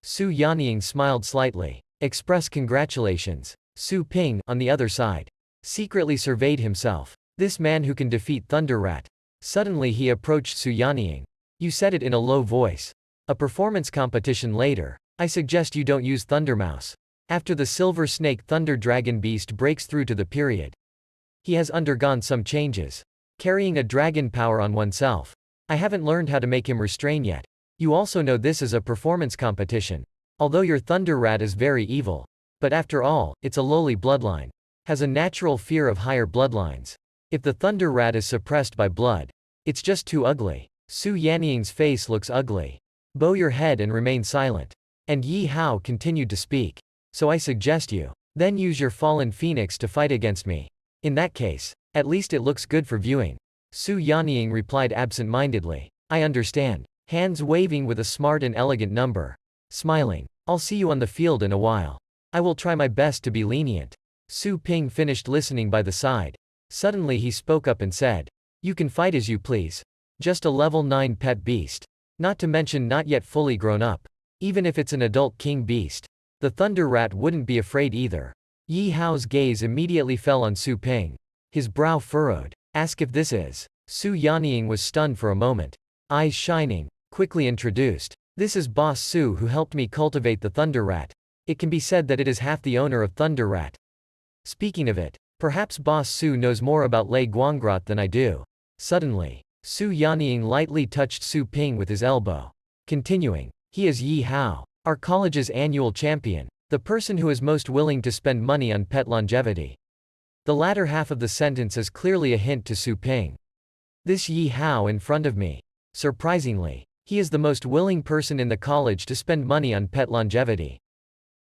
Su Yanying smiled slightly. Express congratulations. Su Ping, on the other side, secretly surveyed himself. This man who can defeat Thunder Rat. Suddenly he approached Su Yanying. You said it in a low voice. A performance competition later. I suggest you don't use Thunder Mouse. After the Silver Snake Thunder Dragon Beast breaks through to the period. He has undergone some changes. Carrying a dragon power on oneself. I haven't learned how to make him restrain yet. You also know this is a performance competition. Although your Thunder Rat is very evil. But after all, it's a lowly bloodline. Has a natural fear of higher bloodlines. If the Thunder Rat is suppressed by blood. It's just too ugly. Su Yanying's face looks ugly. Bow your head and remain silent. And Yi Hao continued to speak. So I suggest you. Then use your fallen phoenix to fight against me. In that case. At least it looks good for viewing. Su Yanying replied absent-mindedly. I understand. Hands waving with a smart and elegant number. Smiling. I'll see you on the field in a while. I will try my best to be lenient. Su Ping finished listening by the side. Suddenly he spoke up and said, "You can fight as you please. Just a level 9 pet beast. Not to mention not yet fully grown up. Even if it's an adult king beast. The thunder rat wouldn't be afraid either." Yi Hao's gaze immediately fell on Su Ping. His brow furrowed. "Ask if this is." Su Yanying was stunned for a moment. Eyes shining, quickly introduced. "This is Boss Su who helped me cultivate the thunder rat. It can be said that it is half the owner of thunder rat. Speaking of it, perhaps Boss Su knows more about Lei Guangrot than I do." Suddenly, Su Yanying lightly touched Su Ping with his elbow. Continuing, "He is Yi Hao, our college's annual champion, the person who is most willing to spend money on pet longevity." The latter half of the sentence is clearly a hint to Su Ping. This Yi Hao in front of me. Surprisingly, he is the most willing person in the college to spend money on pet longevity.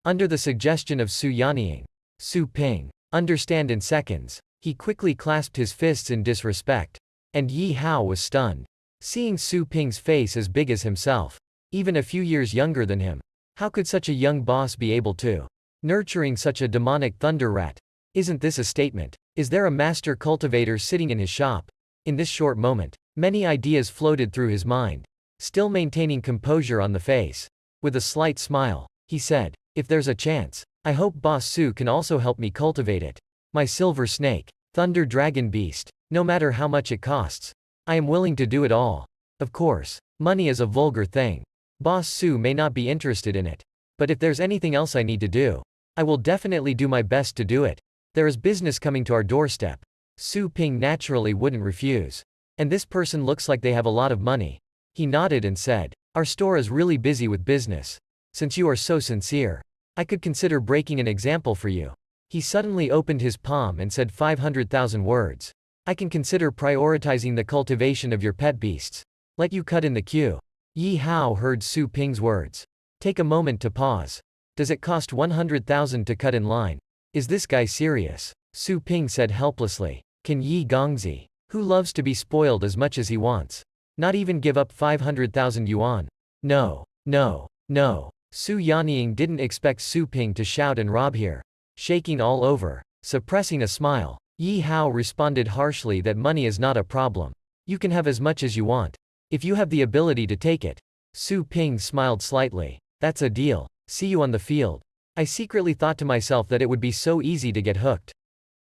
Under the suggestion of Su Yanying, Su Ping, understand in seconds, he quickly clasped his fists in disrespect. And Yi Hao was stunned. Seeing Su Ping's face as big as himself, even a few years younger than him. How could such a young boss be able to nurturing such a demonic thunder rat? Isn't this a statement? Is there a master cultivator sitting in his shop? In this short moment, many ideas floated through his mind. Still maintaining composure on the face. With a slight smile, he said, "If there's a chance, I hope Boss Su can also help me cultivate it. My silver snake, thunder dragon beast, no matter how much it costs. I am willing to do it all. Of course, money is a vulgar thing. Boss Su may not be interested in it. But if there's anything else I need to do, I will definitely do my best to do it. There is business coming to our doorstep." Su Ping naturally wouldn't refuse. "And this person looks like they have a lot of money." He nodded and said, "Our store is really busy with business. Since you are so sincere, I could consider breaking an example for you." He suddenly opened his palm and said 500,000 words. "I can consider prioritizing the cultivation of your pet beasts. Let you cut in the queue." Yi Hao heard Su Ping's words. Take a moment to pause. Does it cost 100,000 to cut in line? Is this guy serious? Su Ping said helplessly. Can Yi Gongzi, who loves to be spoiled as much as he wants, not even give up 500,000 yuan? No, no, no. Su Yanying didn't expect Su Ping to shout and rob here. Shaking all over, suppressing a smile, Yi Hao responded harshly that money is not a problem. You can have as much as you want, if you have the ability to take it. Su Ping smiled slightly. That's a deal. See you on the field. I secretly thought to myself that it would be so easy to get hooked.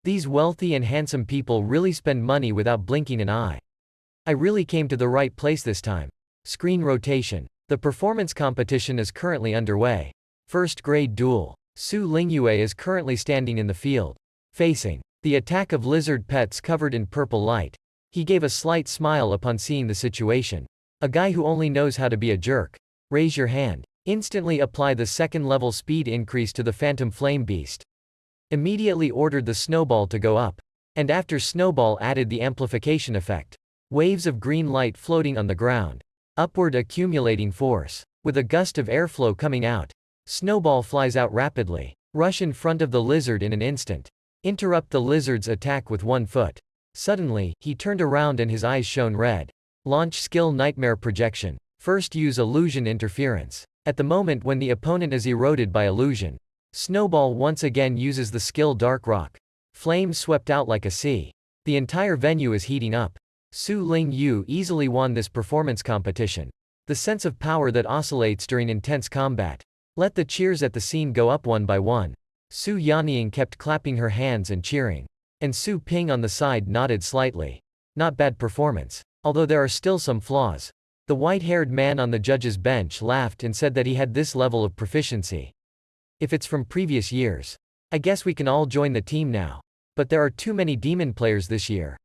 These wealthy and handsome people really spend money without blinking an eye. I really came to the right place this time. Screen rotation. The performance competition is currently underway. First grade duel. Su Lingyue is currently standing in the field, facing the attack of lizard pets covered in purple light. He gave a slight smile upon seeing the situation. A guy who only knows how to be a jerk. Raise your hand. Instantly apply the second level speed increase to the Phantom Flame Beast. Immediately ordered the snowball to go up. And after snowball added the amplification effect. Waves of green light floating on the ground. Upward accumulating force. With a gust of airflow coming out. Snowball flies out rapidly. Rush in front of the lizard in an instant. Interrupt the lizard's attack with 1 foot. Suddenly, he turned around and his eyes shone red. Launch skill Nightmare Projection. First use illusion interference. At the moment when the opponent is eroded by illusion, Snowball once again uses the skill Dark Rock. Flames swept out like a sea. The entire venue is heating up. Su Ling Yu easily won this performance competition. The sense of power that oscillates during intense combat. Let the cheers at the scene go up one by one. Su Yanying kept clapping her hands and cheering. And Su Ping on the side nodded slightly. Not bad performance, although there are still some flaws. The white-haired man on the judge's bench laughed and said that he had this level of proficiency. If it's from previous years, I guess we can all join the team now. But there are too many demon players this year.